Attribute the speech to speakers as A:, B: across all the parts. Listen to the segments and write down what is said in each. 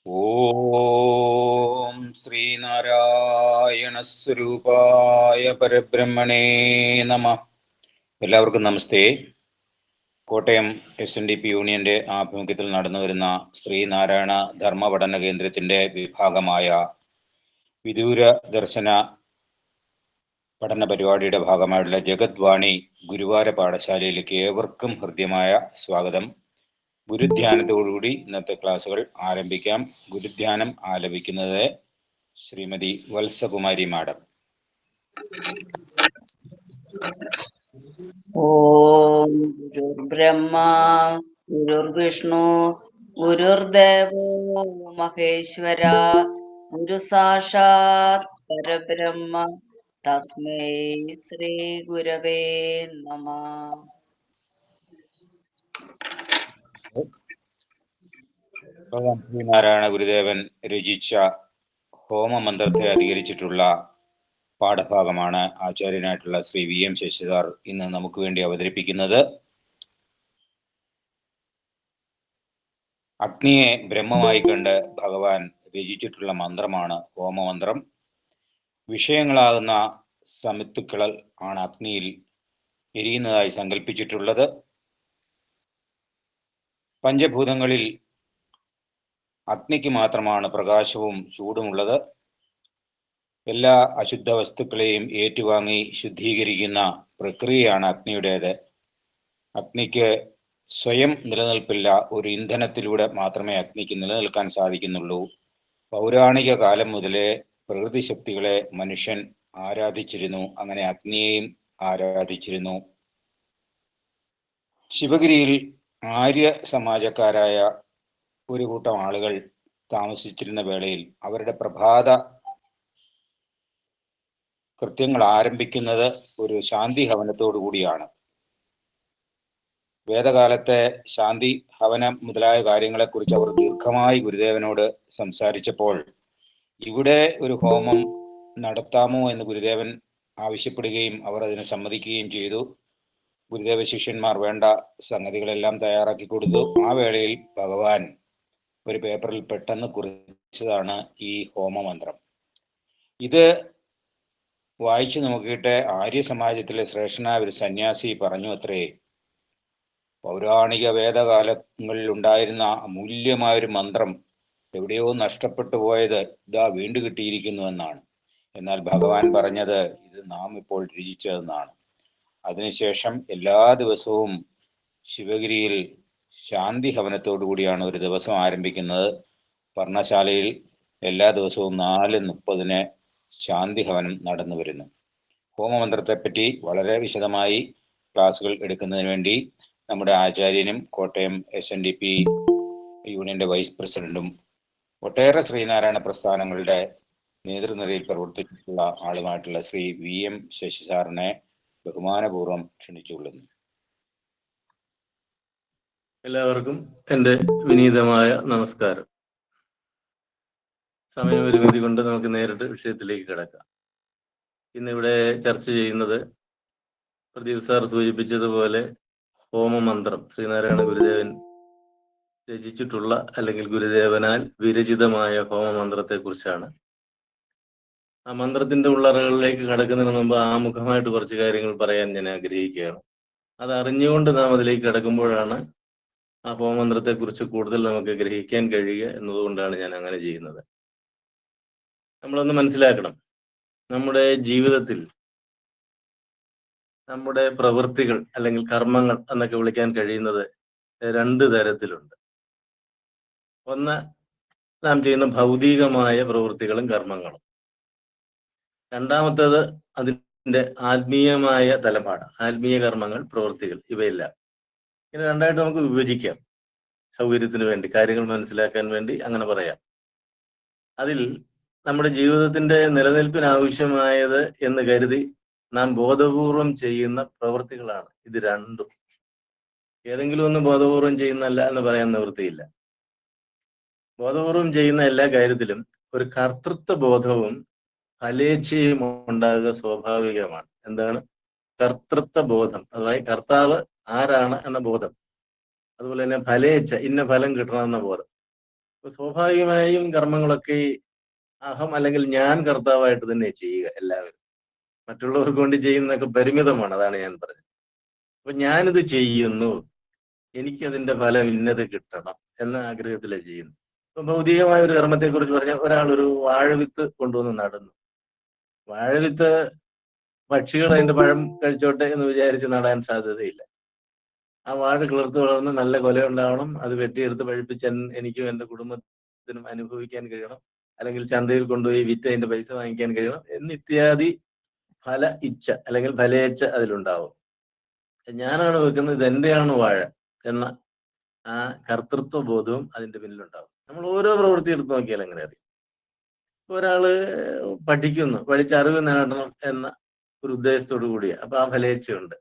A: ഓം ശ്രീനാരായണ സ്വരൂപായ പരബ്രഹ്മണേ നമ. എല്ലാവർക്കും നമസ്തേ. കോട്ടയം SNDP യൂണിയന്റെ ആഭിമുഖ്യത്തിൽ നടന്നുവരുന്ന ശ്രീനാരായണ ധർമ്മ പഠന കേന്ദ്രത്തിന്റെ വിഭാഗമായ വിദൂര ദർശന പഠന പരിപാടിയുടെ ഭാഗമായുള്ള ജഗദ്വാണി ഗുരുവാര പാഠശാലയിലേക്ക് ഏവർക്കും ഹൃദ്യമായ സ്വാഗതം. ഗുരുധ്യാനത്തോടുകൂടി ഇന്നത്തെ ക്ലാസ്സുകൾ ആരംഭിക്കാം. ഗുരുധ്യാനം ആലപിക്കുന്നത് ശ്രീമതി വത്സകുമാരി മാഡം.
B: ഓം ഗുരുർബ്രഹ്മ ഗുരുർവിഷ്ണു ഗുരുർദേവോ മഹേശ്വര ഗുരു സാക്ഷാത് പരബ്രഹ്മ തസ്മൈ ശ്രീ ഗുരവേ നമഃ.
A: ശ്രീനാരായണ ഗുരുദേവൻ രചിച്ച ഹോമമന്ത്രത്തെ അധികരിച്ചിട്ടുള്ള പാഠഭാഗമാണ് ആചാര്യനായിട്ടുള്ള ശ്രീ VM ശശിധർ ഇന്ന് നമുക്ക് വേണ്ടി അവതരിപ്പിക്കുന്നത്. അഗ്നിയെ ബ്രഹ്മമായി കണ്ട് ഭഗവാൻ രചിച്ചിട്ടുള്ള മന്ത്രമാണ് ഹോമമന്ത്രം. വിഷയങ്ങളാകുന്ന സമിത്തുക്കൾ ആണ് അഗ്നിയിൽ എരിയുന്നതായി സങ്കല്പിച്ചിട്ടുള്ളത്. പഞ്ചഭൂതങ്ങളിൽ അഗ്നിക്ക് മാത്രമാണ് പ്രകാശവും ചൂടുമുള്ളത്. എല്ലാ അശുദ്ധ വസ്തുക്കളെയും ഏറ്റുവാങ്ങി ശുദ്ധീകരിക്കുന്ന പ്രക്രിയയാണ് അഗ്നിയുടേത്. അഗ്നിക്ക് സ്വയം നിലനിൽപ്പില്ല. ഒരു ഇന്ധനത്തിലൂടെ മാത്രമേ അഗ്നിക്ക് നിലനിൽക്കാൻ സാധിക്കുന്നുള്ളൂ. പൗരാണിക കാലം മുതലേ പ്രകൃതി ശക്തികളെ മനുഷ്യൻ ആരാധിച്ചിരുന്നു. അങ്ങനെ അഗ്നിയെയും ആരാധിച്ചിരുന്നു. ശിവഗിരിയിൽ ആര്യ സമാജക്കാരായ ഒരു കൂട്ടം ആളുകൾ താമസിച്ചിരുന്ന വേളയിൽ അവരുടെ പ്രഭാത കൃത്യങ്ങൾ ആരംഭിക്കുന്നത് ഒരു ശാന്തി ഹവനത്തോടു കൂടിയാണ്. വേദകാലത്തെ ശാന്തി ഹവനം മുതലായ കാര്യങ്ങളെക്കുറിച്ച് അവർ ദീർഘമായി ഗുരുദേവനോട് സംസാരിച്ചപ്പോൾ ഇവിടെ ഒരു ഹോമം നടത്താമോ എന്ന് ഗുരുദേവൻ ആവശ്യപ്പെടുകയും അവർ അതിന് സമ്മതിക്കുകയും ചെയ്തു. ഗുരുദേവ ശിഷ്യന്മാർ വേണ്ട സംഗതികളെല്ലാം തയ്യാറാക്കി കൊടുത്തു. ആ വേളയിൽ ഭഗവാൻ ഒരു പേപ്പറിൽ പെട്ടെന്ന് കുറിച്ചതാണ് ഈ ഹോമമന്ത്രം. ഇത് വായിച്ചു നോക്കിയിട്ട് ആര്യ സമാജത്തിലെ ശ്രേഷ്ഠനായ ഒരു സന്യാസി പറഞ്ഞു അത്രേ, പൗരാണിക വേദകാലങ്ങളിൽ ഉണ്ടായിരുന്ന അമൂല്യമായൊരു മന്ത്രം എവിടെയോ നഷ്ടപ്പെട്ടു പോയത് ഇതാ വീണ്ടു കിട്ടിയിരിക്കുന്നു എന്നാണ്. എന്നാൽ ഭഗവാൻ പറഞ്ഞത് ഇത് നാം ഇപ്പോൾ രചിച്ചതെന്നാണ്. അതിനുശേഷം എല്ലാ ദിവസവും ശിവഗിരിയിൽ ശാന്തി ഹവനത്തോടു കൂടിയാണ് ഒരു ദിവസം ആരംഭിക്കുന്നത്. പർണശാലയിൽ എല്ലാ ദിവസവും 4:30 ശാന്തി ഹവനം നടന്നു വരുന്നു. ഹോമമന്ത്രത്തെപ്പറ്റി വളരെ വിശദമായി ക്ലാസുകൾ എടുക്കുന്നതിന് വേണ്ടി നമ്മുടെ ആചാര്യനും കോട്ടയം SNDP യൂണിയന്റെ വൈസ് പ്രസിഡന്റും ഒട്ടേറെ ശ്രീനാരായണ പ്രസ്ഥാനങ്ങളുടെ നേതൃനിരയിൽ പ്രവർത്തിച്ചിട്ടുള്ള ആളുമായിട്ടുള്ള ശ്രീ VM ശശിധരനെ ബഹുമാനപൂർവ്വം ക്ഷണിച്ചുകൊള്ളുന്നു.
C: എല്ലാവർക്കും എൻ്റെ വിനീതമായ നമസ്കാരം. സമയപരിമിതി കൊണ്ട് നമുക്ക് നേരിട്ട് വിഷയത്തിലേക്ക് കിടക്കാം. ഇന്നിവിടെ ചർച്ച ചെയ്യുന്നത് പ്രദീപ് സാർ സൂചിപ്പിച്ചതുപോലെ ഹോമമന്ത്രം ശ്രീനാരായണ ഗുരുദേവൻ രചിച്ചിട്ടുള്ള അല്ലെങ്കിൽ ഗുരുദേവനാൽ വിരചിതമായ ഹോമമന്ത്രത്തെ കുറിച്ചാണ്. ആ മന്ത്രത്തിന്റെ ഉള്ളറകളിലേക്ക് കടക്കുന്നതിന് മുമ്പ് ആമുഖമായിട്ട് കുറച്ച് കാര്യങ്ങൾ പറയാൻ ഞാൻ ആഗ്രഹിക്കുകയാണ്. അത് അറിഞ്ഞുകൊണ്ട് നാം അതിലേക്ക് കടക്കുമ്പോഴാണ് ആ ഹോമമന്ത്രത്തെ കുറിച്ച് കൂടുതൽ നമുക്ക് ഗ്രഹിക്കാൻ കഴിയുക എന്നതുകൊണ്ടാണ് ഞാൻ അങ്ങനെ ചെയ്യുന്നത്. നമ്മളൊന്ന് മനസ്സിലാക്കണം, നമ്മുടെ ജീവിതത്തിൽ നമ്മുടെ പ്രവൃത്തികൾ അല്ലെങ്കിൽ കർമ്മങ്ങൾ എന്നൊക്കെ വിളിക്കാൻ കഴിയുന്നത് 2 തരത്തിലുണ്ട്. ഒന്ന്, നാം ചെയ്യുന്ന ഭൗതികമായ പ്രവൃത്തികളും കർമ്മങ്ങളും. രണ്ടാമത്തേത് അതിൻ്റെ ആത്മീയമായ തലമാണ്, ആത്മീയ കർമ്മങ്ങൾ, പ്രവൃത്തികൾ, ഇവയെല്ലാം. ഇങ്ങനെ രണ്ടായിട്ട് നമുക്ക് വിഭജിക്കാം, സൗകര്യത്തിന് വേണ്ടി, കാര്യങ്ങൾ മനസ്സിലാക്കാൻ വേണ്ടി അങ്ങനെ പറയാം. അതിൽ നമ്മുടെ ജീവിതത്തിന്റെ നിലനിൽപ്പിന് ആവശ്യമായത് എന്ന് കരുതി നാം ബോധപൂർവം ചെയ്യുന്ന പ്രവൃത്തികളാണ് ഇത് രണ്ടും. ഏതെങ്കിലും ഒന്ന് ബോധപൂർവം ചെയ്യുന്നല്ല എന്ന് പറയാൻ നിവൃത്തിയില്ല. ബോധപൂർവം ചെയ്യുന്ന എല്ലാ കാര്യത്തിലും ഒരു കർത്തൃത്വ ബോധവും ഫലേച്ഛയും ഉണ്ടാകുക സ്വാഭാവികമാണ്. എന്താണ് കർത്തൃത്വ ബോധം? അതായത് കർത്താവ് ആരാണ് എന്ന ബോധം. അതുപോലെ തന്നെ ഫലേച്ഛ, ഇന്ന ഫലം കിട്ടണമെന്ന ബോധം. സ്വാഭാവികമായും കർമ്മങ്ങളൊക്കെ അഹം അല്ലെങ്കിൽ ഞാൻ കർത്താവായിട്ട് തന്നെ ചെയ്യുക എല്ലാവരും. മറ്റുള്ളവർക്ക് വേണ്ടി ചെയ്യുന്നതൊക്കെ പരിമിതമാണ്, അതാണ് ഞാൻ പറഞ്ഞത്. അപ്പൊ ഞാനിത് ചെയ്യുന്നു, എനിക്കതിന്റെ ഫലം ഇന്നത് കിട്ടണം എന്ന ആഗ്രഹത്തിലാണ് ചെയ്യുന്നു. ഇപ്പൊ ഭൗതികമായ ഒരു കർമ്മത്തെ കുറിച്ച് പറഞ്ഞാൽ, ഒരാൾ ഒരു വാഴവിത്ത് കൊണ്ടുവന്ന് നടന്നു. വാഴവിത്ത് പക്ഷികൾ അതിന്റെ പഴം കഴിച്ചോട്ടെ എന്ന് വിചാരിച്ച് നടാൻ സാധ്യതയില്ല. ആ വാഴ കിളിർത്ത് വളർന്ന് നല്ല കൊല ഉണ്ടാവണം, അത് വെട്ടിയെടുത്ത് പഴിപ്പിച്ച് എനിക്കും എൻ്റെ കുടുംബത്തിനും അനുഭവിക്കാൻ കഴിയണം, അല്ലെങ്കിൽ ചന്തയിൽ കൊണ്ടുപോയി വിറ്റ് അതിന്റെ പൈസ വാങ്ങിക്കാൻ കഴിയണം എന്നിത്യാദി ഫല ഇച്ഛ അല്ലെങ്കിൽ ഫലേച്ഛ അതിലുണ്ടാവും. ഞാനാണ് വെക്കുന്നത്, ഇതെന്റെയാണ് വാഴ എന്ന ആ കർത്തൃത്വ ബോധവും അതിന്റെ പിന്നിലുണ്ടാവും. നമ്മൾ ഓരോ പ്രവൃത്തി എടുത്ത് നോക്കിയാൽ എങ്ങനെ അറിയും. ഒരാള് പഠിക്കുന്നു, പഠിച്ച് അറിവ് നേടണം എന്ന ഒരു ഉദ്ദേശത്തോടു കൂടിയ, അപ്പൊ ആ ഫലേച്ഛയുണ്ട്.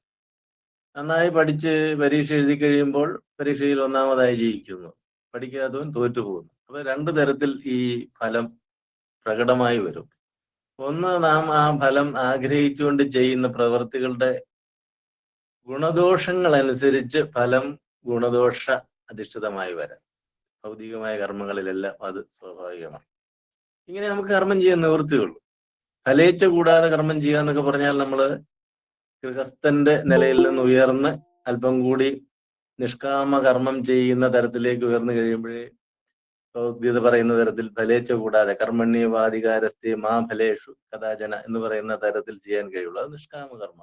C: നന്നായി പഠിച്ച് പരീക്ഷ എഴുതി കഴിയുമ്പോൾ പരീക്ഷയിൽ ഒന്നാമതായി ജയിക്കുന്നു, പഠിക്കാത്തവൻ തോറ്റുപോകുന്നു. അപ്പൊ രണ്ടു തരത്തിൽ ഈ ഫലം പ്രകടമായി വരും. ഒന്ന്, നാം ആ ഫലം ആഗ്രഹിച്ചുകൊണ്ട് ചെയ്യുന്ന പ്രവൃത്തികളുടെ ഗുണദോഷങ്ങൾ അനുസരിച്ച് ഫലം ഗുണദോഷ അധിഷ്ഠിതമായി വരാം. ഭൗതികമായ കർമ്മങ്ങളിലെല്ലാം അത് സ്വാഭാവികമാണ്. ഇങ്ങനെ നമുക്ക് കർമ്മം ചെയ്യാൻ നിവൃത്തിയുള്ളൂ. ഫലേച്ഛ കൂടാതെ കർമ്മം ചെയ്യുക എന്നൊക്കെ പറഞ്ഞാൽ നമ്മൾ ഗൃഹസ്ഥന്റെ നിലയിൽ നിന്ന് ഉയർന്ന് അല്പം കൂടി നിഷ്കാമ കർമ്മം ചെയ്യുന്ന തരത്തിലേക്ക് ഉയർന്നു കഴിയുമ്പോഴേ ഭഗവത്ഗീത പറയുന്ന തരത്തിൽ ഫലേച്ഛ കൂടാതെ കർമ്മണ്യവാധികാരസ്ഥേ മാ ഫലേഷു കഥാചന എന്ന് പറയുന്ന തരത്തിൽ ചെയ്യാൻ കഴിയുള്ളൂ. അത് നിഷ്കാമ കർമ്മ.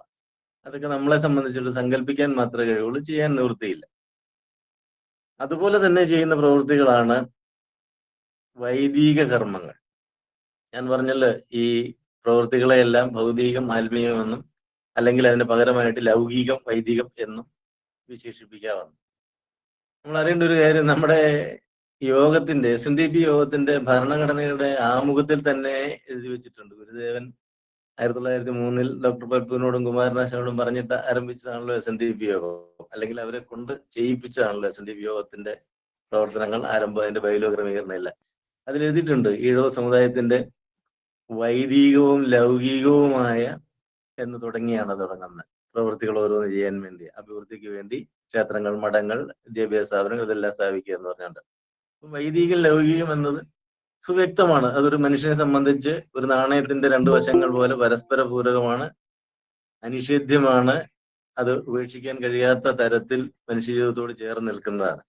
C: അതൊക്കെ നമ്മളെ സംബന്ധിച്ചിട്ട് സങ്കല്പിക്കാൻ മാത്രമേ കഴിയുള്ളൂ, ചെയ്യാൻ നിവൃത്തിയില്ല. അതുപോലെ തന്നെ ചെയ്യുന്ന പ്രവൃത്തികളാണ് വൈദിക കർമ്മങ്ങൾ. ഞാൻ പറഞ്ഞല്ലോ, ഈ പ്രവൃത്തികളെയെല്ലാം ഭൗതികം ആത്മീയമെന്നും അല്ലെങ്കിൽ അതിന് പകരമായിട്ട് ലൗകികം വൈദികം എന്നും വിശേഷിപ്പിക്കാവുന്നു. നമ്മൾ അറിയേണ്ട ഒരു കാര്യം, നമ്മുടെ യോഗത്തിന്റെ SNDP യോഗത്തിന്റെ ഭരണഘടനയുടെ ആമുഖത്തിൽ തന്നെ എഴുതി വെച്ചിട്ടുണ്ട്. ഗുരുദേവൻ 1903 ഡോക്ടർ പൽപ്പുവിനോടും കുമാരനാശാനോടും പറഞ്ഞിട്ട് ആരംഭിച്ചതാണല്ലോ SNDP യോഗം, അല്ലെങ്കിൽ അവരെ കൊണ്ട് ചെയ്യിപ്പിച്ചതാണല്ലോ SNDP യോഗത്തിന്റെ പ്രവർത്തനങ്ങൾ, ആരംഭം, അതിന്റെ ബൈലോ ക്രമീകരണം ഇല്ല. അതിലെഴുതിയിട്ടുണ്ട്, ഈഴവ സമുദായത്തിന്റെ വൈദികവും ലൗകികവുമായ എന്ന് തുടങ്ങിയാണ് തുടങ്ങുന്നത്. പ്രവൃത്തികൾ ഓരോന്ന് ചെയ്യാൻ വേണ്ടി, അഭിവൃദ്ധിക്ക് വേണ്ടി ക്ഷേത്രങ്ങൾ, മഠങ്ങൾ, വിദ്യാഭ്യാസ സ്ഥാപനങ്ങൾ ഇതെല്ലാം സ്ഥാപിക്കുക എന്ന് പറഞ്ഞുണ്ട്. വൈദികം ലൗകികം എന്നത് സുവ്യക്തമാണ്. അതൊരു മനുഷ്യനെ സംബന്ധിച്ച് ഒരു നാണയത്തിന്റെ രണ്ടു വശങ്ങൾ പോലെ പരസ്പര പൂരകമാണ്, അനിഷേധ്യമാണ്. അത് ഉപേക്ഷിക്കാൻ കഴിയാത്ത തരത്തിൽ മനുഷ്യ ജീവിതത്തോട് ചേർന്ന് നിൽക്കുന്നതാണ്.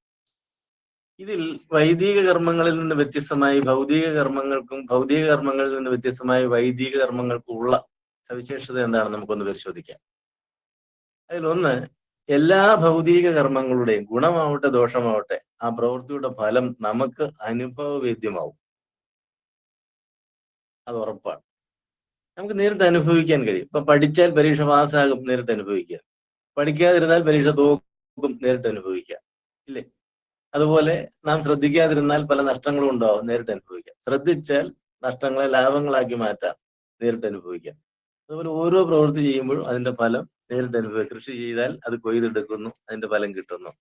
C: ഇതിൽ വൈദിക കർമ്മങ്ങളിൽ നിന്ന് വ്യത്യസ്തമായി ഭൗതിക കർമ്മങ്ങളിൽ നിന്ന് വ്യത്യസ്തമായി വൈദിക കർമ്മങ്ങൾക്കും ഉള്ള സവിശേഷത എന്താണ് നമുക്കൊന്ന് പരിശോധിക്കാം. അതിലൊന്ന്, എല്ലാ ഭൗതിക കർമ്മങ്ങളുടെയും ഗുണമാവട്ടെ ദോഷമാവട്ടെ ആ പ്രവൃത്തിയുടെ ഫലം നമുക്ക് അനുഭവവേദ്യമാവും. അത് ഉറപ്പാണ്. നമുക്ക് നേരിട്ട് അനുഭവിക്കാൻ കഴിയും. ഇപ്പൊ പഠിച്ചാൽ പരീക്ഷ പാസ്സാകും, നേരിട്ട് അനുഭവിക്കുക. പഠിക്കാതിരുന്നാൽ പരീക്ഷ തോക്കും, നേരിട്ട് അനുഭവിക്കാം, ഇല്ലേ? അതുപോലെ നാം ശ്രദ്ധിക്കാതിരുന്നാൽ പല നഷ്ടങ്ങളും ഉണ്ടാവും, നേരിട്ട് അനുഭവിക്കാം. ശ്രദ്ധിച്ചാൽ നഷ്ടങ്ങളെ ലാഭങ്ങളാക്കി മാറ്റാം, നേരിട്ട് അനുഭവിക്കാം. അതുപോലെ ഓരോ പ്രവൃത്തി ചെയ്യുമ്പോഴും അതിന്റെ ഫലം നേരിട്ട് അനുഭവിക്കാം. കൃഷി ചെയ്താൽ അത് കൊയ്തെടുക്കുന്നു, അതിന്റെ ഫലം കിട്ടുന്നു.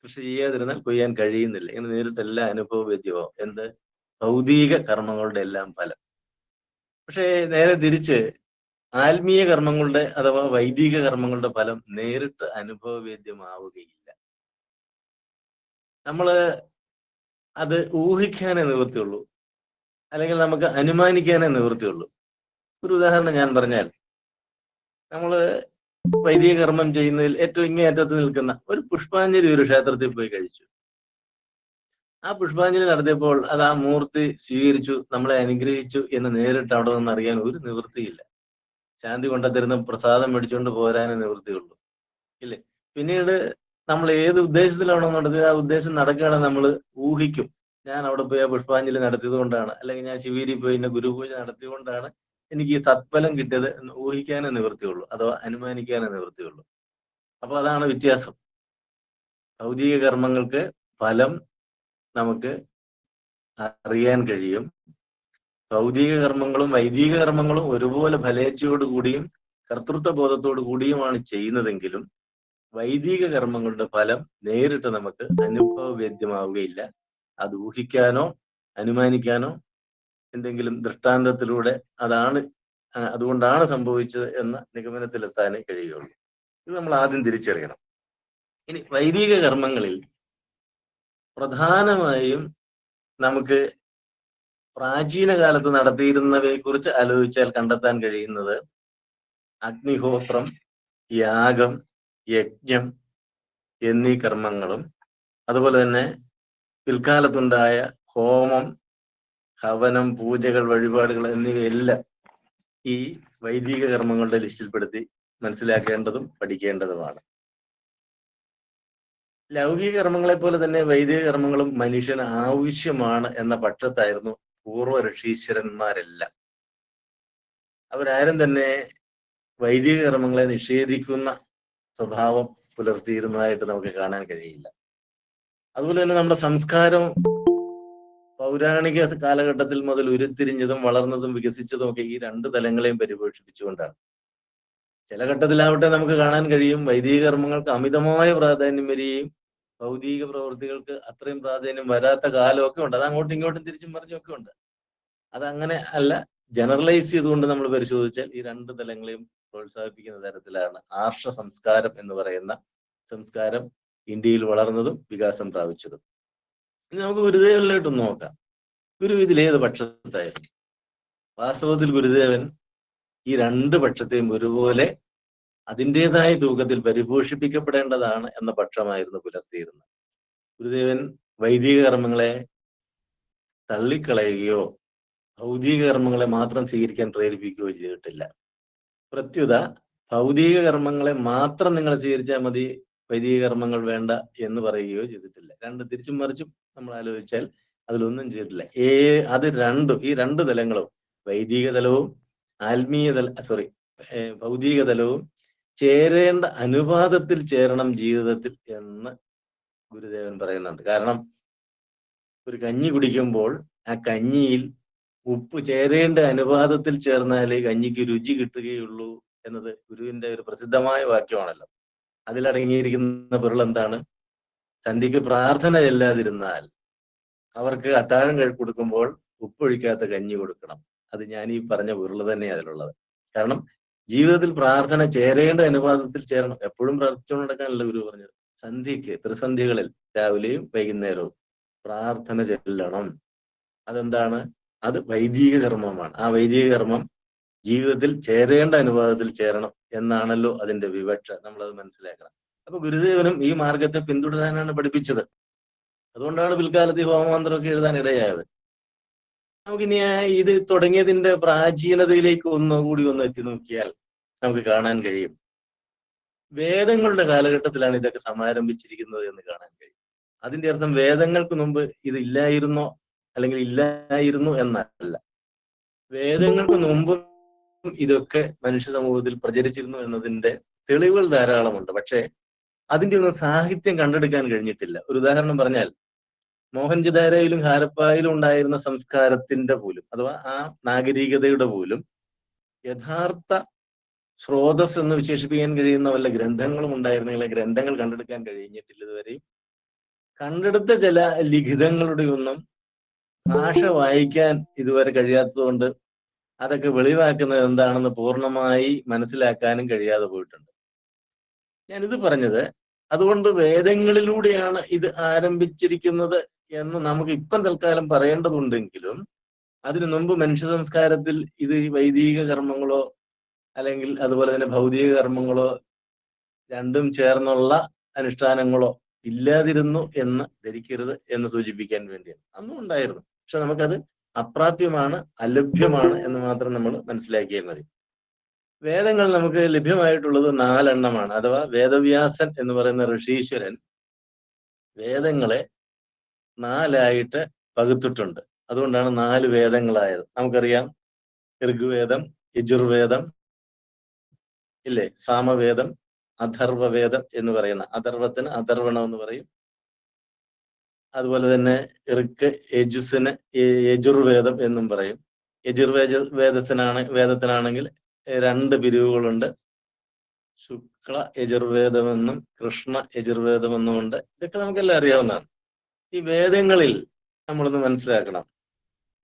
C: കൃഷി ചെയ്യാതിരുന്നാൽ കൊയ്യാൻ കഴിയുന്നില്ല. ഇങ്ങനെ നേരിട്ടെല്ലാം അനുഭവവേദ്യമാവും. എന്ത്? ഭൗതിക കർമ്മങ്ങളുടെ എല്ലാം ഫലം. പക്ഷേ നേരെ തിരിച്ച് ആത്മീയ കർമ്മങ്ങളുടെ അഥവാ വൈദിക കർമ്മങ്ങളുടെ ഫലം നേരിട്ട് അനുഭവവേദ്യമാവുകയില്ല. നമ്മള് അത് ഊഹിക്കാനേ നിവൃത്തിയുള്ളൂ, അല്ലെങ്കിൽ നമുക്ക് അനുമാനിക്കാനേ നിവൃത്തിയുള്ളൂ. ഒരു ഉദാഹരണം ഞാൻ പറഞ്ഞാൽ, നമ്മള് വൈദിക കർമ്മം ചെയ്യുന്നതിൽ ഏറ്റവും ഇങ്ങേയറ്റത്ത് നിൽക്കുന്ന ഒരു പുഷ്പാഞ്ജലി ഒരു ക്ഷേത്രത്തിൽ പോയി കഴിച്ചു. ആ പുഷ്പാഞ്ജലി നടത്തിയപ്പോൾ അത് ആ മൂർത്തി സ്വീകരിച്ചു, നമ്മളെ അനുഗ്രഹിച്ചു എന്ന് നേരിട്ട് അവിടെ നിന്ന് അറിയാൻ ഒരു നിവൃത്തിയില്ല. ശാന്തി കൊണ്ടുത്തരുന്ന പ്രസാദം മേടിച്ചുകൊണ്ട് പോരാനേ നിവൃത്തിയുള്ളൂ, ഇല്ലേ? പിന്നീട് നമ്മൾ ഏത് ഉദ്ദേശത്തിലാണോ നടത്തിയത് ആ ഉദ്ദേശം നടക്കുകയാണെങ്കിൽ നമ്മൾ ഊഹിക്കും, ഞാൻ അവിടെ പോയി ആ പുഷ്പാഞ്ജലി നടത്തിയത് കൊണ്ടാണ്, അല്ലെങ്കിൽ ഞാൻ ശിവേരി പോയി എന്നെ ഗുരുപൂജ നടത്തിയതുകൊണ്ടാണ് എനിക്ക് ഈ തത്ഫലം കിട്ടിയത് എന്ന് ഊഹിക്കാനേ നിവൃത്തിയുള്ളൂ, അഥവാ അനുമാനിക്കാനേ നിവൃത്തിയുള്ളൂ. അപ്പൊ അതാണ് വ്യത്യാസം. ഭൗതിക കർമ്മങ്ങൾക്ക് ഫലം നമുക്ക് അറിയാൻ കഴിയും. ഭൗതിക കർമ്മങ്ങളും വൈദിക കർമ്മങ്ങളും ഒരുപോലെ ഫലേച്ഛയോട് കൂടിയും കർത്തൃത്വ ബോധത്തോടു കൂടിയുമാണ് ചെയ്യുന്നതെങ്കിലും വൈദിക കർമ്മങ്ങളുടെ ഫലം നേരിട്ട് നമുക്ക് അനുഭവവേദ്യമാവുകയില്ല. അത് ഊഹിക്കാനോ അനുമാനിക്കാനോ എന്തെങ്കിലും ദൃഷ്ടാന്തത്തിലൂടെ അതുകൊണ്ടാണ് സംഭവിച്ചത് എന്ന നിഗമനത്തിലെത്താനേ കഴിയുള്ളൂ. ഇത് നമ്മൾ ആദ്യം തിരിച്ചറിയണം. ഇനി വൈദിക കർമ്മങ്ങളിൽ പ്രധാനമായും നമുക്ക് പ്രാചീന കാലത്ത് നടത്തിയിരുന്നവയെ കുറിച്ച് ആലോചിച്ചാൽ കണ്ടെത്താൻ കഴിയുന്നത് അഗ്നിഹോത്രം, യാഗം, യജ്ഞം എന്നീ കർമ്മങ്ങളും അതുപോലെ തന്നെ പിൽക്കാലത്തുണ്ടായ ഹോമം, ഹവനം, പൂജകൾ, വഴിപാടുകൾ എന്നിവയെല്ലാം ഈ വൈദിക കർമ്മങ്ങളുടെ ലിസ്റ്റിൽപ്പെടുത്തി മനസ്സിലാക്കേണ്ടതും പഠിക്കേണ്ടതുമാണ്. ലൗകിക കർമ്മങ്ങളെ പോലെ തന്നെ വൈദിക കർമ്മങ്ങളും മനുഷ്യന് ആവശ്യമാണ് എന്ന പക്ഷത്തായിരുന്നു പൂർവ്വ ഋഷീശ്വരന്മാരെല്ലാം. അവരാരും തന്നെ വൈദിക കർമ്മങ്ങളെ നിഷേധിക്കുന്ന സ്വഭാവം പുലർത്തിയിരുന്നതായിട്ട് നമുക്ക് കാണാൻ കഴിയില്ല. അതുപോലെ തന്നെ നമ്മുടെ സംസ്കാരം പൗരാണിക കാലഘട്ടത്തിൽ മുതൽ ഉരുത്തിരിഞ്ഞതും വളർന്നതും വികസിച്ചതും ഒക്കെ ഈ രണ്ട് തലങ്ങളെയും പരിപോഷിപ്പിച്ചുകൊണ്ടാണ്. ചില ഘട്ടത്തിലാവട്ടെ നമുക്ക് കാണാൻ കഴിയും വൈദിക കർമ്മങ്ങൾക്ക് അമിതമായ പ്രാധാന്യം വരികയും ഭൗതിക പ്രവൃത്തികൾക്ക് അത്രയും പ്രാധാന്യം വരാത്ത കാലമൊക്കെ ഉണ്ട്. അത് അങ്ങോട്ടും ഇങ്ങോട്ടും തിരിച്ചും മറിഞ്ഞൊക്കെ ഉണ്ട്. അതങ്ങനെ അല്ല, ജനറലൈസ് ചെയ്തുകൊണ്ട് നമ്മൾ പരിശോധിച്ചാൽ ഈ രണ്ട് തലങ്ങളെയും പ്രോത്സാഹിപ്പിക്കുന്ന തരത്തിലാണ് ആർഷ സംസ്കാരം എന്ന് പറയുന്ന സംസ്കാരം ഇന്ത്യയിൽ വളർന്നതും വികാസം പ്രാപിച്ചതും. ഇനി നമുക്ക് ഗുരുദേവനിലായിട്ടൊന്ന് നോക്കാം. ഗുരു ഇതിലേത് പക്ഷത്തായിരുന്നു? വാസ്തവത്തിൽ ഗുരുദേവൻ ഈ രണ്ട് പക്ഷത്തെയും ഒരുപോലെ അതിൻ്റെതായ തൂക്കത്തിൽ പരിപോഷിപ്പിക്കപ്പെടേണ്ടതാണ് എന്ന പക്ഷമായിരുന്നു പുലർത്തിയിരുന്നത്. ഗുരുദേവൻ വൈദിക കർമ്മങ്ങളെ തള്ളിക്കളയുകയോ ഭൗതിക കർമ്മങ്ങളെ മാത്രം സ്വീകരിക്കാൻ പ്രേരിപ്പിക്കുകയോ ചെയ്തിട്ടില്ല. പ്രത്യുത ഭൗതിക കർമ്മങ്ങളെ മാത്രം നിങ്ങൾ സ്വീകരിച്ചാൽ മതി, വൈദിക കർമ്മങ്ങൾ വേണ്ട എന്ന് പറയുകയോ ചെയ്തിട്ടില്ല. രണ്ട് തിരിച്ചും മറിച്ചും നമ്മൾ ആലോചിച്ചാൽ അതിലൊന്നും ചെയ്തിട്ടില്ല. ഈ രണ്ട് തലങ്ങളും വൈദിക തലവും ഭൗതിക തലവും ചേരേണ്ട അനുപാതത്തിൽ ചേരണം ജീവിതത്തിൽ എന്ന് ഗുരുദേവൻ പറയുന്നുണ്ട്. കാരണം ഒരു കഞ്ഞി കുടിക്കുമ്പോൾ ആ കഞ്ഞിയിൽ ഉപ്പ് ചേരേണ്ട അനുപാതത്തിൽ ചേർന്നാലേ കഞ്ഞിക്ക് രുചി കിട്ടുകയുള്ളൂ എന്നത് ഗുരുവിന്റെ ഒരു പ്രസിദ്ധമായ വാക്യമാണല്ലോ. അതിലടങ്ങിയിരിക്കുന്ന പൊരുൾ എന്താണ്? സന്ധ്യക്ക് പ്രാർത്ഥന ചെല്ലാതിരുന്നാൽ അവർക്ക് അത്താഴം കൊടുക്കുമ്പോൾ ഉപ്പൊഴിക്കാത്ത കഞ്ഞി കൊടുക്കണം. അത് ഞാൻ ഈ പറഞ്ഞ പൊരുൾ തന്നെയാണ് അതിലുള്ളത്. കാരണം ജീവിതത്തിൽ പ്രാർത്ഥന ചേരേണ്ട അനുപാതത്തിൽ ചേരണം. എപ്പോഴും പ്രാർത്ഥിച്ചുകൊണ്ട് നടക്കാനല്ല ഗുരു പറഞ്ഞത്. സന്ധ്യക്ക് ത്രിസന്ധ്യകളിൽ രാവിലെയും വൈകുന്നേരവും പ്രാർത്ഥന ചെല്ലണം. അതെന്താണ്? അത് വൈദിക കർമ്മമാണ്. ആ വൈദിക കർമ്മം ജീവിതത്തിൽ ചേരേണ്ട അനുപാതത്തിൽ ചേരണം എന്നാണല്ലോ അതിന്റെ വിവക്ഷ. നമ്മളത് മനസ്സിലാക്കണം. അപ്പൊ ഗുരുദേവനും ഈ മാർഗത്തെ പിന്തുടരാനാണ് പഠിപ്പിച്ചത്. അതുകൊണ്ടാണ് പിൽക്കാലത്ത് ഈ ഹോമമന്ത്രമൊക്കെ എഴുതാൻ ഇടയായത്. നമുക്കിനി ഇത് തുടങ്ങിയതിന്റെ പ്രാചീനതയിലേക്ക് ഒന്നുകൂടി എത്തി നോക്കിയാൽ നമുക്ക് കാണാൻ കഴിയും വേദങ്ങളുടെ കാലഘട്ടത്തിലാണ് ഇതൊക്കെ സമാരംഭിച്ചിരിക്കുന്നത് എന്ന് കാണാൻ കഴിയും. അതിന്റെ അർത്ഥം വേദങ്ങൾക്ക് മുമ്പ് ഇത് ഇല്ലായിരുന്നോ അല്ലെങ്കിൽ ഇല്ലായിരുന്നു എന്നല്ല. വേദങ്ങൾക്ക് മുമ്പും ഇതൊക്കെ മനുഷ്യ സമൂഹത്തിൽ പ്രചരിച്ചിരുന്നു എന്നതിന്റെ തെളിവുകൾ ധാരാളമുണ്ട്. പക്ഷേ അതിന്റെ ഒന്നും സാഹിത്യം കണ്ടെടുക്കാൻ കഴിഞ്ഞിട്ടില്ല. ഒരു ഉദാഹരണം പറഞ്ഞാൽ മോഹൻജദാരോയിലും ഹാരപ്പായിലും ഉണ്ടായിരുന്ന സംസ്കാരത്തിന്റെ പോലും അഥവാ ആ നാഗരികതയുടെ പോലും യഥാർത്ഥ സ്രോതസ് എന്ന് വിശേഷിപ്പിക്കാൻ കഴിയുന്ന വല്ല ഗ്രന്ഥങ്ങളും ഉണ്ടായിരുന്നെങ്കിൽ ഗ്രന്ഥങ്ങൾ കണ്ടെടുക്കാൻ കഴിഞ്ഞിട്ടില്ല ഇതുവരെയും. കണ്ടെടുത്ത ചില ലിഖിതങ്ങളുടെ ഒന്നും ഭാഷ വായിക്കാൻ ഇതുവരെ കഴിയാത്തതുകൊണ്ട് അതൊക്കെ വെളിവാക്കുന്നത് എന്താണെന്ന് പൂർണ്ണമായി മനസ്സിലാക്കാനും കഴിയാതെ പോയിട്ടുണ്ട്. ഞാനിത് പറഞ്ഞത് അതുകൊണ്ട് വേദങ്ങളിലൂടെയാണ് ഇത് ആരംഭിച്ചിരിക്കുന്നത് എന്ന് നമുക്ക് ഇപ്പം തൽക്കാലം പറയേണ്ടതുണ്ടെങ്കിലും അതിനു മുമ്പ് മനുഷ്യ സംസ്കാരത്തിൽ ഇത് വൈദിക കർമ്മങ്ങളോ അല്ലെങ്കിൽ അതുപോലെ തന്നെ ഭൗതിക കർമ്മങ്ങളോ രണ്ടും ചേർന്നുള്ള അനുഷ്ഠാനങ്ങളോ ഇല്ലാതിരുന്നു എന്ന് ധരിക്കരുത് എന്ന് സൂചിപ്പിക്കാൻ വേണ്ടിയാണ്. അന്നും ഉണ്ടായിരുന്നു, പക്ഷെ നമുക്കത് അപ്രാപ്യമാണ്, അലഭ്യമാണ് എന്ന് മാത്രം നമ്മൾ മനസ്സിലാക്കിയാൽ മതി. വേദങ്ങൾ നമുക്ക് ലഭ്യമായിട്ടുള്ളത് 4 എണ്ണമാണ്. അഥവാ വേദവ്യാസൻ എന്ന് പറയുന്ന ഋഷീശ്വരൻ വേദങ്ങളെ 4 പകുത്തിട്ടുണ്ട്. അതുകൊണ്ടാണ് 4 വേദങ്ങളായത്. നമുക്കറിയാം ഋഗ്വേദം, യജുർവേദം, ഇല്ലേ, സാമവേദം, അഥർവവേദം എന്ന് പറയുന്ന, അഥർവത്തിന് അഥർവണം എന്ന് പറയും. അതുപോലെ തന്നെ യജുസിന് യജുർവേദം എന്നും പറയും. വേദത്തിനാണെങ്കിൽ 2 പിരിവുകളുണ്ട്. ശുക്ല യജുർവേദമെന്നും കൃഷ്ണ യജുർവേദമെന്നും ഉണ്ട്. ഇതൊക്കെ നമുക്കെല്ലാം അറിയാവുന്നതാണ്. ഈ വേദങ്ങളിൽ നമ്മളൊന്ന് മനസ്സിലാക്കണം,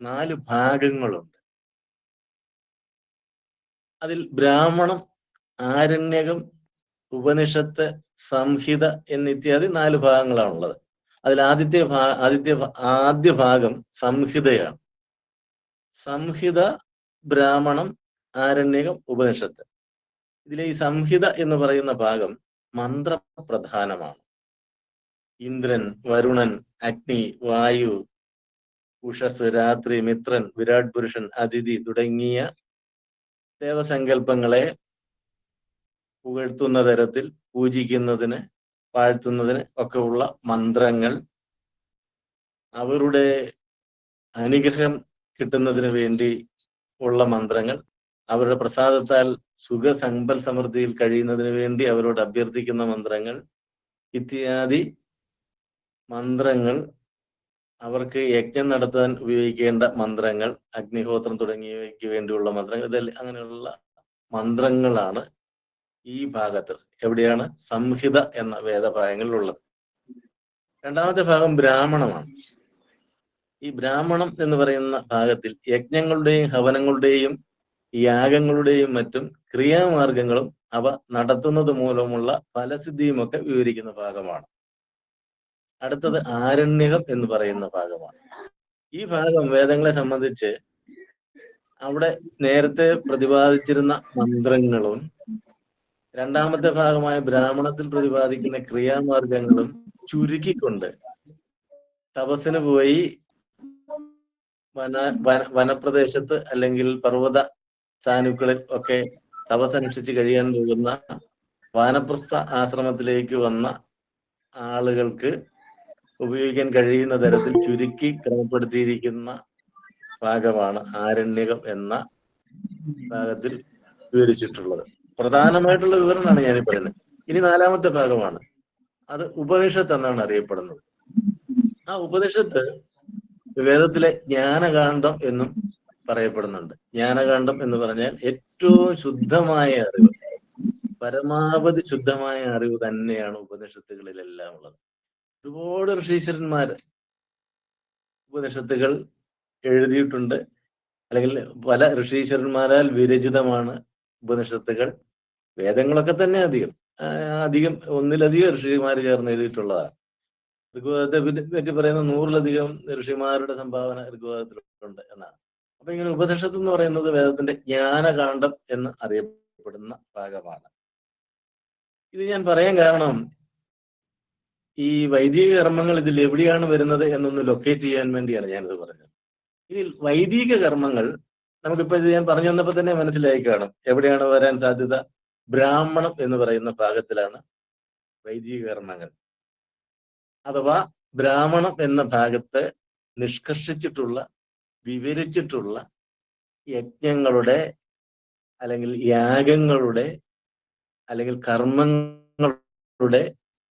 C: 4 ഭാഗങ്ങളുണ്ട്. അതിൽ ബ്രാഹ്മണം, ആരണ്യകം, ഉപനിഷത്ത്, സംഹിത എന്നിത്യാദി 4 ഭാഗങ്ങളാണുള്ളത്. അതിൽ ആദ്യ ഭാഗം സംഹിതയാണ്. സംഹിത, ബ്രാഹ്മണം, ആരണ്യകം, ഉപനിഷത്ത്. ഇതിലെ ഈ സംഹിത എന്ന് പറയുന്ന ഭാഗം മന്ത്രപ്രധാനമാണ്. ഇന്ദ്രൻ, വരുണൻ, അഗ്നി, വായു, ഉഷസ്, രാത്രി, മിത്രൻ, വിരാട് പുരുഷൻ, അതിഥി തുടങ്ങിയ ദേവസങ്കല്പങ്ങളെ പുകഴ്ത്തുന്ന തരത്തിൽ പൂജിക്കുന്നതിന്, വാഴ്ത്തുന്നതിന് ഒക്കെ ഉള്ള മന്ത്രങ്ങൾ, അവരുടെ അനുഗ്രഹം കിട്ടുന്നതിന് വേണ്ടി ഉള്ള മന്ത്രങ്ങൾ, അവരുടെ പ്രസാദത്താൽ സുഖസമ്പൽ സമൃദ്ധിയിൽ കഴിയുന്നതിന് വേണ്ടി അവരോട് അഭ്യർത്ഥിക്കുന്ന മന്ത്രങ്ങൾ ഇത്യാദി മന്ത്രങ്ങൾ, അവർക്ക് യജ്ഞം നടത്താൻ ഉപയോഗിക്കേണ്ട മന്ത്രങ്ങൾ, അഗ്നിഹോത്രം തുടങ്ങിയവയ്ക്ക് വേണ്ടിയുള്ള മന്ത്രങ്ങൾ, ഇതെല്ലാം അങ്ങനെയുള്ള മന്ത്രങ്ങളാണ് ഈ ഭാഗത്ത് എവിടെയാണ് സംഹിത എന്ന വേദഭാഗങ്ങളിലുള്ളത്. രണ്ടാമത്തെ ഭാഗം ബ്രാഹ്മണമാണ്. ഈ ബ്രാഹ്മണം എന്ന് പറയുന്ന ഭാഗത്തിൽ യജ്ഞങ്ങളുടെയും ഹവനങ്ങളുടെയും യാഗങ്ങളുടെയും മറ്റും ക്രിയാമാർഗങ്ങളും അവ നടത്തുന്നത് മൂലമുള്ള ഫലസിദ്ധിയും ഒക്കെ വിവരിക്കുന്ന ഭാഗമാണ്. അടുത്തത് ആരണ്യകം എന്ന് പറയുന്ന ഭാഗമാണ്. ഈ ഭാഗം വേദങ്ങളെ സംബന്ധിച്ച് അവിടെ നേരത്തെ പ്രതിപാദിച്ചിരുന്ന മന്ത്രങ്ങളും രണ്ടാമത്തെ ഭാഗമായ ബ്രാഹ്മണത്തിൽ പ്രതിപാദിക്കുന്ന ക്രിയാമാർഗങ്ങളും ചുരുക്കിക്കൊണ്ട് തപസ്സിന് പോയി വനപ്രദേശത്ത് അല്ലെങ്കിൽ പർവ്വത സാനുക്കളിൽ ഒക്കെ തപസ്സനുഷ്ഠിച്ച് കഴിയാൻ പോകുന്ന വാനപ്രസ്ഥ ആശ്രമത്തിലേക്ക് വന്ന ആളുകൾക്ക് ഉപയോഗിക്കാൻ കഴിയുന്ന തരത്തിൽ ചുരുക്കി ക്രമപ്പെടുത്തിയിരിക്കുന്ന ഭാഗമാണ് ആരണ്യകം എന്ന ഭാഗത്തിൽ വിവരിച്ചിട്ടുള്ളത്. പ്രധാനമായിട്ടുള്ള വിവരണമാണ് ഞാനീ പറയുന്നത്. ഇനി നാലാമത്തെ ഭാഗമാണ്, അത് ഉപനിഷത്ത് എന്നാണ് അറിയപ്പെടുന്നത്. ആ ഉപനിഷത്ത് വേദത്തിലെ ജ്ഞാനകാന്ഡം എന്നും പറയപ്പെടുന്നുണ്ട്. ജ്ഞാനകാന്ഡം എന്ന് പറഞ്ഞാൽ ഏറ്റവും ശുദ്ധമായ അറിവ്, പരമാവധി ശുദ്ധമായ അറിവ് തന്നെയാണ് ഉപനിഷത്തുകളിലെല്ലാം ഉള്ളത്. ഒരുപാട് ഋഷീശ്വരന്മാർ ഉപനിഷത്തുകൾ എഴുതിയിട്ടുണ്ട്, അല്ലെങ്കിൽ പല ഋഷീശ്വരന്മാരാൽ വിരചിതമാണ് ഉപനിഷത്തുകൾ. വേദങ്ങളൊക്കെ തന്നെ അധികം ഒന്നിലധികം ഋഷിമാർ ചേർന്ന് എഴുതിയിട്ടുള്ളതാണ്. ഋഗ്വേദത്തെ പറ്റി പറയുന്ന 100-ലധികം ഋഷിമാരുടെ സംഭാവന ഋഗ്വേദത്തിലുണ്ട് എന്നാണ്. അപ്പൊ ഇങ്ങനെ ഉപനിഷത്ത് എന്ന് പറയുന്നത് വേദത്തിന്റെ ജ്ഞാനകാന്ഡം എന്ന് അറിയപ്പെടുന്ന ഭാഗമാണ്. ഇത് ഞാൻ പറയാൻ കാരണം, ഈ വൈദിക കർമ്മങ്ങൾ ഇതിൽ എവിടെയാണ് വരുന്നത് എന്നൊന്ന് ലൊക്കേറ്റ് ചെയ്യാൻ വേണ്ടിയാണ് ഞാനിത് പറഞ്ഞത്. ഇതിൽ വൈദിക കർമ്മങ്ങൾ നമുക്കിപ്പോൾ ഇത് ഞാൻ പറഞ്ഞു വന്നപ്പോൾ തന്നെ മനസ്സിലായി കാണും എവിടെയാണ് വരാൻ സാധ്യത. ബ്രാഹ്മണം എന്ന് പറയുന്ന ഭാഗത്തിലാണ് വൈദിക കർമ്മങ്ങൾ, അഥവാ ബ്രാഹ്മണം എന്ന ഭാഗത്ത് നിഷ്കർഷിച്ചിട്ടുള്ള, വിവരിച്ചിട്ടുള്ള യജ്ഞങ്ങളുടെ അല്ലെങ്കിൽ യാഗങ്ങളുടെ അല്ലെങ്കിൽ കർമ്മങ്ങളുടെ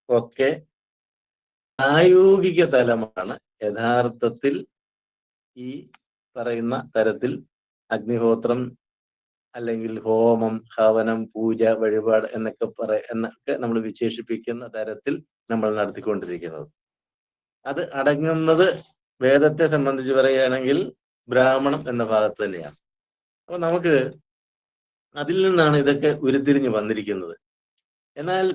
C: ഒക്കെ പ്രായോഗിക തലമാണ് യഥാർത്ഥത്തിൽ ഈ പറയുന്ന തരത്തിൽ അഗ്നിഹോത്രം അല്ലെങ്കിൽ ഹോമം, ഹവനം, പൂജ, വഴിപാട് എന്നൊക്കെ നമ്മൾ വിശേഷിപ്പിക്കുന്ന തരത്തിൽ നമ്മൾ നടത്തിക്കൊണ്ടിരിക്കുന്നത്. അത് അടങ്ങുന്നത് വേദത്തെ സംബന്ധിച്ച് പറയുകയാണെങ്കിൽ ബ്രാഹ്മണം എന്ന ഭാഗത്ത് തന്നെയാണ്. അപ്പൊ നമുക്ക് അതിൽ നിന്നാണ് ഇതൊക്കെ ഉരുത്തിരിഞ്ഞ് വന്നിരിക്കുന്നത്. എന്നാൽ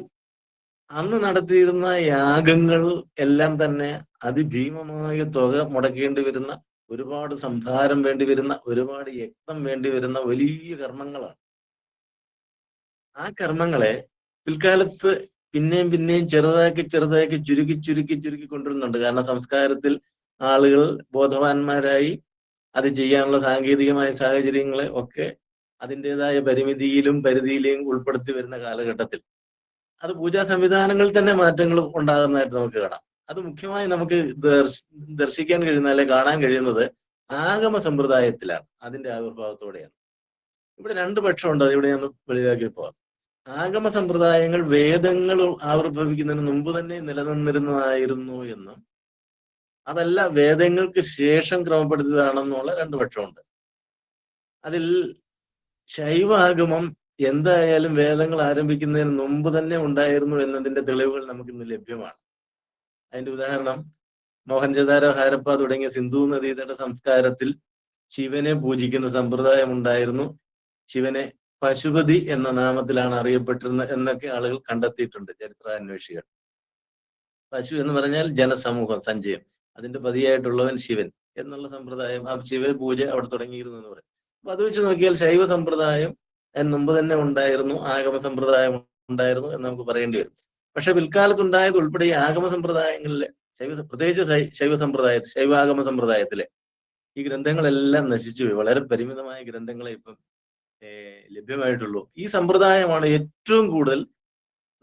C: അന്ന് നടത്തിയിരുന്ന യാഗങ്ങൾ എല്ലാം തന്നെ അതിഭീമമായ തുക മുടക്കേണ്ടി വരുന്ന, ഒരുപാട് സംഭാരം വേണ്ടി വരുന്ന, ഒരുപാട് യജ്ഞം വേണ്ടി വരുന്ന വലിയ കർമ്മങ്ങളാണ്. ആ കർമ്മങ്ങളെ പിൽക്കാലത്ത് പിന്നെയും ചെറുതാക്കി ചുരുക്കി കൊണ്ടുവരുന്നുണ്ട്. കാരണം സംസ്കാരത്തിൽ ആളുകൾ ബോധവാന്മാരായി അത് ചെയ്യാനുള്ള സാങ്കേതികമായ സാഹചര്യങ്ങളെ ഒക്കെ അതിൻ്റെതായ പരിമിതിയിലും പരിധിയിലും ഉൾപ്പെടുത്തി വരുന്ന കാലഘട്ടത്തിൽ അത് പൂജാ സംവിധാനങ്ങളിൽ തന്നെ മാറ്റങ്ങൾ ഉണ്ടാകുന്നതായിട്ട് നമുക്ക് കാണാം. അത് മുഖ്യമായി നമുക്ക് ദർശിക്കാൻ കഴിയുന്ന, അല്ലെ കാണാൻ കഴിയുന്നത് ആഗമ സമ്പ്രദായത്തിലാണ്, അതിന്റെ ആവിർഭാവത്തോടെയാണ്. ഇവിടെ രണ്ട് പക്ഷമുണ്ട്, അതിവിടെ ഞാൻ വെളിവാക്കി പോവാം. ആഗമ സമ്പ്രദായങ്ങൾ വേദങ്ങൾ ആവിർഭവിക്കുന്നതിന് മുമ്പ് തന്നെ നിലനിന്നിരുന്നതായിരുന്നു എന്നും അതല്ല വേദങ്ങൾക്ക് ശേഷം ക്രമപ്പെടുത്തിയതാണെന്നുള്ള രണ്ട് പക്ഷമുണ്ട്. അതിൽ ശൈവാഗമം എന്തായാലും വേദങ്ങൾ ആരംഭിക്കുന്നതിന് മുമ്പ് തന്നെ ഉണ്ടായിരുന്നു എന്നതിന്റെ തെളിവുകൾ നമുക്കിന്ന് ലഭ്യമാണ്. അതിന്റെ ഉദാഹരണം മോഹൻജദാരോ, ഹാരപ്പ തുടങ്ങിയ സിന്ധു നദീതട സംസ്കാരത്തിൽ ശിവനെ പൂജിക്കുന്ന സമ്പ്രദായം ഉണ്ടായിരുന്നു. ശിവനെ പശുപതി എന്ന നാമത്തിലാണ് അറിയപ്പെട്ടിരുന്നത് എന്നൊക്കെ ആളുകൾ കണ്ടെത്തിയിട്ടുണ്ട്, ചരിത്രാന്വേഷികൾ. പശു എന്ന് പറഞ്ഞാൽ ജനസമൂഹം, സഞ്ചയം. അതിന്റെ പതിയായിട്ടുള്ളവൻ ശിവൻ എന്നുള്ള സമ്പ്രദായം, ആ ശിവ പൂജ അവിടെ തുടങ്ങിയിരുന്നു എന്ന് പറയും. അപ്പൊ അത് വെച്ച് നോക്കിയാൽ ശൈവ സമ്പ്രദായം മുമ്പ് തന്നെ ഉണ്ടായിരുന്നു, ആഗമ സമ്പ്രദായം ഉണ്ടായിരുന്നു എന്ന് നമുക്ക് പറയേണ്ടി വരും. പക്ഷെ പിൽക്കാലത്തുണ്ടായത് ഉൾപ്പെടെ ഈ ആഗമ സമ്പ്രദായങ്ങളിലെ പ്രത്യേകിച്ച് ശൈവ സമ്പ്രദായത്തിൽ, ശൈവാഗമ സമ്പ്രദായത്തിലെ ഈ ഗ്രന്ഥങ്ങളെല്ലാം നശിച്ചുപോയി. വളരെ പരിമിതമായ ഗ്രന്ഥങ്ങളെ ഇപ്പം ലഭ്യമായിട്ടുള്ളൂ. ഈ സമ്പ്രദായമാണ് ഏറ്റവും കൂടുതൽ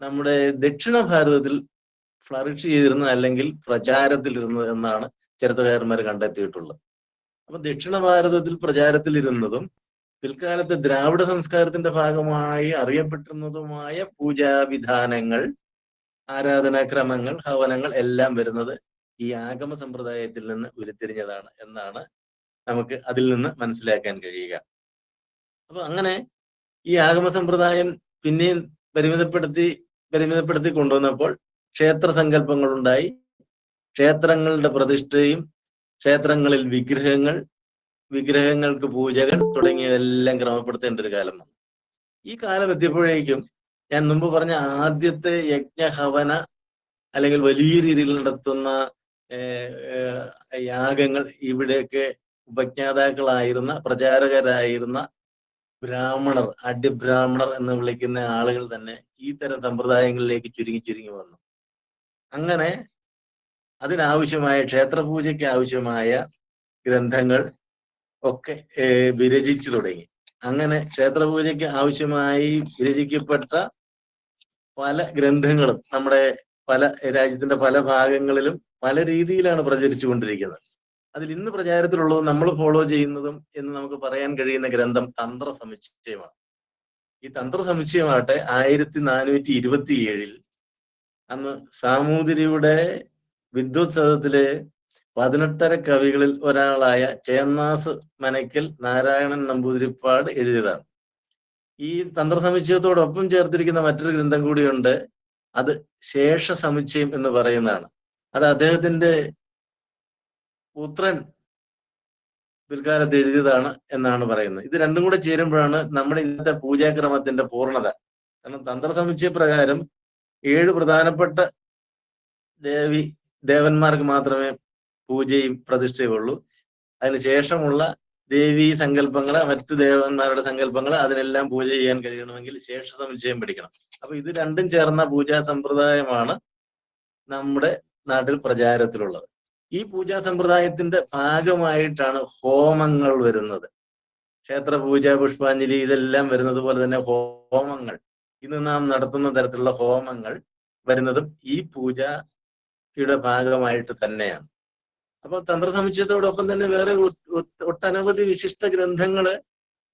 C: നമ്മുടെ ദക്ഷിണ ഭാരതത്തിൽ ഫ്ലറിഷ് ചെയ്തിരുന്നത് അല്ലെങ്കിൽ പ്രചാരത്തിലിരുന്നത് എന്നാണ് ചരിത്രകാരന്മാർ കണ്ടെത്തിയിട്ടുള്ളത്. അപ്പൊ ദക്ഷിണ ഭാരതത്തിൽ പ്രചാരത്തിലിരുന്നതും പിൽക്കാലത്ത് ദ്രാവിഡ സംസ്കാരത്തിന്റെ ഭാഗമായി അറിയപ്പെട്ടിരുന്നതുമായ പൂജാവിധാനങ്ങൾ, ആരാധനാക്രമങ്ങൾ, ഹവനങ്ങൾ എല്ലാം വരുന്നത് ഈ ആഗമ സമ്പ്രദായത്തിൽ നിന്ന് ഉരുത്തിരിഞ്ഞതാണ് എന്നാണ് നമുക്ക് അതിൽ നിന്ന് മനസ്സിലാക്കാൻ കഴിയുക. അപ്പൊ അങ്ങനെ ഈ ആഗമ സമ്പ്രദായം പിന്നെയും പരിമിതപ്പെടുത്തി കൊണ്ടുവന്നപ്പോൾ ക്ഷേത്ര സങ്കല്പങ്ങളുണ്ടായി. ക്ഷേത്രങ്ങളുടെ പ്രതിഷ്ഠയും ക്ഷേത്രങ്ങളിൽ വിഗ്രഹങ്ങൾക്ക് പൂജകൾ തുടങ്ങിയതെല്ലാം ക്രമപ്പെടുത്തേണ്ട ഒരു കാലം വന്നു. ഈ കാലം എത്തിയപ്പോഴേക്കും ഞാൻ മുമ്പ് പറഞ്ഞ ആദ്യത്തെ യജ്ഞഹവന അല്ലെങ്കിൽ വലിയ രീതിയിൽ നടത്തുന്ന യാഗങ്ങൾ ഇവിടെയൊക്കെ ഉപജ്ഞാതാക്കളായിരുന്ന, പ്രചാരകരായിരുന്ന ബ്രാഹ്മണർ, അഡ്യബ്രാഹ്മണർ എന്ന് വിളിക്കുന്ന ആളുകൾ തന്നെ ഈ തരം സമ്പ്രദായങ്ങളിലേക്ക് ചുരുങ്ങി വന്നു. അങ്ങനെ അതിനാവശ്യമായ ക്ഷേത്രപൂജയ്ക്ക് ആവശ്യമായ ഗ്രന്ഥങ്ങൾ ഒക്കെ വിരചിച്ചു തുടങ്ങി. അങ്ങനെ ക്ഷേത്രപൂജയ്ക്ക് ആവശ്യമായി വിരചിക്കപ്പെട്ട പല ഗ്രന്ഥങ്ങളും നമ്മുടെ രാജ്യത്തിന്റെ പല ഭാഗങ്ങളിലും പല രീതിയിലാണ് പ്രചരിച്ചു കൊണ്ടിരിക്കുന്നത്. അതിൽ ഇന്ന് പ്രചാരത്തിലുള്ളതും നമ്മൾ ഫോളോ ചെയ്യുന്നതും എന്ന് നമുക്ക് പറയാൻ കഴിയുന്ന ഗ്രന്ഥം തന്ത്രസമുച്ചയമാണ്. ഈ തന്ത്രസമുച്ചയമാകട്ടെ 1427 അന്ന് സാമൂതിരിയുടെ വിദ്വത്സദത്തിലെ 18 കവികളിൽ ഒരാളായ ചേന്നാസ് മനക്കൽ നാരായണൻ നമ്പൂതിരിപ്പാട് എഴുതിയതാണ്. ഈ തന്ത്രസമുച്ചയത്തോടൊപ്പം ചേർത്തിരിക്കുന്ന മറ്റൊരു ഗ്രന്ഥം കൂടിയുണ്ട്. അത് ശേഷസമുച്ചയം എന്ന് പറയുന്നതാണ്. അത് അദ്ദേഹത്തിന്റെ പുത്രൻ പിൽക്കാലത്ത് എഴുതിയതാണ് എന്നാണ് പറയുന്നത്. ഇത് രണ്ടും കൂടെ ചേരുമ്പോഴാണ് നമ്മുടെ ഇന്നത്തെ പൂജാക്രമത്തിന്റെ പൂർണ്ണത. കാരണം തന്ത്രസമുച്ചയ പ്രകാരം 7 പ്രധാനപ്പെട്ട ദേവന്മാർക്ക് മാത്രമേ പൂജയും പ്രതിഷ്ഠയും ഉള്ളൂ. അതിനുശേഷമുള്ള ദേവീ സങ്കല്പങ്ങള്, മറ്റു ദേവന്മാരുടെ സങ്കല്പങ്ങള്, അതിനെല്ലാം പൂജ ചെയ്യാൻ കഴിയണമെങ്കിൽ ശേഷസമുച്ചയം പഠിക്കണം. അപ്പൊ ഇത് രണ്ടും ചേർന്ന പൂജാ സമ്പ്രദായമാണ് നമ്മുടെ നാട്ടിൽ പ്രചാരത്തിലുള്ളത്. ഈ പൂജാ സമ്പ്രദായത്തിന്റെ ഭാഗമായിട്ടാണ് ഹോമങ്ങൾ വരുന്നത്. ക്ഷേത്ര പൂജ, പുഷ്പാഞ്ജലി ഇതെല്ലാം വരുന്നത് പോലെ തന്നെ ഹോമങ്ങൾ, ഇന്ന് നാം നടത്തുന്ന തരത്തിലുള്ള ഹോമങ്ങൾ വരുന്നതും ഈ പൂജയുടെ ഭാഗമായിട്ട് തന്നെയാണ്. അപ്പൊ തന്ത്രസമുച്ചയത്തോടൊപ്പം തന്നെ വേറെ ഒട്ടനവധി വിശിഷ്ട ഗ്രന്ഥങ്ങള്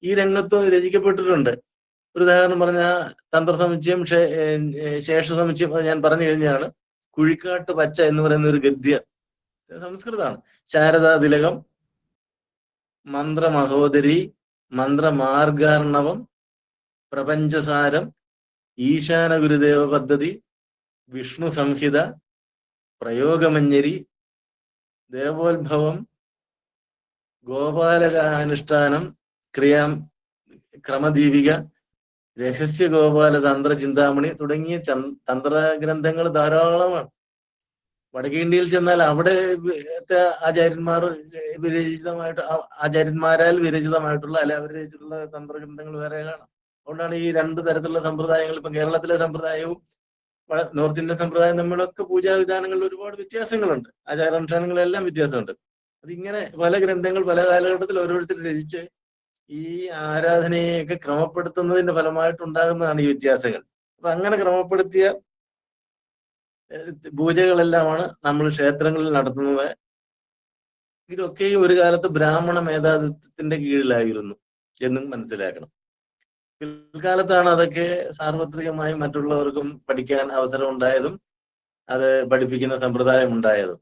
C: ഈ രംഗത്ത് രചിക്കപ്പെട്ടിട്ടുണ്ട്. ഒരു ഉദാഹരണം പറഞ്ഞാൽ തന്ത്രസമുച്ചയം, ശേഷസമുച്ചയം ഞാൻ പറഞ്ഞു കഴിഞ്ഞാണ്. കുഴിക്കാട്ട് പച്ച എന്ന് പറയുന്ന ഒരു ഗദ്യ സംസ്കൃതമാണ്. ശാരദാ തിലകം, മന്ത്രമഹോദരി, മന്ത്രമാർഗാർണവം, പ്രപഞ്ചസാരം, ഈശാന ഗുരുദേവ പദ്ധതി, വിഷ്ണു സംഹിത, പ്രയോഗമഞ്ജരി, ദേവോത്ഭവം, ഗോപാലകാനുഷ്ഠാനം, ക്രമദീപിക, രഹസ്യ ഗോപാല തന്ത്ര ചിന്താമണി തുടങ്ങിയ തന്ത്രഗ്രന്ഥങ്ങൾ ധാരാളമാണ്. വടക്കേ ഇന്ത്യയിൽ ചെന്നാൽ അവിടെ ആചാര്യന്മാരാൽ വിരചിതമായിട്ടുള്ള അല്ലെ അവർ രചിച്ചിട്ടുള്ള തന്ത്രഗ്രന്ഥങ്ങൾ വേറെ കാണാം. അതുകൊണ്ടാണ് ഈ 2 തരത്തിലുള്ള സമ്പ്രദായങ്ങൾ, ഇപ്പം കേരളത്തിലെ സമ്പ്രദായവും നോർത്ത് ഇന്ത്യൻ സമ്പ്രദായം തമ്മിലൊക്കെ പൂജാവിധാനങ്ങളിൽ ഒരുപാട് വ്യത്യാസങ്ങളുണ്ട്, ആചാരാനുഷ്ഠാനങ്ങളെല്ലാം വ്യത്യാസമുണ്ട്. അതിങ്ങനെ പല ഗ്രന്ഥങ്ങൾ പല കാലഘട്ടത്തിൽ ഓരോരുത്തർ രചിച്ച് ഈ ആരാധനയെയൊക്കെ ക്രമപ്പെടുത്തുന്നതിന്റെ ഫലമായിട്ടുണ്ടാകുന്നതാണ് ഈ വ്യത്യാസങ്ങൾ. അപ്പൊ അങ്ങനെ ക്രമപ്പെടുത്തിയ പൂജകളെല്ലാമാണ് നമ്മൾ ക്ഷേത്രങ്ങളിൽ നടത്തുന്നത്. ഇതൊക്കെയും ഒരു കാലത്ത് ബ്രാഹ്മണ മേധാവിത്വത്തിന്റെ കീഴിലായിരുന്നു എന്നും മനസ്സിലാക്കണം. പിൽക്കാലത്താണ് അതൊക്കെ സാർവത്രികമായി മറ്റുള്ളവർക്കും പഠിക്കാൻ അവസരം ഉണ്ടായതും അത് പഠിപ്പിക്കുന്ന സമ്പ്രദായം ഉണ്ടായതും.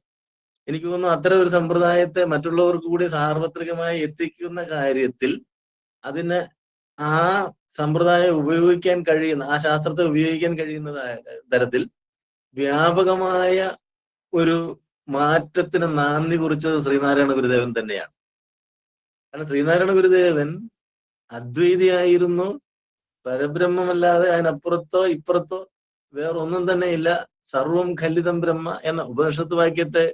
C: എനിക്ക് തോന്നുന്നു അത്തരം ഒരു സമ്പ്രദായത്തെ മറ്റുള്ളവർക്ക് കൂടി സാർവത്രികമായി എത്തിക്കുന്ന കാര്യത്തിൽ അതിന് ആ സമ്പ്രദായം ഉപയോഗിക്കാൻ കഴിയുന്ന, ആ ശാസ്ത്രത്തെ ഉപയോഗിക്കാൻ കഴിയുന്ന തരത്തിൽ വ്യാപകമായ ഒരു മാറ്റത്തിന് നാന്ദി കുറിച്ചത് ശ്രീനാരായണ ഗുരുദേവൻ തന്നെയാണ്. കാരണം ശ്രീനാരായണ ഗുരുദേവൻ അദ്വൈതിയായിരുന്നു. പരബ്രഹ്മമല്ലാതെ അതിനപ്പുറത്തോ ഇപ്പുറത്തോ വേറൊന്നും തന്നെ ഇല്ല സർവം ഖല്ലിതം ബ്രഹ്മ എന്ന ഉപനിഷത്ത് വാക്യത്തെ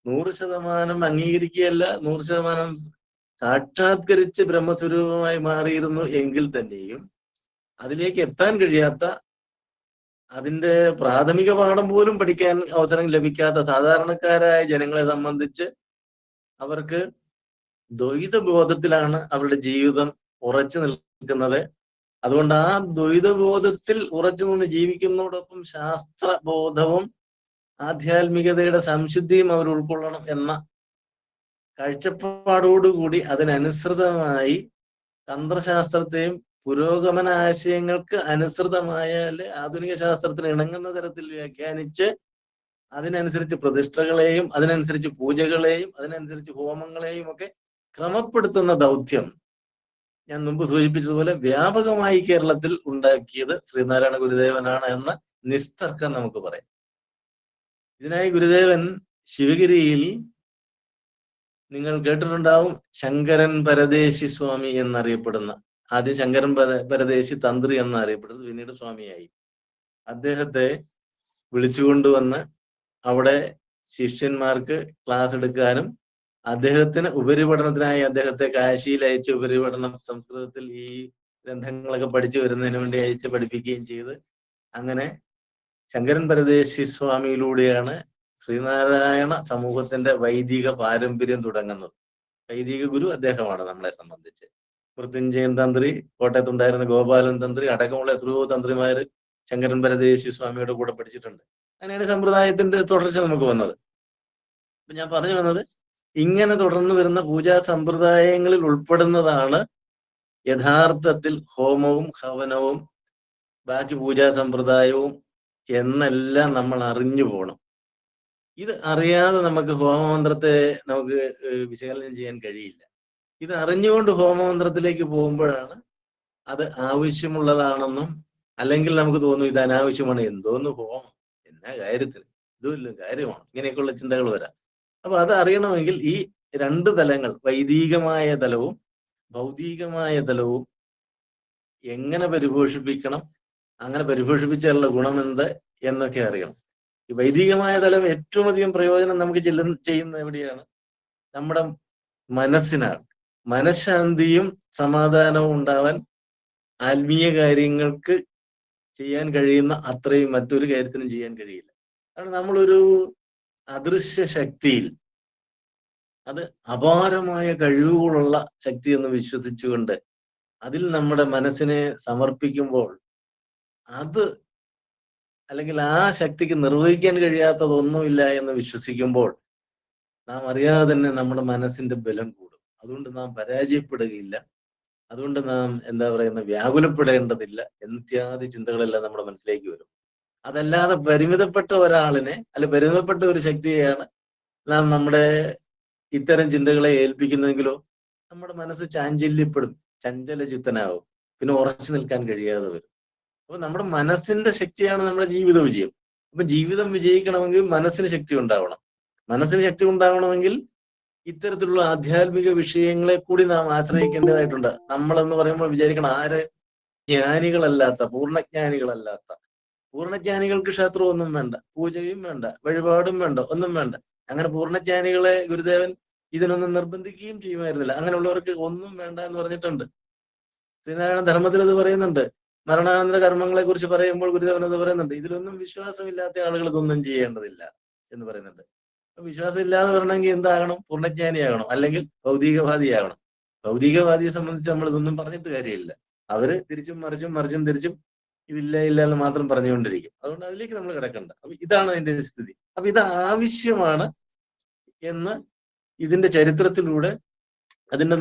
C: 100% അംഗീകരിക്കുകയല്ല, 100% സാക്ഷാത്കരിച്ച് ബ്രഹ്മസ്വരൂപമായി മാറിയിരുന്നു എങ്കിൽ തന്നെയും അതിലേക്ക് എത്താൻ കഴിയാത്ത, അതിന്റെ പ്രാഥമിക പാഠം പോലും പഠിക്കാൻ അവസരം ലഭിക്കാത്ത സാധാരണക്കാരായ ജനങ്ങളെ സംബന്ധിച്ച് അവർക്ക് ദ്വൈതബോധത്തിലാണ് അവരുടെ ജീവിതം ഉറച്ചു നിൽക്കുന്നത്. അതുകൊണ്ട് ആ ദ്വൈതബോധത്തിൽ ഉറച്ചു നിന്ന് ജീവിക്കുന്നതോടൊപ്പം ശാസ്ത്രബോധവും ആധ്യാത്മികതയുടെ സംശുദ്ധിയും അവർ ഉൾക്കൊള്ളണം എന്ന കാഴ്ചപ്പാടോടുകൂടി അതിനനുസൃതമായി തന്ത്രശാസ്ത്രത്തെയും പുരോഗമന ആശയങ്ങൾക്ക് അനുസൃതമായ ആധുനിക ശാസ്ത്രത്തിന് ഇണങ്ങുന്ന തരത്തിൽ വ്യാഖ്യാനിച്ച് അതിനനുസരിച്ച് പ്രതിഷ്ഠകളെയും അതിനനുസരിച്ച് പൂജകളെയും അതിനനുസരിച്ച് ഹോമങ്ങളെയും ഒക്കെ ക്രമപ്പെടുത്തുന്ന ദൗത്യം ഞാൻ മുമ്പ് സൂചിപ്പിച്ചതുപോലെ വ്യാപകമായി കേരളത്തിൽ ഉണ്ടാക്കിയത് ശ്രീനാരായണ ഗുരുദേവനാണ് എന്ന നിസ്തർക്കം നമുക്ക് പറയാം. ഇതിനായി ഗുരുദേവൻ ശിവഗിരിയിൽ, നിങ്ങൾ കേട്ടിട്ടുണ്ടാവും, ശങ്കരൻ പരദേശി സ്വാമി എന്നറിയപ്പെടുന്ന, ആദ്യം ശങ്കരൻ പരദേശി തന്ത്രി എന്നറിയപ്പെടുന്നത്, പിന്നീട് സ്വാമിയായി. അദ്ദേഹത്തെ വിളിച്ചുകൊണ്ടുവന്ന് അവിടെ ശിഷ്യന്മാർക്ക് ക്ലാസ് എടുക്കാനും അദ്ദേഹത്തിന് ഉപരിപഠനത്തിനായി അദ്ദേഹത്തെ കാശിയിൽ അയച്ച് ഉപരിപഠനം സംസ്കൃതത്തിൽ ഈ ഗ്രന്ഥങ്ങളൊക്കെ പഠിച്ചു വരുന്നതിന് വേണ്ടി അയച്ച് പഠിപ്പിക്കുകയും ചെയ്ത്, അങ്ങനെ ശങ്കരൻ പരദേശി സ്വാമിയിലൂടെയാണ് ശ്രീനാരായണ സമൂഹത്തിന്റെ വൈദിക പാരമ്പര്യം തുടങ്ങുന്നത്. വൈദിക ഗുരു അദ്ദേഹമാണ് നമ്മളെ സംബന്ധിച്ച്. മൃത്യുഞ്ജയൻ തന്ത്രി, കോട്ടയത്തുണ്ടായിരുന്ന ഗോപാലൻ തന്ത്രി അടക്കമുള്ള എത്രയോ തന്ത്രിമാര് ശങ്കരൻ പരദേശി സ്വാമിയുടെ കൂടെ പഠിച്ചിട്ടുണ്ട്. അങ്ങനെയാണ് സമ്പ്രദായത്തിന്റെ തുടർച്ച നമുക്ക് വന്നത്. അപ്പൊ ഞാൻ പറഞ്ഞു വന്നത്, ഇങ്ങനെ തുടർന്ന് വരുന്ന പൂജാ സമ്പ്രദായങ്ങളിൽ ഉൾപ്പെടുന്നതാണ് യഥാർത്ഥത്തിൽ ഹോമവും ഹവനവും ബാക്കി പൂജാ സമ്പ്രദായവും എന്നെല്ലാം നമ്മൾ അറിഞ്ഞു പോകണം. ഇത് അറിയാതെ നമുക്ക് ഹോമമന്ത്രത്തെ നമുക്ക് വിശകലനം ചെയ്യാൻ കഴിയില്ല. ഇത് അറിഞ്ഞുകൊണ്ട് ഹോമമന്ത്രത്തിലേക്ക് പോകുമ്പോഴാണ് അത് ആവശ്യമുള്ളതാണെന്നും, അല്ലെങ്കിൽ നമുക്ക് തോന്നും ഇത് അനാവശ്യമാണ്, എന്തോന്ന് ഹോമം, എന്നാ കാര്യത്തിന്, ഇതുമില്ല കാര്യമാണ്, ഇങ്ങനെയൊക്കെയുള്ള ചിന്തകൾ വരാം. അപ്പൊ അത് അറിയണമെങ്കിൽ ഈ രണ്ട് തലങ്ങൾ, വൈദികമായ തലവും ഭൗതികമായ തലവും എങ്ങനെ പരിപോഷിപ്പിക്കണം, അങ്ങനെ പരിപോഷിപ്പിച്ചാലുള്ള ഗുണമെന്ത് എന്നൊക്കെ അറിയണം. ഈ വൈദികമായ തലം ഏറ്റവും അധികം പ്രയോജനം നമുക്ക് ചെയ്യുന്ന എവിടെയാണ്? നമ്മുടെ മനസ്സിനാണ്. മനഃശാന്തിയും സമാധാനവും ഉണ്ടാവാൻ ആത്മീയ കാര്യങ്ങൾക്ക് ചെയ്യാൻ കഴിയുന്ന അത്രയും മറ്റൊരു കാര്യത്തിനും ചെയ്യാൻ കഴിയില്ല. കാരണം നമ്മളൊരു അദൃശ്യ ശക്തിയിൽ, അത് അപാരമായ കഴിവുകളുള്ള ശക്തി എന്ന് വിശ്വസിച്ചുകൊണ്ട് അതിൽ നമ്മുടെ മനസ്സിനെ സമർപ്പിക്കുമ്പോൾ, അത് അല്ലെങ്കിൽ ആ ശക്തിക്ക് നിർവഹിക്കാൻ കഴിയാത്തതൊന്നുമില്ല എന്ന് വിശ്വസിക്കുമ്പോൾ നാം അറിയാതെ തന്നെ നമ്മുടെ മനസ്സിന്റെ ബലം കൂടും. അതുകൊണ്ട് നാം പരാജയപ്പെടുകയില്ല. അതുകൊണ്ട് നാം വ്യാകുലപ്പെടേണ്ടതില്ല എന്നിത്യാദി ചിന്തകളെല്ലാം നമ്മുടെ മനസ്സിലേക്ക് വരും. അതല്ലാതെ പരിമിതപ്പെട്ട ഒരാളിനെ, അല്ലെ പരിമിതപ്പെട്ട ഒരു ശക്തിയെയാണ് നാം നമ്മുടെ ഇത്തരം ചിന്തകളെ ഏൽപ്പിക്കുന്നെങ്കിലോ നമ്മുടെ മനസ്സ് ചാഞ്ചല്യപ്പെടും, ചഞ്ചല ചിത്തനാവും, പിന്നെ ഉറച്ചു നിൽക്കാൻ കഴിയാതെ വരും. അപ്പൊ നമ്മുടെ മനസ്സിന്റെ ശക്തിയാണ് നമ്മുടെ ജീവിത വിജയം. അപ്പൊ ജീവിതം വിജയിക്കണമെങ്കിൽ മനസ്സിന് ശക്തി ഉണ്ടാവണം. മനസ്സിന് ശക്തി ഉണ്ടാവണമെങ്കിൽ ഇത്തരത്തിലുള്ള ആധ്യാത്മിക വിഷയങ്ങളെ കൂടി നാം ആശ്രയിക്കേണ്ടതായിട്ടുണ്ട്. നമ്മളെന്ന് പറയുമ്പോൾ വിചാരിക്കണം, ആര്? ജ്ഞാനികളല്ലാത്ത, പൂർണ്ണജ്ഞാനികളല്ലാത്ത. പൂർണ്ണജ്ഞാനികൾക്ക് ക്ഷേത്രമൊന്നും വേണ്ട, പൂജയും വേണ്ട, വഴിപാടും വേണ്ട, ഒന്നും വേണ്ട. അങ്ങനെ പൂർണ്ണജ്ഞാനികളെ ഗുരുദേവൻ ഇതിനൊന്നും നിർബന്ധിക്കുകയും ചെയ്യുമായിരുന്നില്ല. അങ്ങനെയുള്ളവർക്ക് ഒന്നും വേണ്ട എന്ന് പറഞ്ഞിട്ടുണ്ട്. ശ്രീനാരായണ ധർമ്മത്തിൽ അത് പറയുന്നുണ്ട്. മരണാനന്തര കർമ്മങ്ങളെ കുറിച്ച് പറയുമ്പോൾ ഗുരുദേവൻ അത് പറയുന്നുണ്ട്. ഇതിലൊന്നും വിശ്വാസമില്ലാത്ത ആളുകൾ ഇതൊന്നും ചെയ്യേണ്ടതില്ല എന്ന് പറയുന്നുണ്ട്. വിശ്വാസം ഇല്ലാതെ വരണമെങ്കിൽ എന്താകണം? പൂർണ്ണജ്ഞാനിയാകണം, അല്ലെങ്കിൽ ഭൗതികവാദിയാകണം. ഭൗതികവാദിയെ സംബന്ധിച്ച് നമ്മൾ ഇതൊന്നും പറഞ്ഞിട്ട് കാര്യമില്ല. അവര് തിരിച്ചും മറിച്ചും തിരിച്ചും ഇതില്ല ഇല്ല എന്ന് മാത്രം പറഞ്ഞുകൊണ്ടിരിക്കും. അതുകൊണ്ട് അതിലേക്ക് നമ്മൾ കിടക്കണ്ട. അപ്പൊ ഇതാണ് അതിന്റെ സ്ഥിതി. അപ്പൊ ഇത് ആവശ്യമാണ് എന്ന് ഇതിന്റെ ചരിത്രത്തിലൂടെ, അതിന്റെ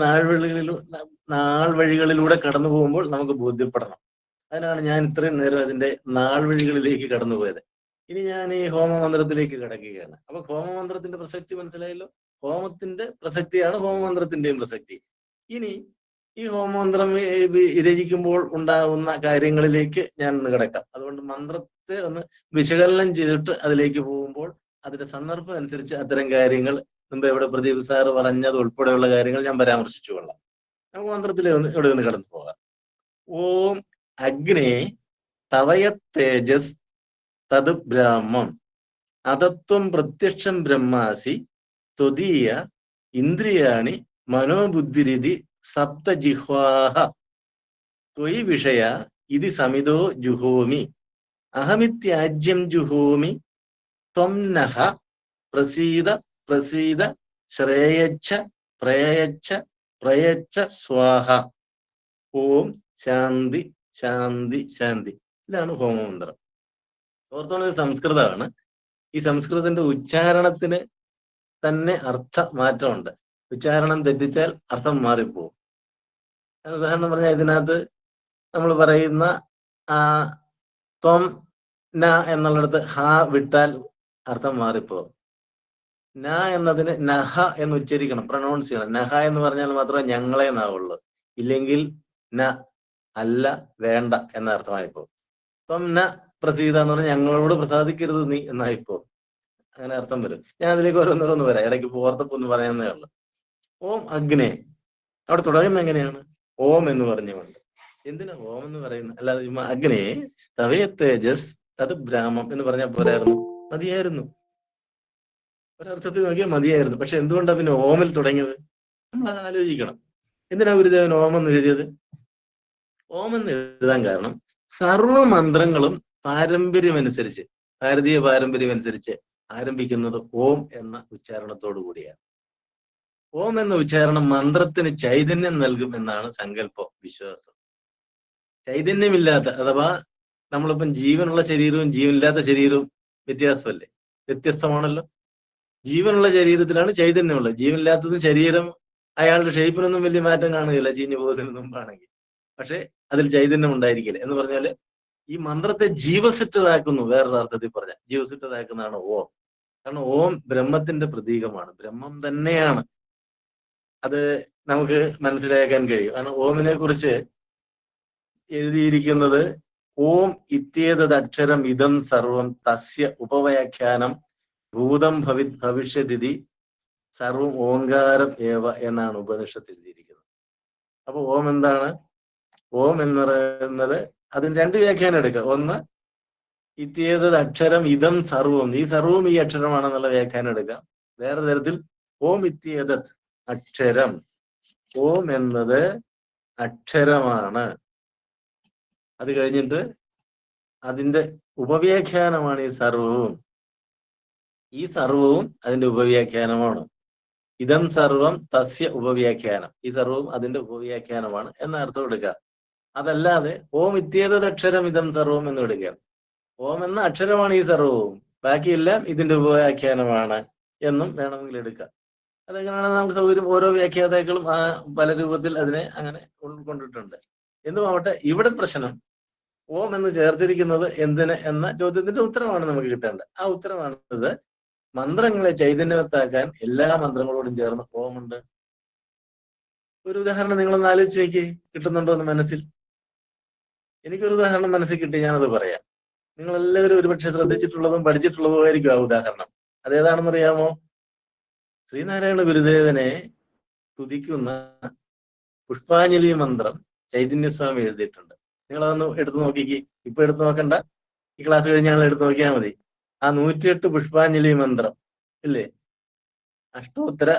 C: നാൾവഴികളിലൂടെ കടന്നു പോകുമ്പോൾ നമുക്ക് ബോധ്യപ്പെടണം. അതിനാണ് ഞാൻ ഇത്രയും നേരം അതിന്റെ നാൾവഴികളിലേക്ക് കടന്നുപോയത്. ഇനി ഞാൻ ഈ ഹോമമന്ത്രത്തിലേക്ക് കിടക്കുകയാണ്. അപ്പൊ ഹോമമന്ത്രത്തിന്റെ പ്രസക്തി മനസ്സിലായല്ലോ. ഹോമത്തിന്റെ പ്രസക്തിയാണ് ഹോമമന്ത്രത്തിന്റെയും പ്രസക്തി. ഇനി ഈ ഹോമമന്ത്രം രചിക്കുമ്പോൾ ഉണ്ടാകുന്ന കാര്യങ്ങളിലേക്ക് ഞാൻ ഒന്ന് കിടക്കാം. അതുകൊണ്ട് മന്ത്രത്തെ ഒന്ന് വിശകലനം ചെയ്തിട്ട് അതിലേക്ക് പോകുമ്പോൾ അതിന്റെ സന്ദർഭം അനുസരിച്ച് അത്തരം കാര്യങ്ങൾ, മുമ്പ് ഇവിടെ പ്രദീപ് സാറ് പറഞ്ഞത് ഉൾപ്പെടെയുള്ള കാര്യങ്ങൾ ഞാൻ പരാമർശിച്ചു കൊള്ളാം. നമുക്ക് മന്ത്രത്തിലെ ഇവിടെ ഒന്ന് കടന്നു പോകാം. ഓം അഗ്നേ തവയ തേജസ് തത് ബ്രാഹ്മം അതത്വം പ്രത്യക്ഷം ബ്രഹ്മാസി ത്വദീയ ഇന്ദ്രിയാണി മനോബുദ്ധിരിതി സപ്തജിഹ്വാഹ ത്വയി വിഷയ ഇതി സമിതോ ജുഹോമി അഹമിത്യാജ്യം ജുഹോമി ത്വം നഃ പ്രസീദ പ്രസീദ ശ്രേയച്ഛ പ്രയച്ഛ പ്രയച്ഛ സ്വാഹ. ഓം ശാന്തി ശാന്തി ശാന്തി. ഇതാണ് ഹോമമന്ത്രം. ഓർത്തോളം സംസ്കൃതമാണ്. ഈ സംസ്കൃതത്തിന്റെ ഉച്ചാരണത്തിന് തന്നെ അർത്ഥ മാറ്റമുണ്ട്. ഉച്ചാരണം തെറ്റിച്ചാൽ അർത്ഥം മാറിപ്പോവും. ഉദാഹരണം പറഞ്ഞാൽ ഇതിനകത്ത് നമ്മൾ പറയുന്ന ത്വം ന എന്നുള്ളിടത്ത് ഹ വിട്ടാൽ അർത്ഥം മാറിപ്പോവും. ന എന്നതിന് നഹ എന്ന് ഉച്ചരിക്കണം, പ്രൊനൗൺസ് ചെയ്യണം. നഹ എന്ന് പറഞ്ഞാൽ മാത്രമേ ഞങ്ങളെ നാവുള്ളൂ. ഇല്ലെങ്കിൽ ന അല്ല, വേണ്ട എന്ന അർത്ഥമായിപ്പോ. ത്വം ന പ്രസീത എന്ന് പറഞ്ഞാൽ ഞങ്ങളോട് പ്രസാദിക്കരുത് നീ എന്നായിപ്പോ. അങ്ങനെ അർത്ഥം വരും. ഞാൻ അതിലേക്ക് ഓരോന്നോരോന്ന് വരാം. ഇടയ്ക്ക് ഓർത്തപ്പൊന്ന് പറയാവുന്നേ ഉള്ളൂ. ഓം അഗ്നേ, അവിടെ തുടങ്ങുന്നത് എങ്ങനെയാണ്? ഓം എന്ന് പറഞ്ഞുകൊണ്ട്. എന്തിനാ ഓം എന്ന് പറയുന്നത്? അല്ലാതെ ചുമ്മാ അഗ്നേ തവേ തേജസ് തത് ബ്രാഹ്മം എന്ന് പറഞ്ഞാൽ പോരായിരുന്നു? മതിയായിരുന്നു. ഒരർത്ഥത്തിൽ നോക്കിയാൽ മതിയായിരുന്നു. പക്ഷെ എന്തുകൊണ്ടാണ് പിന്നെ ഓമിൽ തുടങ്ങിയത്? നമ്മൾ അത് ആലോചിക്കണം. എന്തിനാ ഗുരുദേവൻ ഓം എന്ന് എഴുതിയത്? ഓം എന്ന് എഴുതാൻ കാരണം സർവമന്ത്രങ്ങളും പാരമ്പര്യമനുസരിച്ച്, ഭാരതീയ പാരമ്പര്യമനുസരിച്ച് ആരംഭിക്കുന്നത് ഓം എന്ന ഉച്ചാരണത്തോടു കൂടിയാണ്. ഓം എന്ന ഉച്ചാരണം മന്ത്രത്തിന് ചൈതന്യം നൽകും എന്നാണ് സങ്കല്പം, വിശ്വാസം. ചൈതന്യമില്ലാത്ത, അഥവാ നമ്മളിപ്പം ജീവനുള്ള ശരീരവും ജീവനില്ലാത്ത ശരീരവും വ്യത്യാസമല്ലേ? വ്യത്യസ്തമാണല്ലോ. ജീവനുള്ള ശരീരത്തിലാണ് ചൈതന്യമുള്ളത്. ജീവനില്ലാത്തതും ശരീരം അയാളുടെ ഷേപ്പിനൊന്നും വലിയ മാറ്റം കാണുകയില്ല, ചീഞ്ഞു പോകുന്നതിന് മുമ്പാണെങ്കിൽ. പക്ഷെ അതിൽ ചൈതന്യം ഉണ്ടായിരിക്കില്ല. എന്ന് പറഞ്ഞാല് ഈ മന്ത്രത്തെ ജീവസിറ്റതാക്കുന്നു. വേറൊരു അർത്ഥത്തിൽ പറഞ്ഞാൽ ജീവസിറ്റതാക്കുന്നതാണ് ഓം. കാരണം ഓം ബ്രഹ്മത്തിന്റെ പ്രതീകമാണ്, ബ്രഹ്മം തന്നെയാണ്. അത് നമുക്ക് മനസ്സിലാക്കാൻ കഴിയും. കാരണം ഓമിനെ കുറിച്ച് എഴുതിയിരിക്കുന്നത് ഓം ഇത്യേതദക്ഷരം ഇദം സർവം തസ്യ ഉപവ്യാഖ്യാനം ഭൂതം ഭവിഷ്യതി സർവം ഓങ്കാരം ഏവ എന്നാണ് ഉപനിഷത്ത് എഴുതിയിരിക്കുന്നത്. അപ്പൊ ഓം എന്താണ്? ഓം എന്ന് പറയുന്നത് അതിന് രണ്ട് വ്യാഖ്യാനം എടുക്കുക. ഒന്ന്, ഇത്യേതത് അക്ഷരം ഇതം സർവം, ഈ സർവവും ഈ അക്ഷരമാണെന്നുള്ള വ്യാഖ്യാനം എടുക്കാം. വേറെ തരത്തിൽ ഓം ഇത്യേതത് അക്ഷരം, ഓം എന്നത് അക്ഷരമാണ്. അത് കഴിഞ്ഞിട്ട് അതിന്റെ ഉപവ്യാഖ്യാനമാണ് ഈ സർവവും. ഈ സർവവും അതിന്റെ ഉപവ്യാഖ്യാനമാണ്. ഇതം സർവം തസ്യ ഉപവ്യാഖ്യാനം, ഈ സർവവും അതിന്റെ ഉപവ്യാഖ്യാനമാണ് എന്ന അർത്ഥം എടുക്കുക. അതല്ലാതെ ഓം ഇത്യേതത് അക്ഷരം ഇതം സർവം എന്ന് എടുക്കുക. ഓം എന്ന അക്ഷരമാണ് ഈ സർവവും, ബാക്കിയെല്ലാം ഇതിന്റെ ഉപവ്യാഖ്യാനമാണ് എന്നും വേണമെങ്കിൽ എടുക്കാം. അതെങ്ങനെയാണെന്ന് നമുക്ക് സൗകര്യം. ഓരോ വ്യാഖ്യാതാക്കളും പല രൂപത്തിൽ അതിനെ അങ്ങനെ ഉൾക്കൊണ്ടിട്ടുണ്ട്. എന്തുമാവട്ടെ, ഇവിടെ പ്രശ്നം ഓം എന്ന് ചേർത്തിരിക്കുന്നത് എന്തിന് എന്ന ചോദ്യത്തിന്റെ ഉത്തരമാണ് നമുക്ക് കിട്ടേണ്ടത്. ആ ഉത്തരമാണിത്. മന്ത്രങ്ങളെ ചൈതന്യവത്താക്കാൻ എല്ലാ മന്ത്രങ്ങളോടും ചേർന്ന് ഓമുണ്ട്. ഒരു ഉദാഹരണം നിങ്ങളൊന്ന് ആലോചിച്ച് നോക്കി, കിട്ടുന്നുണ്ടോ എന്ന് മനസ്സിൽ? എനിക്കൊരു ഉദാഹരണം മനസ്സിൽ കിട്ടി, ഞാനത് പറയാം. നിങ്ങൾ എല്ലാവരും ഒരുപക്ഷെ ശ്രദ്ധിച്ചിട്ടുള്ളതും പഠിച്ചിട്ടുള്ളതും ആയിരിക്കും ആ ഉദാഹരണം. അതേതാണെന്ന് അറിയാമോ? ശ്രീനാരായണ ഗുരുദേവനെ സ്തുതിക്കുന്ന പുഷ്പാഞ്ജലി മന്ത്രം ചൈതന്യസ്വാമി എഴുതിയിട്ടുണ്ട്. നിങ്ങളതൊന്ന് എടുത്തു നോക്കിക്ക്. ഇപ്പൊ എടുത്തു നോക്കണ്ട, ഈ ക്ലാസ് കഴിഞ്ഞാൽ എടുത്തു നോക്കിയാൽ മതി. ആ 108 പുഷ്പാഞ്ജലി മന്ത്രം ഇല്ലേ, അഷ്ടോത്തര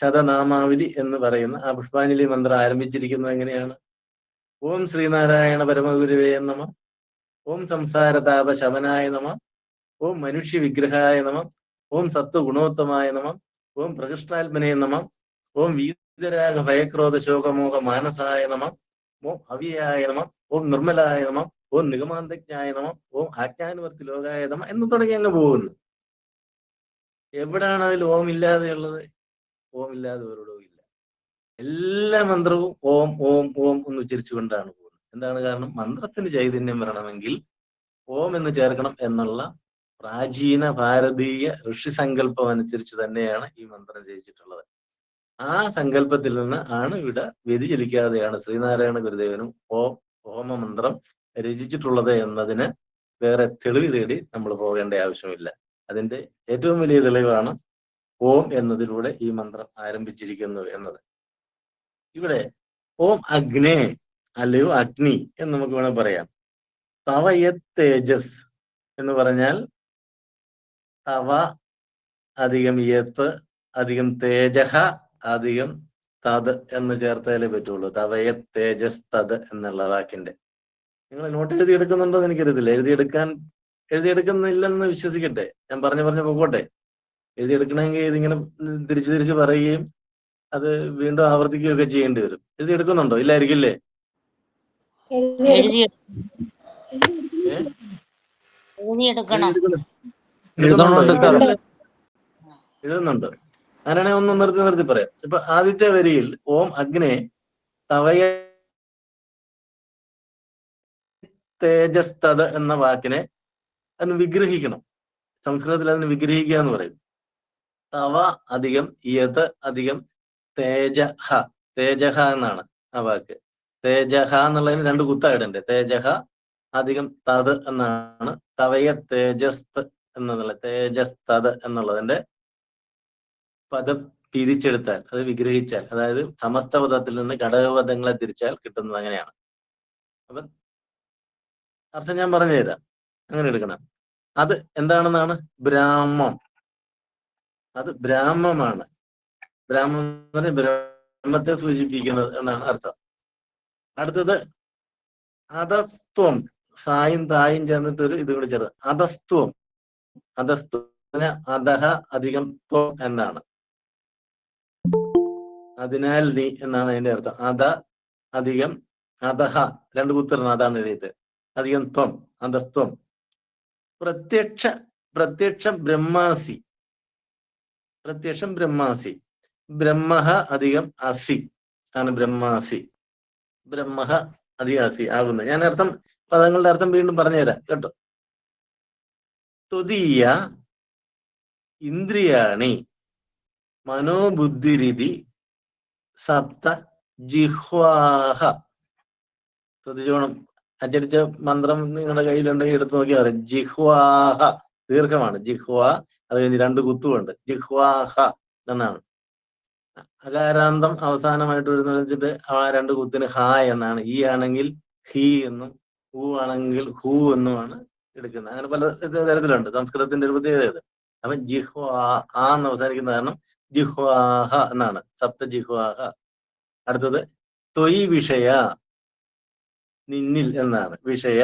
C: ശതനാമാവലി എന്ന് പറയുന്ന ആ പുഷ്പാഞ്ജലി മന്ത്രം ആരംഭിച്ചിരിക്കുന്നത് എങ്ങനെയാണ്? ഓം ശ്രീനാരായണ പരമഗുരുവേ നമ, ഓം സംസാരതാപ ശമനായ നമ, ഓം മനുഷ്യ വിഗ്രഹായ നമ, ഓം സത്വഗുണോത്തമായ നമ, ഓം പ്രകൃഷ്ടാത്മനേ നമ, ഓം വീതരാഗ ഭയക്രോധ ശോകമോഹ മാനസായ നമ, ഓം അവ്യയായ നമ, ഓം നിർമ്മലായ നമ, ഓം നിഗമാന്തജ്ഞായ നമ, ഓം ആജ്ഞാനുവർത്തി ലോകായ നമ എന്ന് തുടങ്ങി അങ്ങ് പോകുന്നു. എവിടാണ് അതിൽ ഓം ഇല്ലാതെയുള്ളത്? ഓം ഇല്ലാതെ ഒരിടവും ഇല്ല. എല്ലാ മന്ത്രവും ഓം ഓം ഓം എന്ന് ഉച്ചരിച്ചുകൊണ്ടാണ് പോകുന്നത്. എന്താണ് കാരണം? മന്ത്രത്തിന് ചൈതന്യം വരണമെങ്കിൽ ഓം എന്ന് ചേർക്കണം എന്നുള്ള പ്രാചീന ഭാരതീയ ഋഷിസങ്കല്പം അനുസരിച്ച് തന്നെയാണ് ഈ മന്ത്രം രചിച്ചിട്ടുള്ളത്. ആ സങ്കല്പത്തിൽ നിന്ന് ആണ് ഇവിടെ വ്യതിചലിക്കാതെയാണ് ശ്രീനാരായണ ഗുരുദേവനും ഹോമമന്ത്രം രചിച്ചിട്ടുള്ളത് എന്നതിന് വേറെ തെളിവ് തേടി നമ്മൾ പോകേണ്ട ആവശ്യമില്ല. അതിന്റെ ഏറ്റവും വലിയ തെളിവാണ് ഓം എന്നതിലൂടെ ഈ മന്ത്രം ആരംഭിച്ചിരിക്കുന്നു എന്നത്. ഇവിടെ ഓം അഗ്നേ, അല്ലയോ അഗ്നി എന്ന് നമുക്ക് വേണമെങ്കിൽ പറയാം. തവയത് തേജസ്, എന്ന് പറഞ്ഞാൽ തവ അധികം യത്ത് അധികം തേജഹ അധികം തത് എന്ന് ചേർത്താലേ പറ്റുള്ളൂ. തവയ തേജസ് തത് എന്നുള്ള വാക്കിന്റെ. നിങ്ങൾ നോട്ട് എഴുതിയെടുക്കുന്നുണ്ടോ എന്ന് എനിക്കറിയത്തില്ല. എഴുതിയെടുക്കുന്നില്ലെന്ന് വിശ്വസിക്കട്ടെ. ഞാൻ പറഞ്ഞു പോകട്ടെ. എഴുതിയെടുക്കണമെങ്കിൽ ഇതിങ്ങനെ തിരിച്ച് പറയുകയും അത് വീണ്ടും ആവർത്തിക്കുകയൊക്കെ ചെയ്യേണ്ടി വരും. എഴുതിയെടുക്കുന്നുണ്ടോ? ഇല്ലായിരിക്കില്ലേ? എഴുതുന്നുണ്ട്. അങ്ങനെയാണെങ്കിൽ ഒന്ന് നിർത്തി പറയാം. ഇപ്പൊ ആദ്യത്തെ വരിയിൽ ഓം അഗ്നേ തവയ തേജസ്തത് എന്ന വാക്കിനെ അതിന് വിഗ്രഹിക്കണം. സംസ്കൃതത്തിൽ അതിന് വിഗ്രഹിക്കുക എന്ന് പറയും. തവ അധികം യത് അധികം തേജഹ. തേജഹ എന്നാണ് ആ വാക്ക്. തേജഹ എന്നുള്ളതിന് 2 കുത്തായിട്ടുണ്ട്. തേജഹ അധികം തത് എന്നാണ്. തവയ തേജസ്ത് എന്നുള്ള തേജസ്തത് എന്നുള്ളതിന്റെ പദം പിരിച്ചെടുത്താൽ, അത് വിഗ്രഹിച്ചാൽ, അതായത് സമസ്ത പദത്തിൽ നിന്ന് ഘടകപദങ്ങളെ തിരിച്ചാൽ കിട്ടുന്നത് അങ്ങനെയാണ്. അപ്പം അർത്ഥം ഞാൻ പറഞ്ഞു തരാം. അങ്ങനെ എടുക്കണം. അത് എന്താണെന്നാണ്? ബ്രാഹ്മം. അത് ബ്രാഹ്മമാണ്. ബ്രാഹ്മം ബ്രഹ്മത്തെ സൂചിപ്പിക്കുന്നത് എന്നാണ് അർത്ഥം. അടുത്തത് അധസ്ത്വം. സായും തായും ചേർന്നിട്ട് ഒരു ഇത് കൂടി ചേർത്ത് അധസ്ത്വം. അധസ്ത്വം അധഹ അധികം ത്വം എന്നാണ്. അതിനാൽ നീ എന്നാണ് അതിന്റെ അർത്ഥം. അധ അധികം അധഹ 2 കുത്തിരണം. അതാണ് എഴുതിയത്. അധികം ത്വം അധസ്ത്വം. പ്രത്യക്ഷം ബ്രഹ്മാസി. പ്രത്യക്ഷം ബ്രഹ്മാസി. ബ്രഹ്മഹ അധികം അസി ആണ് ബ്രഹ്മാസി. ബ്രഹ്മഹ അധികം അസി ആകുന്നത്. ഞാൻ പദങ്ങളുടെ അർത്ഥം വീണ്ടും പറഞ്ഞുതരാം കേട്ടോ. ത്വദീയ ഇന്ദ്രിയാണി മനോബുദ്ധിരിതി സപ്ത ജിഹ്വാഹ. ശ്രദ്ധിച്ചോണം. അച്ചടിച്ച മന്ത്രം നിങ്ങളുടെ കയ്യിലുണ്ടെങ്കിൽ എടുത്തു നോക്കിയാൽ അറിയാം. ജിഹ്വാഹ ദീർഘമാണ്. ജിഹ്വ അത് കഴിഞ്ഞ് 2 കുത്തുമുണ്ട്. ജിഹ്വാഹ എന്നാണ്. അകാരാന്തം അവസാനമായിട്ട് വരുന്നത് വെച്ചിട്ട് ആ 2 കുത്തിന് ഹ എന്നാണ്. ഈ ആണെങ്കിൽ ഹി എന്നും ഹു ആണെങ്കിൽ ഹു എന്നുമാണ് എടുക്കുന്നത്. അങ്ങനെ പല തരത്തിലുണ്ട്. സംസ്കൃതത്തിന്റെ ഒരു പ്രത്യേകത. അപ്പൊ ജിഹ്വാ എന്ന് അവസാനിക്കുന്ന കാരണം ജിഹ്വാഹ എന്നാണ്. സപ്ത ജിഹ്വാഹ. അടുത്തത് ത്വയി വിഷയ, നിന്നിൽ എന്നാണ്. വിഷയ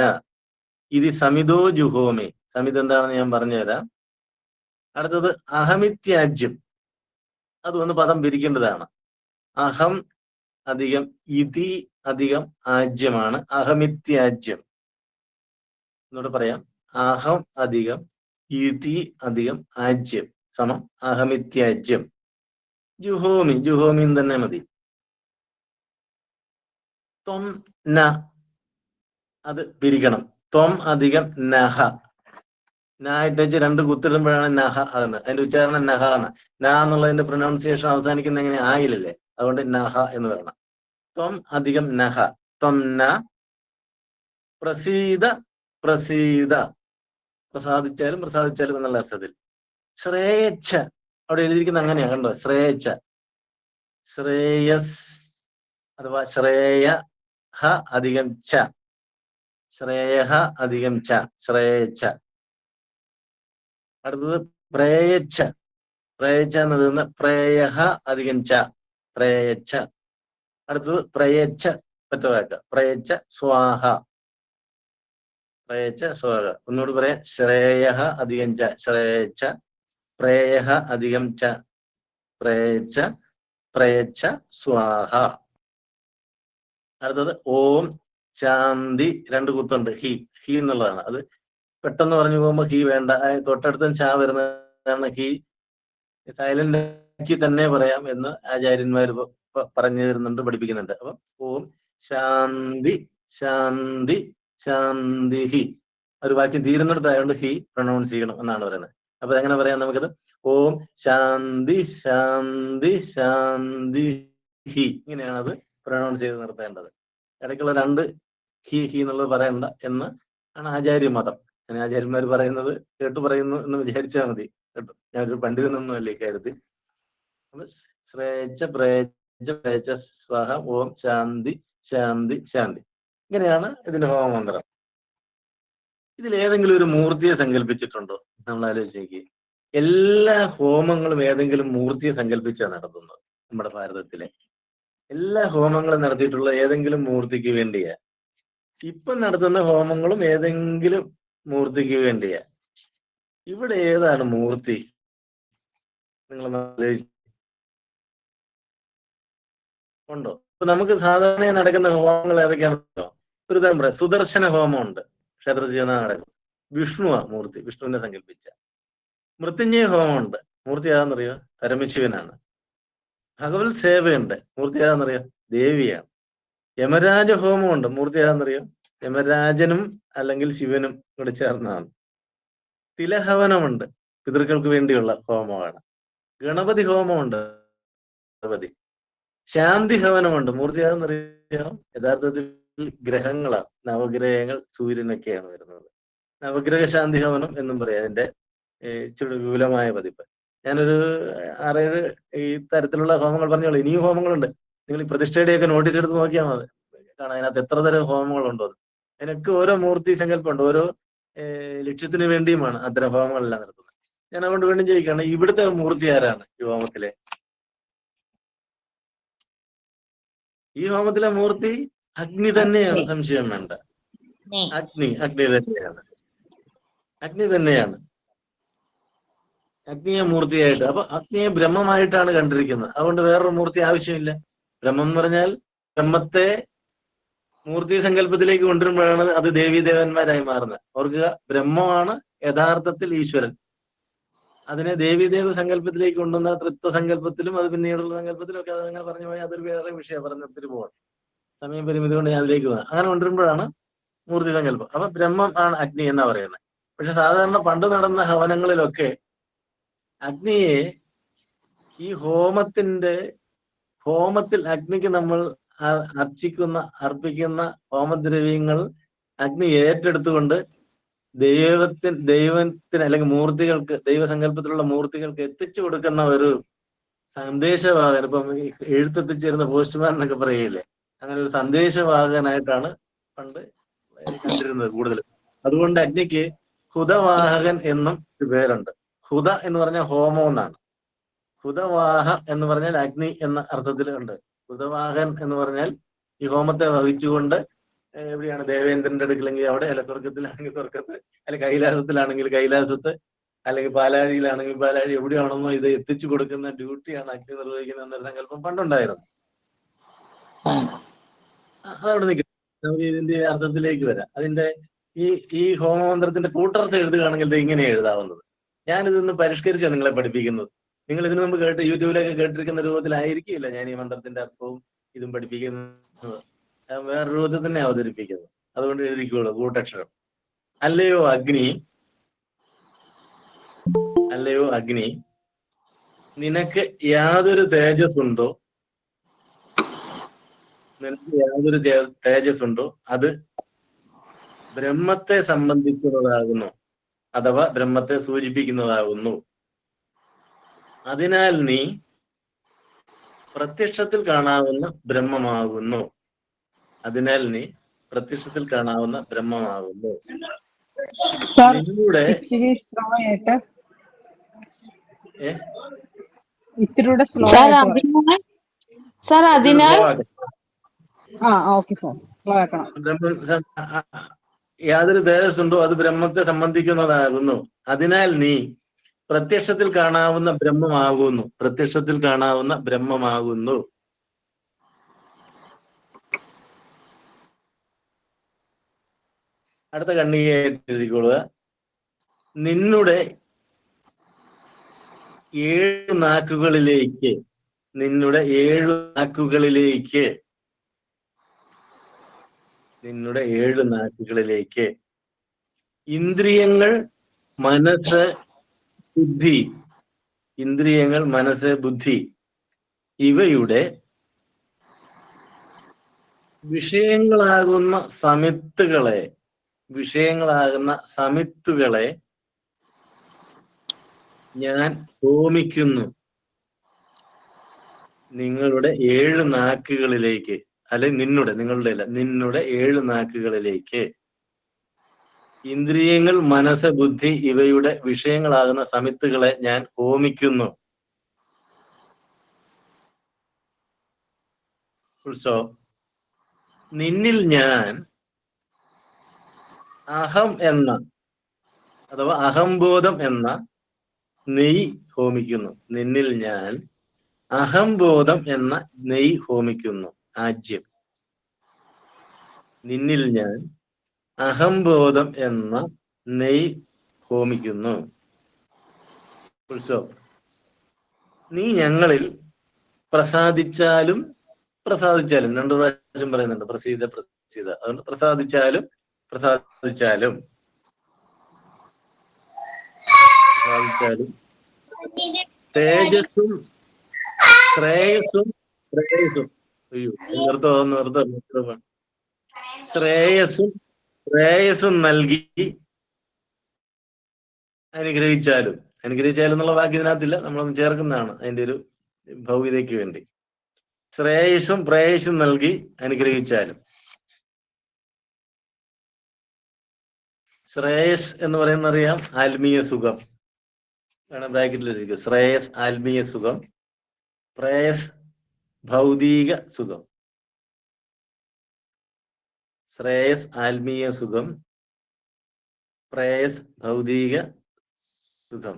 C: ഇത് സമിതോ ജുഹോമി. സമിത് എന്താണെന്ന് ഞാൻ പറഞ്ഞുതരാം. അടുത്തത് അഹമിത്യാജ്യം. അതൊന്ന് പദം പിരിക്കേണ്ടതാണ്. അഹം അധികം ഇതി അധികം ആജ്യമാണ് അഹമിത്യാജ്യം. എന്നോട് പറയാം. അഹം അധികം ഇതി അധികം ആജ്യം സമം അഹമിത്യാജ്യം. ജുഹോമി. ജുഹോമിന്ന് തന്നെ മതി. ത്വം ന അത് പിരിക്കണം. ത്വം അധികം നഹ. നായിട്ട് 2 കുത്തിടുമ്പോഴാണ് നഹ ആകുന്നത്. അതിന്റെ ഉച്ചാരണം നഹ ആണ്. ന എന്നുള്ളതിന്റെ പ്രൊനൗൺസിയേഷൻ അവസാനിക്കുന്ന എങ്ങനെ? ആയില്ലല്ലേ. അതുകൊണ്ട് നഹ എന്ന് പറയണം. ത്വം അധികം നഹ. ത്വം ന പ്രസീത. പ്രസീത പ്രസാദിച്ചാലും എന്നുള്ള അർത്ഥത്തിൽ. ശ്രേയച്ഛ. അവിടെ എഴുതിയിരിക്കുന്നത് അങ്ങനെയാ കണ്ടോ. ശ്രേയച്ഛ. ശ്രേയസ് അഥവാ ശ്രേയ ഹ അധികം ച. ശ്രേയഹ അധികം ച. ശ്രേയച്ഛ. അടുത്തത് പ്രേയച്ഛ. പ്രേയച്ഛ എന്നത് പ്രേയഹ അധികം ച. പ്രേയച്ഛ. അടുത്തത് പ്രയച്ഛ. മറ്റു വാക്ക് പ്രയച്ഛ സ്വാഹ. പ്രയച്ഛ സ്വാഹ. ഒന്നുകൂടി പറയാം. ശ്രേയഹ അധികം ച. ശ്രേയച്ഛ. പ്രേയഹ അധികം ച. പ്രയച്ഛ. പ്രയച്ഛ സ്വാഹ. അടുത്തത് ഓം ശാന്തി. 2 കുത്തുണ്ട്. ഹി. ഹി എന്നുള്ളതാണ്. അത് പെട്ടെന്ന് പറഞ്ഞു പോകുമ്പോൾ ഹി വേണ്ട. തൊട്ടടുത്തും ഷാ വരുന്നതാണ്. ഹി സൈലന്റ് ആക്കി തന്നെ പറയാം എന്ന് ആചാര്യന്മാർ പറഞ്ഞു തരുന്നുണ്ട്, പഠിപ്പിക്കുന്നുണ്ട്. അപ്പം ഓം ശാന്തി ശാന്തി ശാന്തി ഹി. ഒരു വാക്യം തീരുന്നിടത്തായതുകൊണ്ട് ഹി പ്രൊണൗൺസ് ചെയ്യണം എന്നാണ് പറയുന്നത്. അപ്പൊ എങ്ങനെ പറയാം നമുക്കത്? ഓം ശാന്തി ശാന്തി ശാന്തി ഹി. ഇങ്ങനെയാണ് അത് പ്രൊണൗൺസ് ചെയ്ത് നിർത്തേണ്ടത്. ഇടയ്ക്കുള്ള 2 ഹി ഹി എന്നുള്ളത് പറയണ്ട എന്ന് ആണ് ആചാര്യമതം. അങ്ങനെ ആചാര്യന്മാർ പറയുന്നത് കേട്ടു പറയുന്നു എന്ന് വിചാരിച്ചാൽ മതി കേട്ടോ. ഞാനൊരു പണ്ഡിതനൊന്നുമല്ല ഇക്കാര്യത്തിൽ. ശ്രേയച്ഛ പ്രേയച്ഛ പ്രേയച്ഛ സ്വാഹ. ഓം ശാന്തി ശാന്തി ശാന്തി. ഇങ്ങനെയാണ് ഇതിന്റെ ഹോമമന്ത്രം. ഇതിലേതെങ്കിലും ഒരു മൂർത്തിയെ സങ്കല്പിച്ചിട്ടുണ്ടോ? നമ്മൾ ആലോചിച്ചേക്ക്. എല്ലാ ഹോമങ്ങളും ഏതെങ്കിലും മൂർത്തിയെ സങ്കല്പിച്ചാണ് നടത്തുന്നത്. നമ്മുടെ ഭാരതത്തിലെ എല്ലാ ഹോമങ്ങളും നടത്തിയിട്ടുള്ള ഏതെങ്കിലും മൂർത്തിക്ക് വേണ്ടിയാ. ഇപ്പം നടത്തുന്ന ഹോമങ്ങളും ഏതെങ്കിലും മൂർത്തിക്ക് വേണ്ടിയാ. ഇവിടെ ഏതാണ് മൂർത്തി? നിങ്ങൾ ഉണ്ടോ? ഇപ്പൊ നമുക്ക് സാധാരണ നടക്കുന്ന ഹോമങ്ങൾ ഏതൊക്കെയാണോ? ഒരു തരം പറയാം, സുദർശന ഹോമമുണ്ട്, ക്ഷേത്രത്തിൽ ചെന്നാൽ നടക്കും. വിഷ്ണുവാ മൂർത്തി, വിഷ്ണുവിനെ സങ്കല്പിച്ച. മൃത്യുഞ്ജയ ഹോമമുണ്ട്, മൂർത്തി ഏതാണെന്നറിയോ? പരമശിവനാണ്. ഭഗവത് സേവയുണ്ട്, മൂർത്തി ഏതാണെന്നറിയോ? ദേവിയാണ്. യമരാജ ഹോമമുണ്ട്, മൂർത്തി ഏതാണെന്നറിയോ? യമരാജനും അല്ലെങ്കിൽ ശിവനും കൂടി ചേർന്നതാണ്. തിലഹവനമുണ്ട്, പിതൃക്കൾക്ക് വേണ്ടിയുള്ള ഹോമമാണ്. ഗണപതി ഹോമമുണ്ട്, ഗണപതി. ശാന്തി ഹവനമുണ്ട്, മൂർത്തി ഏതാണെന്നറിയാം? യഥാർത്ഥത്തിൽ ഗ്രഹങ്ങളാണ്, നവഗ്രഹങ്ങൾ, സൂര്യനൊക്കെയാണ് വരുന്നത്. നവഗ്രഹ ശാന്തി ഹവനം എന്നും പറയാം, അതിന്റെ ഇച്ചിരി വിപുലമായ പതിപ്പ്. ഞാനൊരു 6-7 ഈ തരത്തിലുള്ള ഹോമങ്ങൾ പറഞ്ഞോളൂ. ഇനിയും ഹോമങ്ങളുണ്ട്. നിങ്ങൾ ഈ പ്രതിഷ്ഠയുടെയൊക്കെ നോട്ടീസ് എടുത്ത് നോക്കിയാൽ മതി, കാണാം അതിനകത്ത് എത്ര തരം ഹോമങ്ങളുണ്ടോ. അതിനൊക്കെ ഓരോ മൂർത്തി സങ്കല്പമുണ്ട്, ഓരോ ലക്ഷ്യത്തിന് വേണ്ടിയുമാണ് അത്തരം ഹോമങ്ങളെല്ലാം നടത്തുന്നത്. ഞാൻ അതുകൊണ്ട് വീണ്ടും ചോദിക്കുകയാണ്, ഇവിടുത്തെ മൂർത്തി ആരാണ് ഈ ഹോമത്തിലെ? ഈ ഹോമത്തിലെ മൂർത്തി അഗ്നി തന്നെയാണ്, സംശയം വേണ്ട. അഗ്നി തന്നെയാണ്, അഗ്നി തന്നെയാണ്. അഗ്നിയെ മൂർത്തിയായിട്ട്, അപ്പൊ അഗ്നിയെ ബ്രഹ്മമായിട്ടാണ് കണ്ടിരിക്കുന്നത്. അതുകൊണ്ട് വേറൊരു മൂർത്തി ആവശ്യമില്ല. ബ്രഹ്മം എന്ന് പറഞ്ഞാൽ ബ്രഹ്മത്തെ മൂർത്തി സങ്കല്പത്തിലേക്ക് കൊണ്ടുവരുമ്പോഴാണ് അത് ദേവീദേവന്മാരായി മാറുന്നത്. ഓർക്കുക, ബ്രഹ്മമാണ് യഥാർത്ഥത്തിൽ ഈശ്വരൻ. അതിനെ ദേവീദേവ സങ്കല്പത്തിലേക്ക് കൊണ്ടുവന്ന തൃത്വ സങ്കല്പത്തിലും അത് പിന്നീടുള്ള സങ്കല്പത്തിലും ഒക്കെ അതങ്ങനെ പറഞ്ഞു പോയാൽ അതൊരു വേറെ വിഷയം, പറഞ്ഞൊത്തിരി പോകണം. സമയം പരിമിതി കൊണ്ട് ഞാൻ അതിലേക്ക് പോകാം. അങ്ങനെ കൊണ്ടുവരുമ്പോഴാണ് മൂർത്തി സങ്കല്പം. അപ്പൊ ബ്രഹ്മം ആണ് അഗ്നി എന്നാ പറയുന്നത്. പക്ഷെ സാധാരണ പണ്ട് നടന്ന ഹവനങ്ങളിലൊക്കെ അഗ്നിയെ ഈ ഹോമത്തിൽ അഗ്നിക്ക് നമ്മൾ അർപ്പിക്കുന്ന ഹോമദ്രവ്യങ്ങൾ അഗ്നി ഏറ്റെടുത്തുകൊണ്ട് ദൈവത്തിന് അല്ലെങ്കിൽ മൂർത്തികൾക്ക്, ദൈവസങ്കല്പത്തിലുള്ള മൂർത്തികൾക്ക് എത്തിച്ചു കൊടുക്കുന്ന ഒരു സന്ദേശവാഹകൻ. ഇപ്പം എഴുത്തെത്തിച്ചേരുന്ന പോസ്റ്റ്മാൻ എന്നൊക്കെ പറയില്ലേ, അങ്ങനെ ഒരു സന്ദേശവാഹകനായിട്ടാണ് പണ്ട് കണ്ടിരുന്നത് കൂടുതൽ. അതുകൊണ്ട് അഗ്നിക്ക് ഹുതവാഹകൻ എന്നും ഒരു പേരുണ്ട്. ഹുത എന്ന് പറഞ്ഞാൽ ഹോമം എന്നാണ്. ഹുതവാഹ എന്ന് പറഞ്ഞാൽ അഗ്നി എന്ന അർത്ഥത്തിൽ ഉണ്ട്. ഹുതവാഹൻ എന്ന് പറഞ്ഞാൽ ഈ ഹോമത്തെ വഹിച്ചുകൊണ്ട് എവിടെയാണ് ദേവേന്ദ്രന്റെ അടുക്കലെങ്കിൽ അവിടെ, അല്ല സ്വർഗത്തിലാണെങ്കിൽ സ്വർഗത്ത്, അല്ല കൈലാസത്തിലാണെങ്കിൽ കൈലാസത്ത്, അല്ലെങ്കിൽ പാലാഴിയിലാണെങ്കിൽ പാലാഴി, എവിടെയാണെന്നോ ഇത് എത്തിച്ചു കൊടുക്കുന്ന ഡ്യൂട്ടിയാണ് അഗ്നി നിർവഹിക്കുന്ന എന്നൊരു സങ്കല്പം പണ്ടുണ്ടായിരുന്നു. അതവിടെ നിൽക്കും. നമുക്ക് ഇതിന്റെ അർത്ഥത്തിലേക്ക് വരാം. അതിന്റെ ഈ ഹോമമന്ത്രത്തിന്റെ കൂട്ടർത്ത് എഴുതുകയാണെങ്കിൽ ഇത് ഇങ്ങനെ എഴുതാവുന്നത്. ഞാനിതൊന്ന് പരിഷ്കരിച്ചാണ് നിങ്ങളെ പഠിപ്പിക്കുന്നത്. നിങ്ങൾ ഇതിനു മുമ്പ് യൂട്യൂബിലൊക്കെ കേട്ടിരിക്കുന്ന രൂപത്തിലായിരിക്കില്ല ഞാൻ ഈ മന്ത്രത്തിന്റെ അർത്ഥവും ഇതും പഠിപ്പിക്കുന്നത്. വേറെ രൂപത്തിൽ തന്നെ അവതരിപ്പിക്കുന്നത്. അതുകൊണ്ട് എഴുതിക്കോളൂ കൂട്ടക്ഷരം. അല്ലയോ അഗ്നി, നിനക്ക് യാതൊരു തേജസ്സുണ്ടോ, അത് ബ്രഹ്മത്തെ സംബന്ധിക്കുന്നതാകുന്നു, അഥവാ ബ്രഹ്മത്തെ സൂചിപ്പിക്കുന്നതാകുന്നു. അതിനാൽ നീ പ്രത്യക്ഷത്തിൽ കാണാവുന്ന ബ്രഹ്മമാകുന്നു. നിന്നൂടെ യാതൊരു തേജസ്സുണ്ടോ അത് ബ്രഹ്മത്തെ സംബന്ധിക്കുന്നതാകുന്നു. അതിനാൽ നീ പ്രത്യക്ഷത്തിൽ കാണാവുന്ന ബ്രഹ്മമാകുന്നു. അടുത്ത കണ്ണികയായിട്ട് എഴുതിക്കൊള്ളുക. നിന്നുടെ 7 നാക്കുകളിലേക്ക് ഇന്ദ്രിയങ്ങൾ, മനസ്സ്, ബുദ്ധി ഇവയുടെ വിഷയങ്ങളാകുന്ന സമിത്തുകളെ ഞാൻ ഹോമിക്കുന്നു നിങ്ങളുടെ 7 നാക്കുകളിലേക്ക്. അല്ലെ നിന്നുടെ 7 നാക്കുകളിലേക്ക്. ഇന്ദ്രിയങ്ങൾ, മനസ്സ്, ബുദ്ധി ഇവയുടെ വിഷയങ്ങളാകുന്ന സമിത്തുകളെ ഞാൻ ഹോമിക്കുന്നു. നിന്നിൽ ഞാൻ അഹം എന്ന അഥവാ അഹംബോധം എന്ന നെയ് ഹോമിക്കുന്നു. നിന്നിൽ ഞാൻ അഹംബോധം എന്ന നെയ് ഹോമിക്കുന്നു. ആജ്യം. നിന്നിൽ ഞാൻ അഹംബോധം എന്ന നെയ് ഹോമിക്കുന്നു. നീ ഞങ്ങളിൽ പ്രസാദിച്ചാലും രണ്ടു പ്രാവശ്യം പറയുന്നുണ്ട്, പ്രസീത. അതുകൊണ്ട് പ്രസാദിച്ചാലും തേജസ്സും ശ്രേയസ്സും അയ്യോ നിർത്തം ശ്രേയസ്സും നൽകി അനുഗ്രഹിച്ചാലും എന്നുള്ള വാക്ക് ഇതിനകത്തില്ല, നമ്മളൊന്ന് ചേർക്കുന്നതാണ് അതിന്റെ ഒരു ഭൗതികതയ്ക്ക് വേണ്ടി. ശ്രേയസ്സും നൽകി അനുഗ്രഹിച്ചാലും. ശ്രേയസ് എന്ന് പറയുന്ന അറിയാം, ആത്മീയ സുഖം. വേണം ബ്രാക്കറ്റിലിരിക്കും. ശ്രേയസ് ആത്മീയ സുഖം, പ്രേയസ് ഭൗതിക സുഖം. ശ്രേയസ് ആത്മീയ സുഖം, പ്രേയസ് ഭൗതിക സുഖം.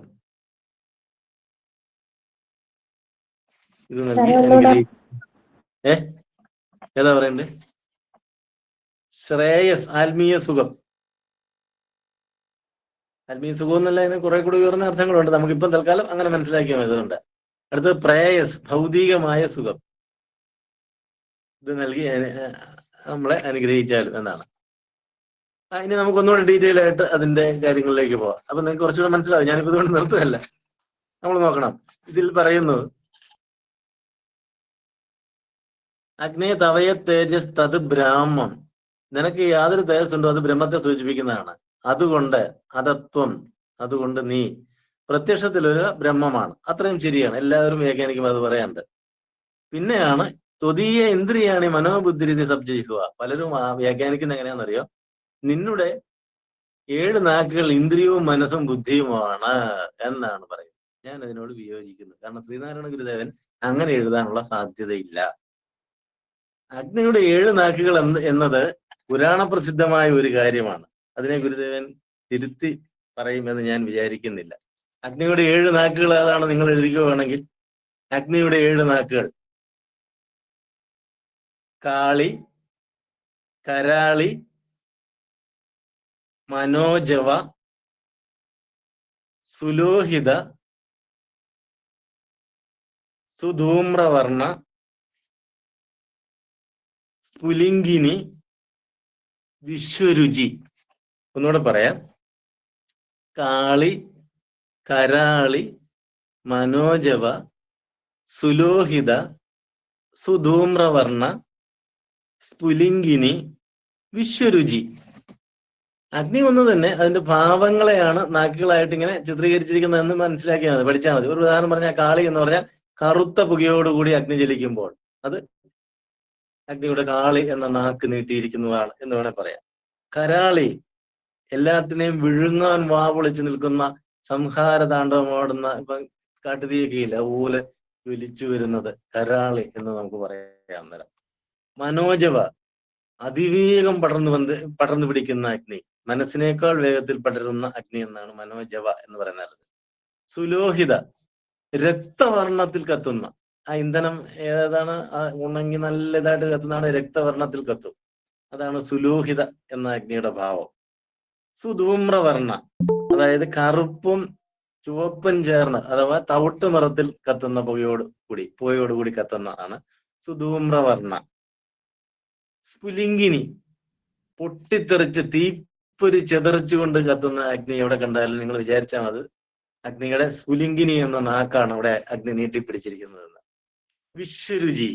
C: ഇത് നൽകി അനുഗ്രഹിക്കും. ഏതാ പറയണ്ടേ? ശ്രേയസ് ആത്മീയ സുഖം. ആത്മീയ സുഖം എന്നല്ല, അതിന് കുറെ കൂടി ഉയർന്ന അർത്ഥങ്ങളുണ്ട്. നമുക്കിപ്പം തൽക്കാലം അങ്ങനെ മനസ്സിലാക്കിയാൽ മതി. അതുകൊണ്ട് അടുത്തത് പ്രേയസ് ഭൗതികമായ സുഖം. ഇത് നൽകി നമ്മളെ അനുഗ്രഹിച്ചാലും എന്നാണ്. ഇനി നമുക്കൊന്നുകൂടെ ഡീറ്റെയിൽ ആയിട്ട് അതിന്റെ കാര്യങ്ങളിലേക്ക് പോവാം. അപ്പൊ നിങ്ങൾക്ക് കുറച്ചുകൂടെ മനസ്സിലാവും. ഞാനിപ്പോ ഇതുകൊണ്ട് നിർത്തുകയല്ല, നമ്മൾ നോക്കണം. ഇതിൽ പറയുന്നു, അഗ്നേ തവയ തേജസ് തത് ബ്രാഹ്മം. നിനക്ക് യാതൊരു തേജസ്സുണ്ടോ അത് ബ്രഹ്മത്തെ സൂചിപ്പിക്കുന്നതാണ്. അതുകൊണ്ട് അതത്വം, അതുകൊണ്ട് നീ പ്രത്യക്ഷത്തിലൊരു ബ്രഹ്മമാണ്. അത്രയും ശരിയാണ്, എല്ലാവരും വ്യാഖ്യാനിക്കും അത് പറയാണ്ട്. പിന്നെയാണ് ത്വതീയ ഇന്ദ്രിയാണി മനോബുദ്ധി സബ്ജയിക്കുക. പലരും വ്യാഖ്യാനിക്കുന്ന എങ്ങനെയാണെന്നറിയോ? നിന്നുടെ 7 നാക്കുകൾ ഇന്ദ്രിയവും മനസ്സും ബുദ്ധിയുമാണ് എന്നാണ് പറയുന്നത്. ഞാൻ അതിനോട് വിയോജിക്കുന്നു. കാരണം ശ്രീനാരായണ ഗുരുദേവൻ അങ്ങനെ എഴുതാനുള്ള സാധ്യതയില്ല. അഗ്നിയുടെ 7 നാക്കുകൾ എന്നത് പുരാണ പ്രസിദ്ധമായ ഒരു കാര്യമാണ്. അതിനെ ഗുരുദേവൻ തിരുത്തി പറയുമെന്ന് ഞാൻ വിചാരിക്കുന്നില്ല. അഗ്നിയുടെ 7 നാക്കുകൾ ഏതാണ് നിങ്ങൾ എഴുതിക്കുകയാണെങ്കിൽ, അഗ്നിയുടെ 7 നാക്കുകൾ കാളി, കരാളി, മനോജവ, സുലോഹിത, സുധൂമ്രവർണ്ണ, സ്ഫുലിംഗിനി, വിശ്വരുചി. ഒന്നുകൂടെ പറയാം. കാളി, കരാളി, മനോജവ, സുലോഹിത, സുധൂമ്രവർണ്ണ, സ്ഫുലിംഗിനി, വിശ്വരുചി. അഗ്നി ഒന്ന് തന്നെ, അതിന്റെ ഭാവങ്ങളെയാണ് നാക്കുകളായിട്ട് ഇങ്ങനെ ചിത്രീകരിച്ചിരിക്കുന്നതെന്ന് മനസ്സിലാക്കിയാൽ മതി, പഠിച്ചാൽ മതി. ഒരു ഉദാഹരണം പറഞ്ഞാൽ, കാളി എന്ന് പറഞ്ഞാൽ കറുത്ത പുകയോടുകൂടി അഗ്നി ജ്വലിക്കുമ്പോൾ അത് അഗ്നിയുടെ കാളി എന്ന നാക്ക് നീട്ടിയിരിക്കുന്നതാണ് എന്ന് വേണേൽ പറയാം. കരാളി എല്ലാത്തിനെയും വിഴുങ്ങാൻ വാവൊളിച്ച് നിൽക്കുന്ന, സംഹാര താണ്ഡവമാടുന്ന, ഇപ്പൊ കാട്ടുതീയൊക്കെ ഇല്ല, അതുപോലെ ജ്വലിച്ചു വരുന്നത് കരാളി എന്ന് നമുക്ക് പറയാം. അന്നേരം മനോജവ അതിവേഗം പടർന്നു പിടിക്കുന്ന അഗ്നി, മനസ്സിനേക്കാൾ വേഗത്തിൽ പടരുന്ന അഗ്നി എന്നാണ് മനോജവ എന്ന് പറയുന്നത്. സുലോഹിത രക്തവർണ്ണത്തിൽ കത്തുന്ന, ആ ഇന്ധനം ഏതാണ്, ഉണങ്ങി നല്ല ഇതായിട്ട് കത്തുന്നതാണ്, രക്തവർണ്ണത്തിൽ കത്തും. അതാണ് സുലോഹിത എന്ന അഗ്നിയുടെ ഭാവം. സുധൂമ്രവർണ്ണ അതായത് കറുപ്പും ചുവപ്പും ചേർന്ന്, അഥവാ തവിട്ട് നിറത്തിൽ കത്തുന്ന പുകയോടുകൂടി കത്തുന്നതാണ് സുധൂമ്രവർണ്ണ. സ്ഫുലിംഗിനി പൊട്ടിത്തെറിച്ച് തീപ്പൊരി ചെതറിച്ചുകൊണ്ട് കത്തുന്ന അഗ്നി എവിടെ കണ്ടാലും നിങ്ങൾ വിചാരിച്ചാൽ മതി അഗ്നിയുടെ സ്ഫുലിംഗിനി എന്ന നാക്കാണ് അവിടെ അഗ്നി നീട്ടിപ്പിടിച്ചിരിക്കുന്നതെന്ന്. വിശ്വരുചി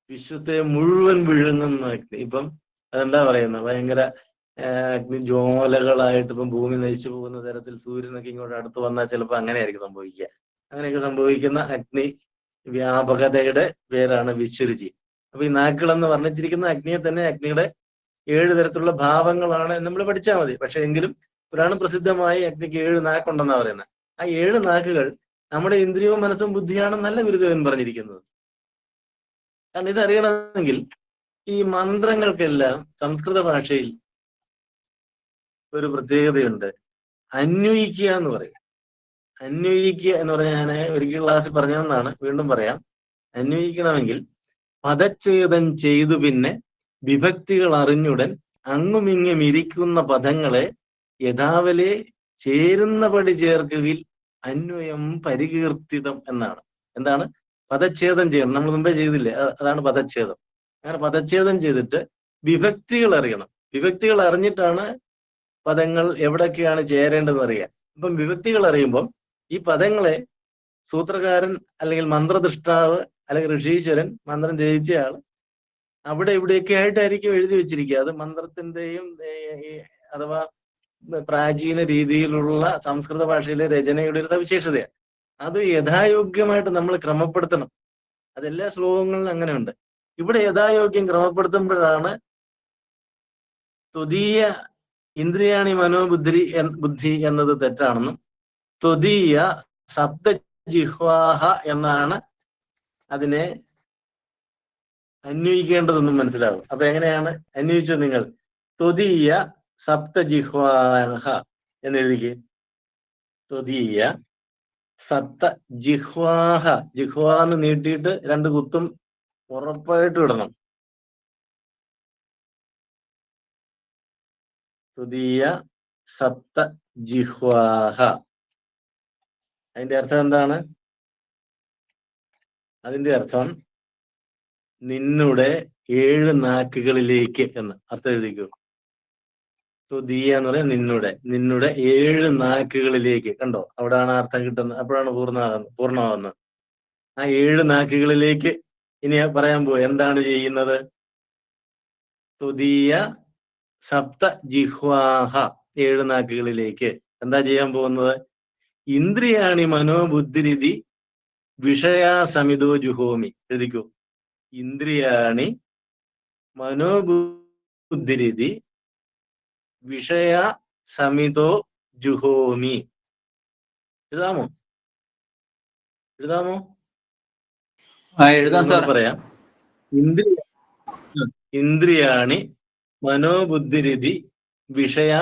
C: വിശ്വത്തെ മുഴുവൻ വിഴുങ്ങുന്ന അഗ്നി. ഇപ്പം അതെന്താ പറയുന്നത്, ഭയങ്കര അഗ്നി ജ്വാലകളായിട്ട് ഇപ്പം ഭൂമി നശിച്ചു പോകുന്ന തരത്തിൽ സൂര്യനൊക്കെ ഇങ്ങോട്ട് അടുത്ത് വന്നാൽ ചിലപ്പോൾ അങ്ങനെയായിരിക്കും സംഭവിക്കുക. അങ്ങനെയൊക്കെ സംഭവിക്കുന്ന അഗ്നി വ്യാപകതയുടെ പേരാണ് വിശ്വരുചി. അപ്പൊ ഈ നാക്കുകൾ എന്ന് വർണ്ണിച്ചിരിക്കുന്ന അഗ്നിയെ തന്നെ അഗ്നിയുടെ 7 തരത്തിലുള്ള ഭാവങ്ങളാണ് നമ്മൾ പഠിച്ചാൽ മതി. പക്ഷെ എങ്കിലും പുരാണ പ്രസിദ്ധമായി അഗ്നിക്ക് 7 നാക്കുണ്ടെന്നാണ് പറയുന്നത്. ആ 7 നാക്കുകൾ നമ്മുടെ ഇന്ദ്രിയവും മനസ്സും ബുദ്ധിയാണെന്നല്ല ഗുരുദേവൻ പറഞ്ഞിരിക്കുന്നത്. കാരണം ഇതറിയണമെങ്കിൽ ഈ മന്ത്രങ്ങൾക്കെല്ലാം സംസ്കൃത ഭാഷയിൽ ഒരു പ്രത്യേകതയുണ്ട്. അന്വയിക്കുക എന്ന് പറയും. അന്വയിക്കുക എന്ന് പറഞ്ഞാൽ ഞാൻ ഒരിക്കൽ ക്ലാസ്സിൽ പറഞ്ഞതെന്നാണ്, വീണ്ടും പറയാം. അന്വയിക്കണമെങ്കിൽ പദച്ഛേദം ചെയ്തു പിന്നെ വിഭക്തികൾ അറിഞ്ഞുടൻ അങ്ങുമിങ്ങും ഇരിക്കുന്ന പദങ്ങളെ യഥാവലെ ചേരുന്നപടി ചേർക്കുകയിൽ അന്വയം പരികീർത്തിതം എന്നാണ്. എന്താണ് പദച്ഛേദം ചെയ്യണം? നമ്മൾ മുമ്പേ ചെയ്തില്ലേ, അതാണ് പദച്ഛേദം. അങ്ങനെ പദച്ഛേദം ചെയ്തിട്ട് വിഭക്തികൾ അറിയണം. വിഭക്തികൾ അറിഞ്ഞിട്ടാണ് പദങ്ങൾ എവിടൊക്കെയാണ് ചേരേണ്ടതെന്ന് അറിയാൻ. അപ്പം വിഭക്തികൾ അറിയുമ്പം ഈ പദങ്ങളെ സൂത്രകാരൻ അല്ലെങ്കിൽ മന്ത്രദൃഷ്ടാവ് അല്ലെങ്കിൽ ഋഷീശ്വരൻ, മന്ത്രം ജയിച്ചയാൾ അവിടെ ഇവിടെയൊക്കെ ആയിട്ടായിരിക്കും എഴുതി വെച്ചിരിക്കുക. അത് മന്ത്രത്തിന്റെയും അഥവാ പ്രാചീന രീതിയിലുള്ള സംസ്കൃത ഭാഷയിലെ രചനയുടെ ഒരു സവിശേഷതയാണ്. അത് യഥായോഗ്യമായിട്ട് നമ്മൾ ക്രമപ്പെടുത്തണം. അതെല്ലാ ശ്ലോകങ്ങളിലും അങ്ങനെയുണ്ട്. ഇവിടെ യഥായോഗ്യം ക്രമപ്പെടുത്തുമ്പോഴാണ് ത്വദീയ ഇന്ദ്രിയാണി ബുദ്ധി എന്നത് തെറ്റാണെന്നും ത്വദീയ സപ്തജിഹ്വാഹ എന്നാണ് അതിനെ അന്വയിക്കേണ്ടതെന്നും മനസ്സിലാവും. അപ്പൊ എങ്ങനെയാണ് അന്വയിച്ചത്? നിങ്ങൾ ത്വദീയ സപ്തജിഹ്വാഹ എന്നെഴുതിക്ക്. ത്വദീയ സപ്തജിഹ്വാഹ. ജിഹ്വാന്ന് നീട്ടിയിട്ട് 2 കുത്തും ഉറപ്പായിട്ട് ഇടണം. ത്വദീയ സപ്തജിഹ്വാഹ. അതിന്റെ അർത്ഥം എന്താണ്? അതിന്റെ അർത്ഥം നിന്നുടെ 7 നാക്കുകളിലേക്ക് എന്ന് അർത്ഥം എഴുതിക്കൂ. ത്വദീയ എന്ന് പറയാൻ നിന്നുടെ 7 നാക്കുകളിലേക്ക്. കണ്ടോ, അവിടെയാണ് അർത്ഥം കിട്ടുന്നത്. അപ്പോഴാണ് പൂർണ്ണമാകുന്നത്. ആ 7 നാക്കുകളിലേക്ക് ഇനി പറയാൻ പോവുക. എന്താണ് ചെയ്യുന്നത്? ത്വദീയ സപ്ത ജിഹ്വാഹ. 7 നാക്കുകളിലേക്ക് എന്താ ചെയ്യാൻ പോകുന്നത്? ഇന്ദ്രിയാണി മനോബുദ്ധിരിതി വിഷയാസമിതോ ജുഹോമി. എഴുതിക്കൂ. ഇന്ദ്രിയാണി മനോബുദ്ധിരിതി വിഷയ സമിതോ ജുഹോമി. എഴുതാമോ?
D: എഴുതാം സാർ.
C: പറയാം. ഇന്ദ്രിയാണി മനോബുദ്ധിരിതി വിഷയ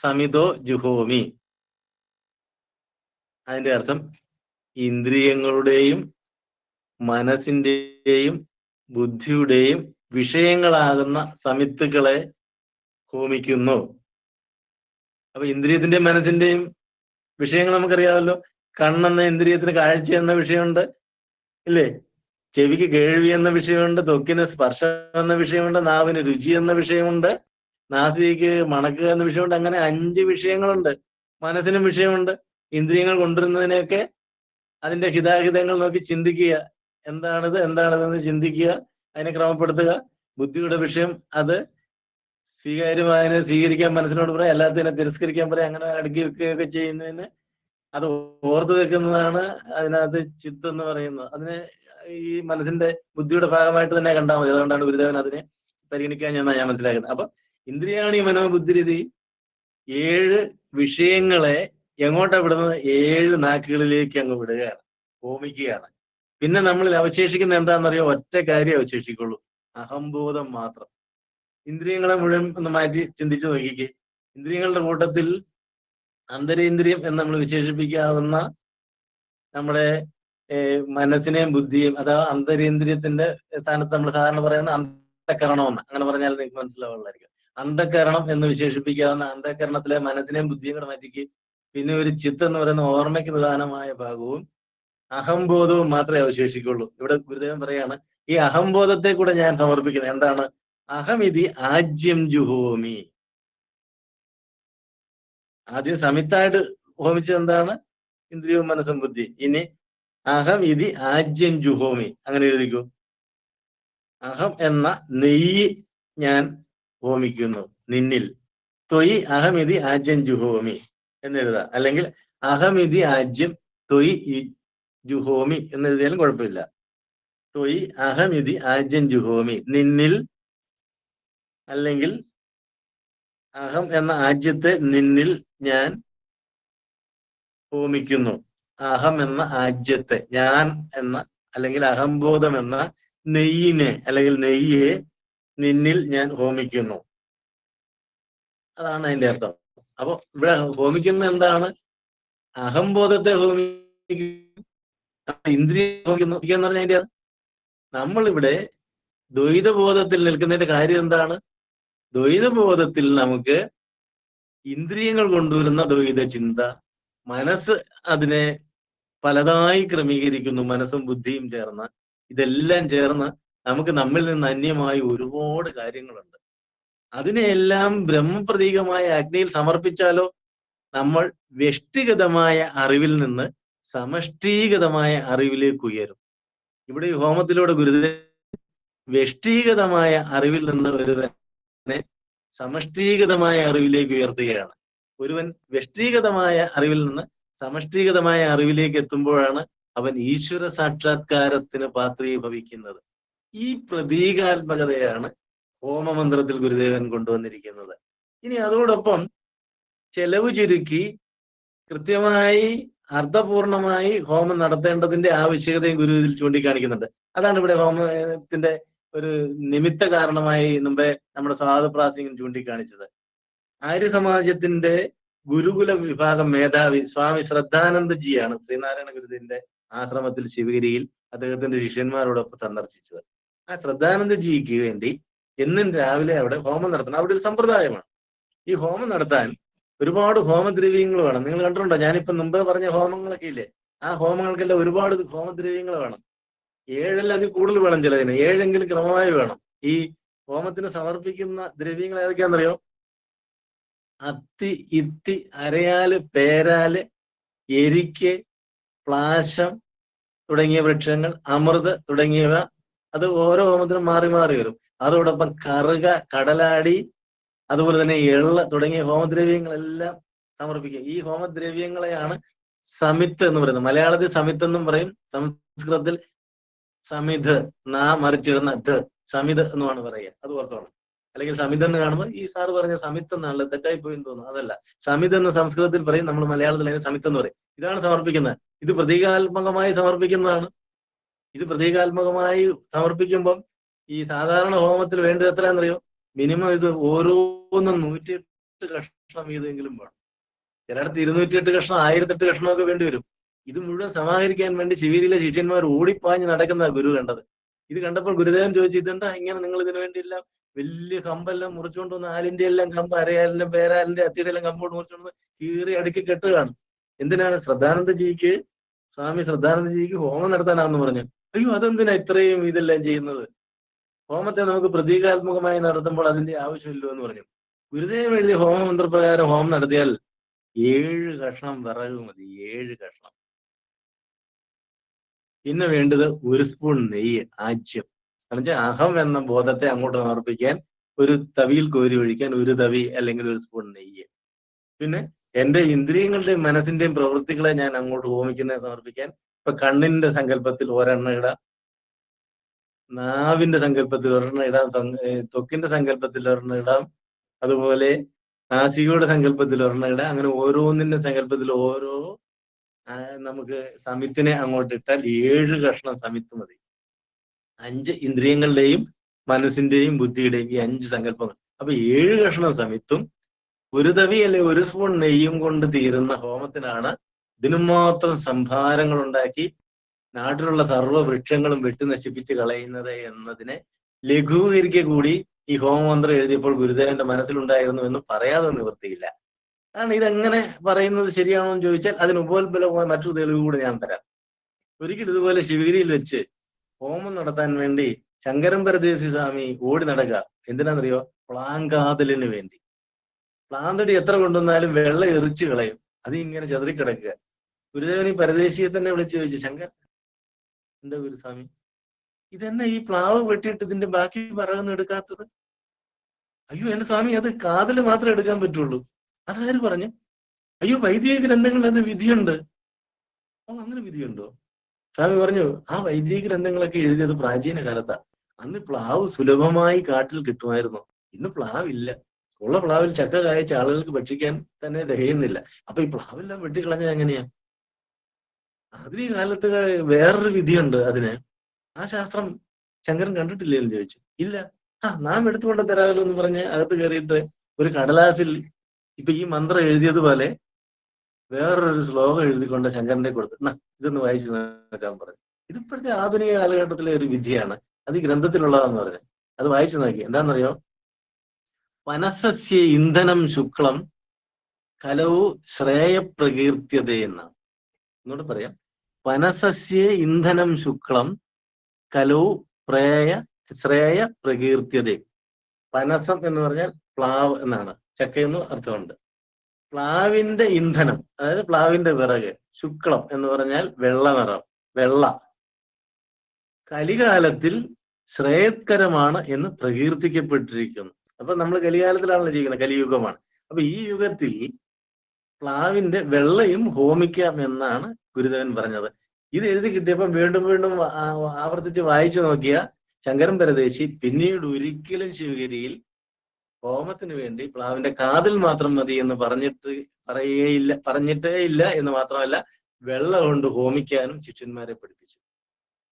C: സമിതോ ജുഹോമി. അതിന്റെ അർത്ഥം ഇന്ദ്രിയങ്ങളുടെയും മനസ്സിന്റെയും ബുദ്ധിയുടെയും വിഷയങ്ങളാകുന്ന സമിത്തുക്കളെ ഹോമിക്കുന്നു. അപ്പൊ ഇന്ദ്രിയത്തിന്റെയും മനസ്സിന്റെയും വിഷയങ്ങൾ നമുക്കറിയാമല്ലോ. കണ്ണെന്ന ഇന്ദ്രിയത്തിന് കാഴ്ച എന്ന വിഷയമുണ്ട്, ഇല്ലേ? ചെവിക്ക് കേൾവി എന്ന വിഷയമുണ്ട്, ത്വക്കിന് സ്പർശം എന്ന വിഷയമുണ്ട്, നാവിന് രുചി എന്ന വിഷയമുണ്ട്, നാസികയ്ക്ക് മണക്കുക എന്ന വിഷയമുണ്ട്. അങ്ങനെ 5 വിഷയങ്ങളുണ്ട്. മനസ്സിനും വിഷയമുണ്ട്. ഇന്ദ്രിയങ്ങൾ കൊണ്ടുവരുന്നതിനെയൊക്കെ അതിന്റെ ഹിതാഹിതങ്ങൾ നോക്കി ചിന്തിക്കുക. എന്താണിതെന്ന് ചിന്തിക്കുക, അതിനെ ക്രമപ്പെടുത്തുക. ബുദ്ധിയുടെ വിഷയം അത് സ്വീകാര്യമായതിനെ സ്വീകരിക്കാൻ മനസ്സിനോട് പറയാം, അല്ലാത്തതിനെ തിരസ്കരിക്കാൻ പറയാം. അങ്ങനെ അടുക്കി വെക്കുകയൊക്കെ ചെയ്യുന്നതിന് അത് ഓർത്തു വെക്കുന്നതാണ് അതിനകത്ത് ചിത്തം എന്ന് പറയുന്നത്. അതിനെ ഈ മനസ്സിന്റെ ബുദ്ധിയുടെ ഭാഗമായിട്ട് തന്നെ കണ്ടാൽ മതി. അതുകൊണ്ടാണ് ഗുരുദേവൻ അതിനെ പരിഗണിക്കാൻ ഞാൻ മനസ്സിലാക്കുന്നത്. അപ്പൊ ഇന്ദ്രിയാണി മനോബുദ്ധിരിതി 7 വിഷയങ്ങളെ എങ്ങോട്ടാ വിടുന്നത്? 7 നാക്കുകളിലേക്ക് അങ്ങ് വിടുകയാണ്, ഹോമിക്കുകയാണ്. പിന്നെ നമ്മളിൽ അവശേഷിക്കുന്ന എന്താണെന്നറിയോ? ഒറ്റ കാര്യം അവശേഷിക്കുള്ളൂ, അഹംബോധം മാത്രം. ഇന്ദ്രിയങ്ങളെ മുഴുവൻ ഒന്ന് മാറ്റി ചിന്തിച്ചു നോക്കിക്കേ. ഇന്ദ്രിയങ്ങളുടെ കൂട്ടത്തിൽ അന്തരേന്ദ്രിയം എന്ന് നമ്മൾ വിശേഷിപ്പിക്കാവുന്ന നമ്മുടെ മനസ്സിനെയും ബുദ്ധിയും, അഥവാ അന്തരേന്ദ്രിയത്തിന്റെ സ്ഥാനത്ത് നമ്മൾ സാധാരണ പറയുന്ന അന്ധകരണമെന്ന്, അങ്ങനെ പറഞ്ഞാൽ നിങ്ങൾക്ക് മനസ്സിലാവുള്ളതായിരിക്കും. അന്ധകരണം എന്ന് വിശേഷിപ്പിക്കാവുന്ന അന്ധകരണത്തിലെ മനസ്സിനെയും ബുദ്ധിയും കൂടെ മാറ്റിക്ക്. പിന്നെ ഒരു ചിത്തം എന്ന് പറയുന്ന ഓർമ്മയ്ക്ക് പ്രധാനമായ ഭാഗവും അഹംബോധവും മാത്രമേ അവശേഷിക്കുള്ളൂ. ഇവിടെ ഗുരുദേവൻ പറയാണ്, ഈ അഹംബോധത്തെ കൂടെ ഞാൻ സമർപ്പിക്കുന്നത്. എന്താണ്? അഹമിതി ആജ്യം ജുഹോമി. ആദ്യം സമിത്തായിട്ട് ഹോമിച്ചത് എന്താണ്? ഇന്ദ്രിയവും മനസ്സും ബുദ്ധി. ഇനി അഹം ഇതി ആജ്യം ജുഹോമി. അങ്ങനെ എഴുതിക്കൂ. അഹം എന്ന നെയ്യ് ഞാൻ ഹോമിക്കുന്നു നിന്നിൽ. ത്വയി അഹമിതി ആജ്യം ജുഹോമി എന്നെഴുതാം. അല്ലെങ്കിൽ അഹമിതി ആജ്യം ത്വയി ജുഹോമി എന്നെഴുതിയാലും കുഴപ്പമില്ല. ത്വയി അഹമിതി ആജ്യം ജുഹോമി, നിന്നിൽ അല്ലെങ്കിൽ അഹം എന്ന ആജ്യത്തെ നിന്നിൽ ഞാൻ ഹോമിക്കുന്നു. അഹം എന്ന ആജ്യത്തെ, ഞാൻ എന്ന അല്ലെങ്കിൽ അഹംബോധം എന്ന നെയ്യിനെ അല്ലെങ്കിൽ നെയ്യെ നിന്നിൽ ഞാൻ ഹോമിക്കുന്നു. അതാണ് അതിന്റെ അർത്ഥം. അപ്പൊ ഇവിടെ ഹോമിക്കുന്ന എന്താണ്? അഹംബോധത്തെ ഹോമിക്കുന്നു, ഇന്ദ്രിയ ഹോമിക്കുന്നു എന്ന് പറഞ്ഞാൽ അതിന്റെ നമ്മളിവിടെ ദ്വൈതബോധത്തിൽ നിൽക്കുന്നതിന്റെ കാര്യം എന്താണ്? ദ്വൈതബോധത്തിൽ നമുക്ക് ഇന്ദ്രിയങ്ങൾ കൊണ്ടുവരുന്ന ദ്വൈത ചിന്ത, മനസ്സ് അതിനെ പലതായി ക്രമീകരിക്കുന്നു. മനസ്സും ബുദ്ധിയും ചേർന്ന്, ഇതെല്ലാം ചേർന്ന് നമുക്ക് നമ്മിൽ നിന്ന് അന്യമായി ഒരുപാട് കാര്യങ്ങളുണ്ട്. അതിനെയെല്ലാം ബ്രഹ്മപ്രതീകമായ അഗ്നിയിൽ സമർപ്പിച്ചാലോ നമ്മൾ വ്യക്തിഗതമായ അറിവിൽ നിന്ന് സമഷ്ടിഗതമായ അറിവിലേക്ക് ഉയരും. ഇവിടെ ഈ ഹോമത്തിലൂടെ ഗുരുദേവൻ വ്യക്തിഗതമായ അറിവിൽ നിന്ന് ഒരുവനെ സമഷ്ടിഗതമായ അറിവിലേക്ക് ഉയർത്തുകയാണ്. ഒരുവൻ വ്യക്തിഗതമായ അറിവിൽ നിന്ന് സമഷ്ടിഗതമായ അറിവിലേക്ക് എത്തുമ്പോഴാണ് അവൻ ഈശ്വര സാക്ഷാത്കാരത്തിന് പാത്രീഭവിക്കുന്നത്. ഈ പ്രതീകാത്മകതയാണ് ഹോമമന്ത്രത്തിൽ ഗുരുദേവൻ കൊണ്ടുവന്നിരിക്കുന്നത്. ഇനി അതോടൊപ്പം ചെലവ് ചുരുക്കി കൃത്യമായി അർത്ഥപൂർണമായി ഹോമം നടത്തേണ്ടതിന്റെ ആവശ്യകതയും ഗുരു ഇതിൽ ചൂണ്ടിക്കാണിക്കുന്നുണ്ട്. അതാണ് ഇവിടെ ഹോമത്തിന്റെ ഒരു നിമിത്ത കാരണമായി മുമ്പേ നമ്മുടെ സ്വാദപ്രാസിംഗം ചൂണ്ടിക്കാണിച്ചത്. ആര്യ സമാജത്തിന്റെ ഗുരുകുല വിഭാഗം മേധാവി സ്വാമി ശ്രദ്ധാനന്ദജിയാണ് ശ്രീനാരായണ ഗുരുദേവന്റെ ആശ്രമത്തിൽ ശിവഗിരിയിൽ അദ്ദേഹത്തിന്റെ ശിഷ്യന്മാരോടൊപ്പം സന്ദർശിച്ചത്. ആ ശ്രദ്ധാനന്ദജിക്ക് വേണ്ടി എന്നും രാവിലെ അവിടെ ഹോമം നടത്തണം. അവിടെ ഒരു സമ്പ്രദായമാണ്. ഈ ഹോമം നടത്താൻ ഒരുപാട് ഹോമദ്രവ്യങ്ങൾ വേണം. നിങ്ങൾ കണ്ടിട്ടുണ്ടോ? ഞാനിപ്പോ മുമ്പേ പറഞ്ഞ ഹോമങ്ങളൊക്കെ ഇല്ലേ, ആ ഹോമങ്ങൾക്കെല്ലാം ഒരുപാട് ഹോമദ്രവ്യങ്ങൾ വേണം. 7 അതിൽ കൂടുതൽ വേണം. ചിലതിന് 7 ക്രമമായി വേണം. ഈ ഹോമത്തിന് സമർപ്പിക്കുന്ന ദ്രവ്യങ്ങൾ ഏതൊക്കെയാണെന്നറിയോ? അത്തി, ഇത്തി, അരയാല്, പേരാല്, എരിക്ക്, പ്ലാശം തുടങ്ങിയ വൃക്ഷങ്ങൾ, അമൃത് തുടങ്ങിയവ, അത് ഓരോ ഹോമത്തിനും മാറി മാറി വരും. അതോടൊപ്പം കറുക, കടലാടി, അതുപോലെ തന്നെ എള്ള് തുടങ്ങിയ ഹോമദ്രവ്യങ്ങളെല്ലാം സമർപ്പിക്കുക. ഈ ഹോമദ്രവ്യങ്ങളെയാണ് സമിത്ത് എന്ന് പറയുന്നത്. മലയാളത്തിൽ സമിത്ത് എന്നും പറയും, സംസ്കൃതത്തിൽ സമിത്, മറിച്ചിടുന്ന ധ, സമിത് എന്നുമാണ് പറയുക. അത് ഓർത്തോണം. അല്ലെങ്കിൽ സമിത് എന്ന് കാണുമ്പോൾ ഈ സാറ് പറഞ്ഞ സമിത്ത് എന്നാണല്ലോ, തെറ്റായി പോയി എന്ന് തോന്നുന്നു. അതല്ല, സമിത് എന്ന് സംസ്കൃതത്തിൽ പറയും, നമ്മൾ മലയാളത്തിൽ അതിന് സമിത്ത് എന്ന് പറയും. ഇതാണ് സമർപ്പിക്കുന്നത്. ഇത് പ്രതീകാത്മകമായി സമർപ്പിക്കുന്നതാണ്. ഇത് പ്രതീകാത്മകമായി സമർപ്പിക്കുമ്പം ഈ സാധാരണ ഹോമത്തിൽ വേണ്ടത് എത്രയാണെന്നറിയോ? മിനിമം ഇത് ഓരോന്നും 108 കഷ്ണം വീതെങ്കിലും വേണം. ചിലയിടത്ത് 208 കഷ്ണം, 1008 കഷ്ണമൊക്കെ വേണ്ടി വരും. ഇത് മുഴുവൻ സമാഹരിക്കാൻ വേണ്ടി ശിവരിയിലെ ശിഷ്യന്മാർ ഓടിപ്പാഞ്ഞ് നടക്കുന്ന ഗുരു കണ്ടത്. ഇത് കണ്ടപ്പോൾ ഗുരുദേവൻ ചോദിച്ചു, ഇതെന്താ ഇങ്ങനെ നിങ്ങൾ ഇതിനു വേണ്ടിയെല്ലാം വലിയ കമ്പെല്ലാം മുറിച്ചുകൊണ്ട് വന്ന്, ആലിന്റെ എല്ലാം കമ്പ്, അരയാലിന്റെ, പേരാലിന്റെ, അത്തിയുടെ എല്ലാം കമ്പോട് മുറിച്ചുകൊണ്ട് കീറി അടുക്കി കെട്ടുകയാണ്. എന്തിനാണ്? സ്വാമി ശ്രദ്ധാനന്ദജിക്ക് ഹോമം നടത്താനാണെന്ന് പറഞ്ഞു. അയ്യോ, അതെന്തിനാ ഇത്രയും ഇതെല്ലാം ചെയ്യുന്നത്? ഹോമത്തെ നമുക്ക് പ്രതീകാത്മകമായി നടത്തുമ്പോൾ അതിന്റെ ആവശ്യമില്ലോ എന്ന് പറഞ്ഞു. ഗുരുദേവൻ എഴുതിയ ഹോമമന്ത്രപ്രകാരം ഹോമം നടത്തിയാൽ 7 കഷ്ണം വിറക് മതി. 7 കഷ്ണം. പിന്നെ വേണ്ടത് 1 സ്പൂൺ നെയ്യ്, ആജ്യം. എന്നുവെച്ചാൽ അഹം എന്ന ബോധത്തെ അങ്ങോട്ട് സമർപ്പിക്കാൻ ഒരു തവിയിൽ കോരി ഒഴിക്കാൻ 1 തവി അല്ലെങ്കിൽ 1 സ്പൂൺ നെയ്യ്. പിന്നെ എന്റെ ഇന്ദ്രിയങ്ങളുടെയും മനസ്സിന്റെയും പ്രവൃത്തികളെ ഞാൻ അങ്ങോട്ട് ഹോമിക്കുന്നത് സമർപ്പിക്കാൻ ഇപ്പൊ കണ്ണിന്റെ സങ്കല്പത്തിൽ ഒരെണ്ണം ഇടാം, നാവിന്റെ സങ്കല്പത്തിൽ ഒരെണ്ണം ഇടാം, ത്വക്കിന്റെ സങ്കല്പത്തിൽ ഒരെണ്ണം ഇടാം, അതുപോലെ നാസികയുടെ സങ്കല്പത്തിൽ ഒരെണ്ണം ഇടാം. അങ്ങനെ ഓരോന്നിന്റെ സങ്കല്പത്തിൽ ഓരോ നമുക്ക് സമിത്തിനെ അങ്ങോട്ട് ഇട്ടാൽ 7 കഷ്ണം സമിത്ത് മതി. 5 ഇന്ദ്രിയങ്ങളുടെയും മനസ്സിന്റെയും ബുദ്ധിയുടെയും ഈ 5 സങ്കല്പങ്ങൾ. അപ്പൊ 7 കഷ്ണം സമിത്തും 1 തവി അല്ലെങ്കിൽ 1 സ്പൂൺ നെയ്യും കൊണ്ട് തീരുന്ന ഹോമത്തിനാണ് ഇതിനും മാത്രം സംഭാരങ്ങൾ ഉണ്ടാക്കി നാട്ടിലുള്ള സർവ്വ വൃക്ഷങ്ങളും വെട്ടി നശിപ്പിച്ച് കളയുന്നത് എന്നതിനെ ലഘൂകരിക്കുക കൂടി ഈ ഹോമമന്ത്രം എഴുതിയപ്പോൾ ഗുരുദേവന്റെ മനസ്സിലുണ്ടായിരുന്നു എന്ന് പറയാതെ നിവൃത്തിയില്ല. കാരണം ഇതെങ്ങനെ പറയുന്നത് ശരിയാണോ എന്ന് ചോദിച്ചാൽ അതിന് ഉപോത്ബലമായ മറ്റൊരു തെളിവ് കൂടെ ഞാൻ തരാം. ഒരിക്കലും ഇതുപോലെ ശിവഗിരിയിൽ വെച്ച് ഹോമം നടത്താൻ വേണ്ടി ശങ്കരൻ പരദേശി സ്വാമി ഓടി നടക്കുക. എന്തിനാണെന്നറിയോ? പ്ലാങ്കാതലിന് വേണ്ടി. പ്ലാന്തടി എത്ര കൊണ്ടുവന്നാലും വെള്ളം എറിച്ച് കളയും, അത് ഇങ്ങനെ ചെതറിക്കിടക്കുക. ഗുരുദേവൻ ഈ പരദേശിയെ തന്നെ വിളിച്ചു ചോദിച്ചു, ശങ്കർ, എന്താ ഗുരുസ്വാമി, ഇതെന്നെ ഈ പ്ലാവ് വെട്ടിയിട്ട് ഇതിന്റെ ബാക്കി പറകൊന്നും എടുക്കാത്തത്? അയ്യോ എന്റെ സ്വാമി, അത് കാതല് മാത്രമേ എടുക്കാൻ പറ്റുള്ളൂ. അതാര് പറഞ്ഞു? അയ്യോ വൈദിക ഗ്രന്ഥങ്ങളിൽ അത് വിധിയുണ്ട്. ഓ, അങ്ങനെ വിധിയുണ്ടോ? സ്വാമി പറഞ്ഞു, ആ വൈദിക ഗ്രന്ഥങ്ങളൊക്കെ എഴുതിയത് പ്രാചീന കാലത്താ. അന്ന് പ്ലാവ് സുലഭമായി കാട്ടിൽ കിട്ടുമായിരുന്നു. ഇന്ന് പ്ലാവില്ല. ഉള്ള പ്ലാവിൽ ചക്ക കായച്ച ആളുകൾക്ക് ഭക്ഷിക്കാൻ തന്നെ തികയുന്നില്ല. അപ്പൊ ഈ പ്ലാവെല്ലാം വെട്ടിക്കളഞ്ഞാൽ എങ്ങനെയാ? ആധുനിക കാലത്ത് വേറൊരു വിധിയുണ്ട് അതിന്. ആ ശാസ്ത്രം ശങ്കരൻ കണ്ടിട്ടില്ലേ എന്ന് ചോദിച്ചു. ഇല്ല. നാം എടുത്തുകൊണ്ട് തരാമല്ലോ എന്ന് പറഞ്ഞ് അകത്ത് കയറിയിട്ട് ഒരു കടലാസിൽ ഇപ്പൊ ഈ മന്ത്രം എഴുതിയതുപോലെ വേറൊരു ശ്ലോകം എഴുതിക്കൊണ്ട് ശങ്കരന്റെ കൊടുത്ത് ഇതൊന്ന് വായിച്ചു നോക്കാൻ പറഞ്ഞു. ഇതിപ്പോഴത്തെ ആധുനിക കാലഘട്ടത്തിലെ ഒരു വിധിയാണ്. അത് ഈ ഗ്രന്ഥത്തിലുള്ളതാന്ന് പറഞ്ഞു. അത് വായിച്ചു നോക്കി. എന്താണെന്നറിയോ? വനസസ്യ ഇന്ധനം ശുക്ലം കലവു ശ്രേയപ്രകീർത്യത എന്നാണ്. എന്നോട് പറയാം. വനസസ്യ ഇന്ധനം ശുക്ലം കലവു ശ്രേയ പ്രകീർത്യത. പനസം എന്ന് പറഞ്ഞാൽ പ്ലാവ് എന്നാണ്, ചക്കയെന്ന് അർത്ഥമുണ്ട്. പ്ലാവിന്റെ ഇന്ധനം, അതായത് പ്ലാവിന്റെ വിറക്. ശുക്ലം എന്ന് പറഞ്ഞാൽ വെള്ള നിറം, വെള്ള. കലികാലത്തിൽ ശ്രേയസ്കരമാണ് എന്ന് പ്രകീർത്തിക്കപ്പെട്ടിരിക്കുന്നു. അപ്പൊ നമ്മൾ കലികാലത്തിലാണല്ലോ ജീവിക്കുന്നത്, കലിയുഗമാണ്. അപ്പൊ ഈ യുഗത്തിൽ പ്ലാവിന്റെ വെള്ളയും ഹോമിക്കാം എന്നാണ് ഗുരുദേവൻ പറഞ്ഞത്. ഇത് എഴുതി കിട്ടിയപ്പോൾ വീണ്ടും വീണ്ടും ആവർത്തിച്ച് വായിച്ചു നോക്കിയ ശങ്കരൻ പരദേശി പിന്നീട് ഒരിക്കലും ശിവഗിരിയിൽ ഹോമത്തിന് വേണ്ടി പ്ലാവിന്റെ കാതിൽ മാത്രം മതി എന്ന് പറഞ്ഞിട്ടേ ഇല്ല എന്ന് മാത്രമല്ല, വെള്ളം കൊണ്ട് ഹോമിക്കാനും ശിഷ്യന്മാരെ പഠിപ്പിച്ചു.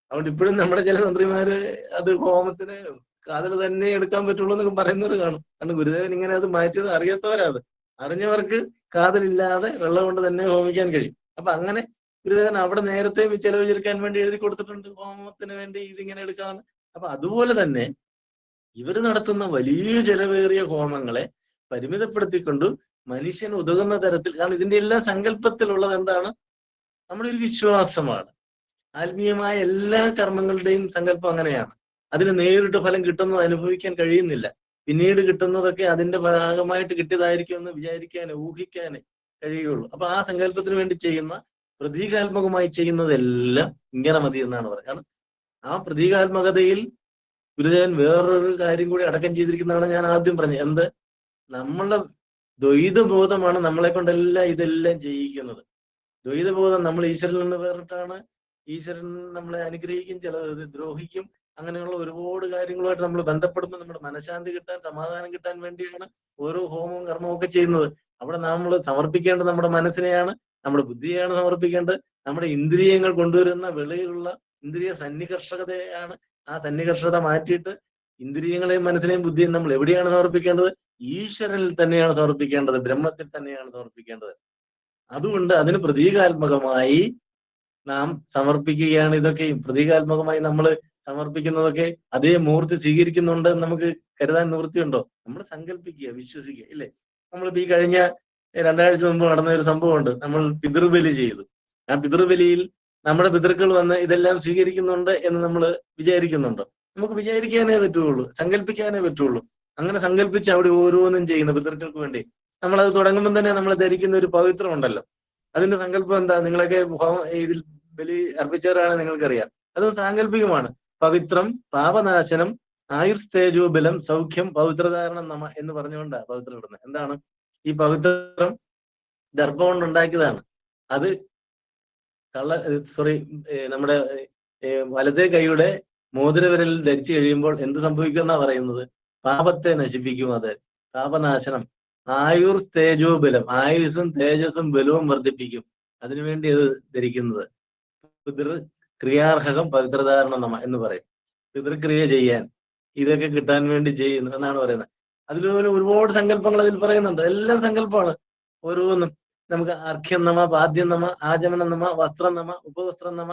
C: അതുകൊണ്ട് ഇപ്പോഴും നമ്മുടെ ചില തന്ത്രിമാര് അത് ഹോമത്തിന് കാതിൽ തന്നെ എടുക്കാൻ പറ്റുള്ളൂ എന്നൊക്കെ പറയുന്നവർ കാണും. കാരണം ഗുരുദേവൻ ഇങ്ങനെ അത് മാറ്റിയത് അറിയാത്തവരാ. അത് അറിഞ്ഞവർക്ക് കാതിലില്ലാതെ വെള്ളം കൊണ്ട് തന്നെ ഹോമിക്കാൻ കഴിയും. അപ്പൊ അങ്ങനെ ഗുരുദേവൻ അവിടെ നേരത്തെ ചെലവ് ചുരുക്കാൻ വേണ്ടി എഴുതി കൊടുത്തിട്ടുണ്ട്, ഹോമത്തിന് വേണ്ടി ഇതിങ്ങനെ എടുക്കാമെന്ന്. അപ്പൊ അതുപോലെ തന്നെ ഇവർ നടത്തുന്ന വലിയ ചെലവേറിയ ഹോമങ്ങളെ പരിമിതപ്പെടുത്തിക്കൊണ്ട് മനുഷ്യന് ഉതകുന്ന തരത്തിൽ, കാരണം ഇതിന്റെ എല്ലാ സങ്കല്പത്തിലുള്ളത് എന്താണ്? നമ്മുടെ ഒരു വിശ്വാസമാണ്. ആത്മീയമായ എല്ലാ കർമ്മങ്ങളുടെയും സങ്കല്പം അങ്ങനെയാണ്. അതിന് നേരിട്ട് ഫലം കിട്ടുന്നത് അനുഭവിക്കാൻ കഴിയുന്നില്ല. പിന്നീട് കിട്ടുന്നതൊക്കെ അതിന്റെ ഭാഗമായിട്ട് കിട്ടിയതായിരിക്കും എന്ന് വിചാരിക്കാനേ, ഊഹിക്കാനേ കഴിയുള്ളൂ. അപ്പൊ ആ സങ്കല്പത്തിന് വേണ്ടി ചെയ്യുന്ന, പ്രതീകാത്മകമായി ചെയ്യുന്നതെല്ലാം ഇങ്ങനെ മതി എന്നാണ് പറയുന്നത്. കാരണം ആ പ്രതീകാത്മകതയിൽ ഗുരുദേവൻ വേറൊരു കാര്യം കൂടി അടക്കം ചെയ്തിരിക്കുന്നതാണ് ഞാൻ ആദ്യം പറഞ്ഞത്. എന്ത്? നമ്മളുടെ ദ്വൈതബോധമാണ് നമ്മളെ കൊണ്ടെല്ലാം ഇതെല്ലാം ചെയ്യിക്കുന്നത്. ദ്വൈതബോധം, നമ്മൾ ഈശ്വരനിൽ നിന്ന് വേറിട്ടാണ്. ഈശ്വരൻ നമ്മളെ അനുഗ്രഹിക്കും, ചിലത് ദ്രോഹിക്കും. അങ്ങനെയുള്ള ഒരുപാട് കാര്യങ്ങളുമായിട്ട് നമ്മൾ ബന്ധപ്പെടുമ്പോൾ നമ്മുടെ മനഃശാന്തി കിട്ടാൻ, സമാധാനം കിട്ടാൻ വേണ്ടിയാണ് ഓരോ ഹോമവും കർമ്മവും ഒക്കെ ചെയ്യുന്നത്. അവിടെ നമ്മൾ സമർപ്പിക്കേണ്ടത് നമ്മുടെ മനസ്സിനെയാണ്, നമ്മുടെ ബുദ്ധിയെയാണ് സമർപ്പിക്കേണ്ടത്. നമ്മുടെ ഇന്ദ്രിയങ്ങൾ കൊണ്ടുവരുന്ന വെളിയിലുള്ള ഇന്ദ്രിയ സന്നികർഷകതയാണ്. ആ സന്നികർഷത മാറ്റിയിട്ട് ഇന്ദ്രിയങ്ങളെയും മനസ്സിനെയും ബുദ്ധിയും നമ്മൾ എവിടെയാണ് സമർപ്പിക്കേണ്ടത്? ഈശ്വരനിൽ തന്നെയാണ് സമർപ്പിക്കേണ്ടത്, ബ്രഹ്മത്തിൽ തന്നെയാണ് സമർപ്പിക്കേണ്ടത്. അതുകൊണ്ട് അതിന് പ്രതീകാത്മകമായി നാം സമർപ്പിക്കുകയാണ്. ഇതൊക്കെയും പ്രതീകാത്മകമായി നമ്മൾ സമർപ്പിക്കുന്നതൊക്കെ അതേ മൂർത്തി സ്വീകരിക്കുന്നുണ്ട് നമുക്ക് കരുതാൻ നിവൃത്തിയുണ്ടോ? നമ്മൾ സങ്കല്പിക്കുക, വിശ്വസിക്കുക, ഇല്ലേ? നമ്മളിപ്പോ ഈ കഴിഞ്ഞ 2 ആഴ്ച മുമ്പ് നടന്ന ഒരു സംഭവമുണ്ട്. നമ്മൾ പിതൃബലി ചെയ്തു. ആ പിതൃബലിയിൽ നമ്മുടെ പിതൃക്കൾ വന്ന് ഇതെല്ലാം സ്വീകരിക്കുന്നുണ്ട് എന്ന് നമ്മൾ വിചാരിക്കുന്നുണ്ടോ? നമുക്ക് വിചാരിക്കാനേ പറ്റുള്ളൂ, സങ്കല്പിക്കാനേ പറ്റുള്ളൂ. അങ്ങനെ സങ്കല്പിച്ച് അവിടെ ഓരോന്നും ചെയ്യുന്ന പിതൃക്കൾക്ക് വേണ്ടി നമ്മളത് തുടങ്ങുമ്പോൾ തന്നെ നമ്മൾ ധരിക്കുന്ന ഒരു പവിത്രം ഉണ്ടല്ലോ. അതിന്റെ സങ്കല്പം എന്താ? നിങ്ങളൊക്കെ ഇതിൽ ബലി അർപ്പിച്ചവരാണ്, നിങ്ങൾക്കറിയാം. അത് സാങ്കല്പികമാണ്. പവിത്രം, പാപനാശനം, ആയുർത്തേജോബലം, സൗഖ്യം, പവിത്രധാരണം നമ എന്ന് പറഞ്ഞുകൊണ്ടാണ് പവിത്രം ഇടുന്നത്. എന്താണ് ഈ പവിത്രം? ദർഭം കൊണ്ടുണ്ടാക്കിയതാണ്. അത് നമ്മുടെ വലതേ കൈയുടെ മോതിരവിരലിൽ ധരിച്ചു കഴിയുമ്പോൾ എന്ത് സംഭവിക്കുമെന്നാ പറയുന്നത്? പാപത്തെ നശിപ്പിക്കും. അത് പാപനാശനം. ആയുർ തേജോബലം, ആയുസ്സും തേജസ്സും ബലവും വർദ്ധിപ്പിക്കും. അതിനുവേണ്ടി അത് ധരിക്കുന്നത്. പിതൃ ക്രിയാർഹകം പവിത്രധാരണ നമ എന്ന് പറയും. പിതൃക്രിയ ചെയ്യാൻ, ഇതൊക്കെ കിട്ടാൻ വേണ്ടി ചെയ്യുന്നു എന്നാണ് പറയുന്നത്. അതിലൊരു ഒരുപാട് സങ്കല്പങ്ങൾ അതിൽ പറയുന്നുണ്ട്. എല്ലാം സങ്കല്പമാണ് ഓരോന്നും. നമുക്ക് അർഘ്യം നമ, പാദ്യം നമ, ആചമനം നമ, വസ്ത്രം നമ, ഉപവസ്ത്രം നമ,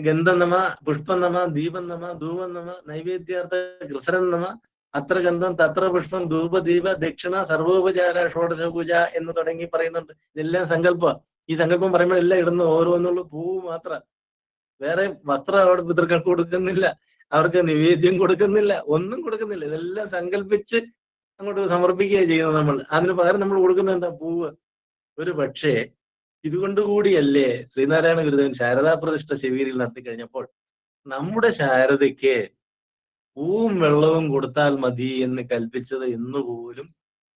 C: ഗന്ധം നമ, പുഷ്പം നമ, ദീപം നമ, ധൂപം നമ, നൈവേദ്യാർത്ഥ കൃസരം നമ, അത്ര ഗന്ധം തത്ര പുഷ്പം, ധൂപ ദീപ ദക്ഷിണ, സർവോപചാര, ഷോഡശ പൂജ എന്ന് തുടങ്ങി പറയുന്നുണ്ട്. ഇതെല്ലാം സങ്കല്പമാണ്. ഈ സങ്കല്പം പറയുമ്പോൾ എല്ലാം ഇടുന്ന ഓരോന്നുള്ള പൂവ് മാത്രം. വേറെ വസ്ത്രം അവിടെ പിതൃക്കൾക്ക് കൊടുക്കുന്നില്ല, അവർക്ക് നിവേദ്യം കൊടുക്കുന്നില്ല, ഒന്നും കൊടുക്കുന്നില്ല. ഇതെല്ലാം സങ്കല്പിച്ച് അങ്ങോട്ട് സമർപ്പിക്കുകയാണ് ചെയ്യുന്നത് നമ്മൾ. അതിന് പകരം നമ്മൾ കൊടുക്കുന്നത് എന്താ? പൂവ്. ഒരു പക്ഷേ ഇതുകൊണ്ടുകൂടിയല്ലേ ശ്രീനാരായണ ഗുരുദേവൻ ശാരദാ പ്രതിഷ്ഠ ശിവഗിരിയിൽ നടത്തി കഴിഞ്ഞപ്പോൾ നമ്മുടെ ശാരദയ്ക്ക് പൂവും വെള്ളവും കൊടുത്താൽ മതി എന്ന് കൽപ്പിച്ചത് എന്നുപോലും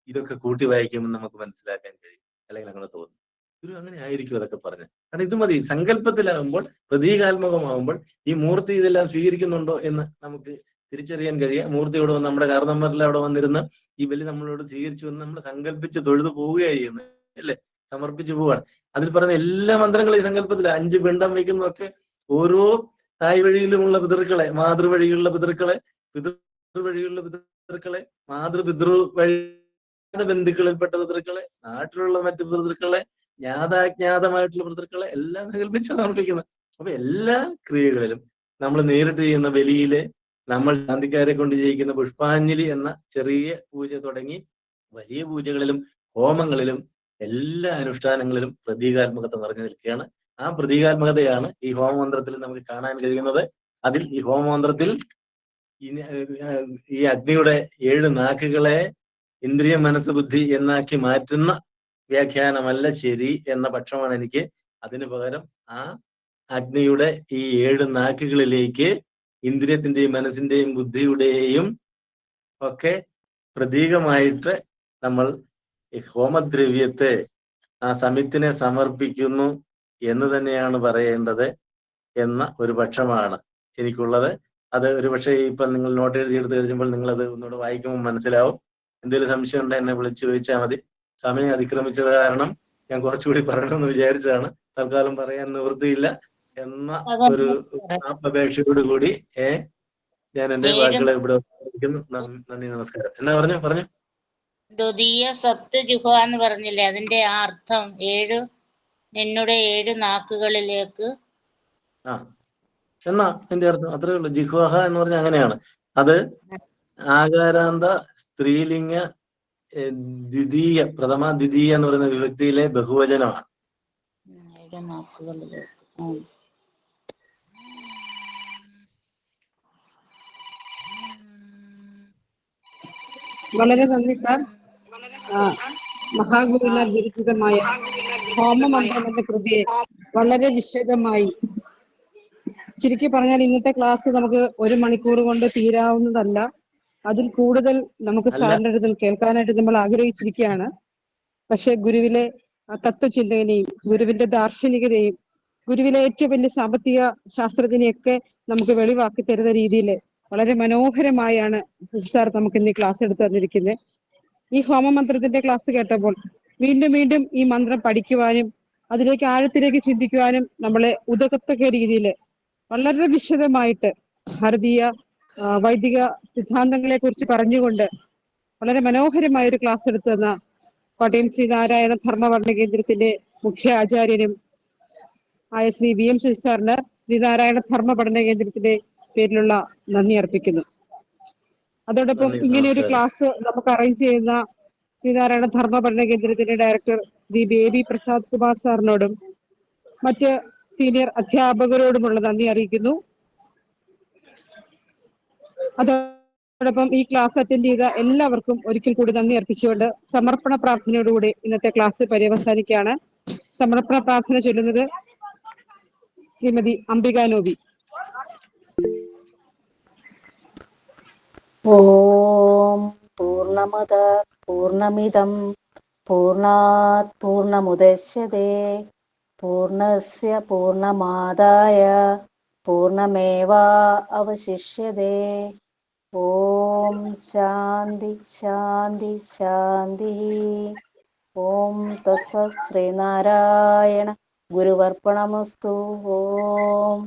C: ഇതൊക്കെ കൂട്ടി വായിക്കുമെന്ന് നമുക്ക് മനസ്സിലാക്കാൻ കഴിയും, അല്ലെങ്കിൽ അങ്ങനെ തോന്നും. ഗുരു അങ്ങനെ ആയിരിക്കും അതൊക്കെ പറഞ്ഞത്. കാരണം ഇത് മതി. സങ്കല്പത്തിലാകുമ്പോൾ, പ്രതീകാത്മകമാകുമ്പോൾ ഈ മൂർത്തി ഇതെല്ലാം സ്വീകരിക്കുന്നുണ്ടോ എന്ന് നമുക്ക് തിരിച്ചറിയാൻ കഴിയുക. മൂർത്തിയോട് വന്ന് നമ്മുടെ കാരണന്മാരിൽ അവിടെ വന്നിരുന്ന് ഈ ബലി നമ്മളോട് സ്വീകരിച്ചു എന്ന് നമ്മൾ സങ്കല്പിച്ച് തൊഴുതു പോവുകയാണ് ചെയ്യുന്നത്, അല്ലേ? സമർപ്പിച്ചു പോവാണ്. അതിൽ പറഞ്ഞ എല്ലാ മന്ത്രങ്ങളും ഈ സങ്കല്പത്തില് 5 പിണ്ടം വയ്ക്കുന്നതൊക്കെ ഓരോ തായ് വഴിയിലുമുള്ള പിതൃക്കളെ, മാതൃവഴിയിലുള്ള പിതൃക്കളെ, പിതൃവഴിയിലുള്ള പിതൃക്കളെ, മാതൃപിതൃ വഴി ബന്ധുക്കളിൽപ്പെട്ട പിതൃക്കളെ, നാട്ടിലുള്ള മറ്റു പിതൃക്കളെ, ജ്ഞാതാജ്ഞാതമായിട്ടുള്ള പിതൃക്കളെ എല്ലാം സങ്കല്പിച്ച് സമർപ്പിക്കുന്നത്. അപ്പൊ എല്ലാ ക്രിയകളിലും നമ്മൾ നേരിട്ട് ചെയ്യുന്ന ബലിയിലെ നമ്മൾ ശാന്തിക്കാരെ കൊണ്ട് ചെയ്യിക്കുന്ന പുഷ്പാഞ്ജലി എന്ന ചെറിയ പൂജ തുടങ്ങി വലിയ പൂജകളിലും ഹോമങ്ങളിലും എല്ലാ അനുഷ്ഠാനങ്ങളിലും പ്രതീകാത്മകത നിറഞ്ഞു നിൽക്കുകയാണ്. ആ പ്രതീകാത്മകതയാണ് ഈ ഹോമമന്ത്രത്തിൽ നമുക്ക് കാണാൻ കഴിയുന്നത്. അതിൽ ഈ ഹോമമന്ത്രത്തിൽ ഈ അഗ്നിയുടെ 7 നാക്കുകളെ ഇന്ദ്രിയ മനസ്സ് ബുദ്ധി എന്നാക്കി മാറ്റുന്ന വ്യാഖ്യാനമല്ല ശരി എന്ന പക്ഷമാണ് എനിക്ക്. അതിനു പകരം ആ അഗ്നിയുടെ ഈ 7 നാക്കുകളിലേക്ക് ഇന്ദ്രിയത്തിന്റെയും മനസ്സിന്റെയും ബുദ്ധിയുടെയും ഒക്കെ പ്രതീകമായിട്ട് നമ്മൾ ഈ ഹോമദ്രവ്യത്തെ, ആ സമിത്തിനെ സമർപ്പിക്കുന്നു എന്ന് തന്നെയാണ് പറയേണ്ടത് എന്ന ഒരു പക്ഷമാണ് എനിക്കുള്ളത്. അത് ഒരു പക്ഷേ ഇപ്പം നിങ്ങൾ നോട്ട് എഴുതിയെടുത്ത് കഴിയുമ്പോൾ നിങ്ങളത് ഒന്നുകൂടെ വായിക്കുമ്പോൾ മനസ്സിലാവും. എന്തെങ്കിലും സംശയം ഉണ്ടെങ്കിൽ എന്നെ വിളിച്ച് ചോദിച്ചാൽ മതി. സമയം അതിക്രമിച്ചത് കാരണം ഞാൻ കുറച്ചുകൂടി പറയണമെന്ന് വിചാരിച്ചതാണ്. തൽക്കാലം പറയാൻ നിവൃത്തിയില്ല എന്ന ഒരു അപേക്ഷയോട് കൂടി ഞാൻ എന്റെ വാക്കുകളെ ഇവിടെ നന്ദി, നമസ്കാരം. എന്നാ പറഞ്ഞു
D: ദ്വിതീയ സപ്ത ജുഹ എന്ന് പറഞ്ഞില്ലേ, അതിന്റെ ആ അർത്ഥം 7 നിന്നുടെ 7 നാക്കുകളിലേക്ക്.
C: എന്നാ എന്റെ അർത്ഥം അത്രേ ഉള്ളൂ. ജിഹ്വഹ എന്ന് പറഞ്ഞാൽ അങ്ങനെയാണ്. അത് ആകാരാന്ത സ്ത്രീലിംഗ ദ്വിതീയ, പ്രഥമ ദ്വിതീയ എന്ന് പറയുന്ന വിഭക്തിയിലെ ബഹുവചനമാണ്.
D: 7 നാക്കുകളിലേക്ക്.
E: വളരെ നന്ദി സാർ. മഹാഗുരുവിനാൽ വിരചിതമായ ഹോമമന്ത്രം എന്ന കൃതിയെ വളരെ വിശദമായി, ചുരുക്കി പറഞ്ഞാൽ ഇന്നത്തെ ക്ലാസ് നമുക്ക് 1 മണിക്കൂർ കൊണ്ട് തീരാവുന്നതല്ല. അതിൽ കൂടുതൽ നമുക്ക് സാറിന്റെ അടുത്ത് കേൾക്കാനായിട്ട് നമ്മൾ ആഗ്രഹിച്ചിരിക്കുകയാണ്. പക്ഷെ ഗുരുവിലെ തത്വചിന്തകനെയും ഗുരുവിന്റെ ദാർശനികതയും ഗുരുവിലെ ഏറ്റവും വലിയ സാമ്പത്തിക ശാസ്ത്രജ്ഞനെയൊക്കെ നമുക്ക് വെളിവാക്കി തരുന്ന രീതിയിൽ വളരെ മനോഹരമായാണ് സാർ നമുക്ക് ഇന്ന് ക്ലാസ് എടുത്തു തന്നിരിക്കുന്നത്. ഈ ഹോമമന്ത്രത്തിന്റെ ക്ലാസ് കേട്ടപ്പോൾ വീണ്ടും വീണ്ടും ഈ മന്ത്രം പഠിക്കുവാനും അതിലേക്ക് ആഴത്തിലേക്ക് ചിന്തിക്കുവാനും നമ്മളെ ഉതകത്തക്ക രീതിയിൽ വളരെ വിശദമായിട്ട് ഭാരതീയ വൈദിക സിദ്ധാന്തങ്ങളെ കുറിച്ച് പറഞ്ഞുകൊണ്ട് വളരെ മനോഹരമായ ഒരു ക്ലാസ് എടുത്തു തന്ന കോട്ടയം ശ്രീനാരായണ ധർമ്മ പഠന കേന്ദ്രത്തിന്റെ മുഖ്യ ആചാര്യനും ആയ ശ്രീ VM ശശി സാറിന് ശ്രീനാരായണ ധർമ്മ പഠന കേന്ദ്രത്തിന്റെ പേരിലുള്ള നന്ദി അർപ്പിക്കുന്നു. അതോടൊപ്പം ഇങ്ങനെ ഒരു ക്ലാസ് നമുക്ക് അറേഞ്ച് ചെയ്യുന്ന ശ്രീനാരായണ ധർമ്മ പഠന കേന്ദ്രത്തിന്റെ ഡയറക്ടർ ശ്രീ ബേബി പ്രസാദ് കുമാർ സാറിനോടും മറ്റ് സീനിയർ അധ്യാപകരോടുമുള്ള നന്ദി അറിയിക്കുന്നു. അതോടൊപ്പം ഈ ക്ലാസ് അറ്റൻഡ് ചെയ്ത എല്ലാവർക്കും ഒരിക്കൽ കൂടി നന്ദി അർപ്പിച്ചുകൊണ്ട് സമർപ്പണ പ്രാർത്ഥനയോടുകൂടി ഇന്നത്തെ ക്ലാസ് പര്യവസാനിക്കുകയാണ്. സമർപ്പണ പ്രാർത്ഥന ചൊല്ലുന്നത് ശ്രീമതി അംബിക നോബി.
F: ഓം പൂർണ്ണമദ പൂർണ്ണമിദം പൂർണ്ണാത് പൂർണ്ണമുദച്യതേ പൂർണ്ണസ്യ പൂർണ്ണമാദായ പൂർണ്ണമേവാ അവശിഷ്യതേ. ഓം ശാന്തി ശാന്തി ശാന്തി. ഓം തത്സത് ശ്രീനാരായണ ഗുരുവർപ്പണമസ്തു. ഓം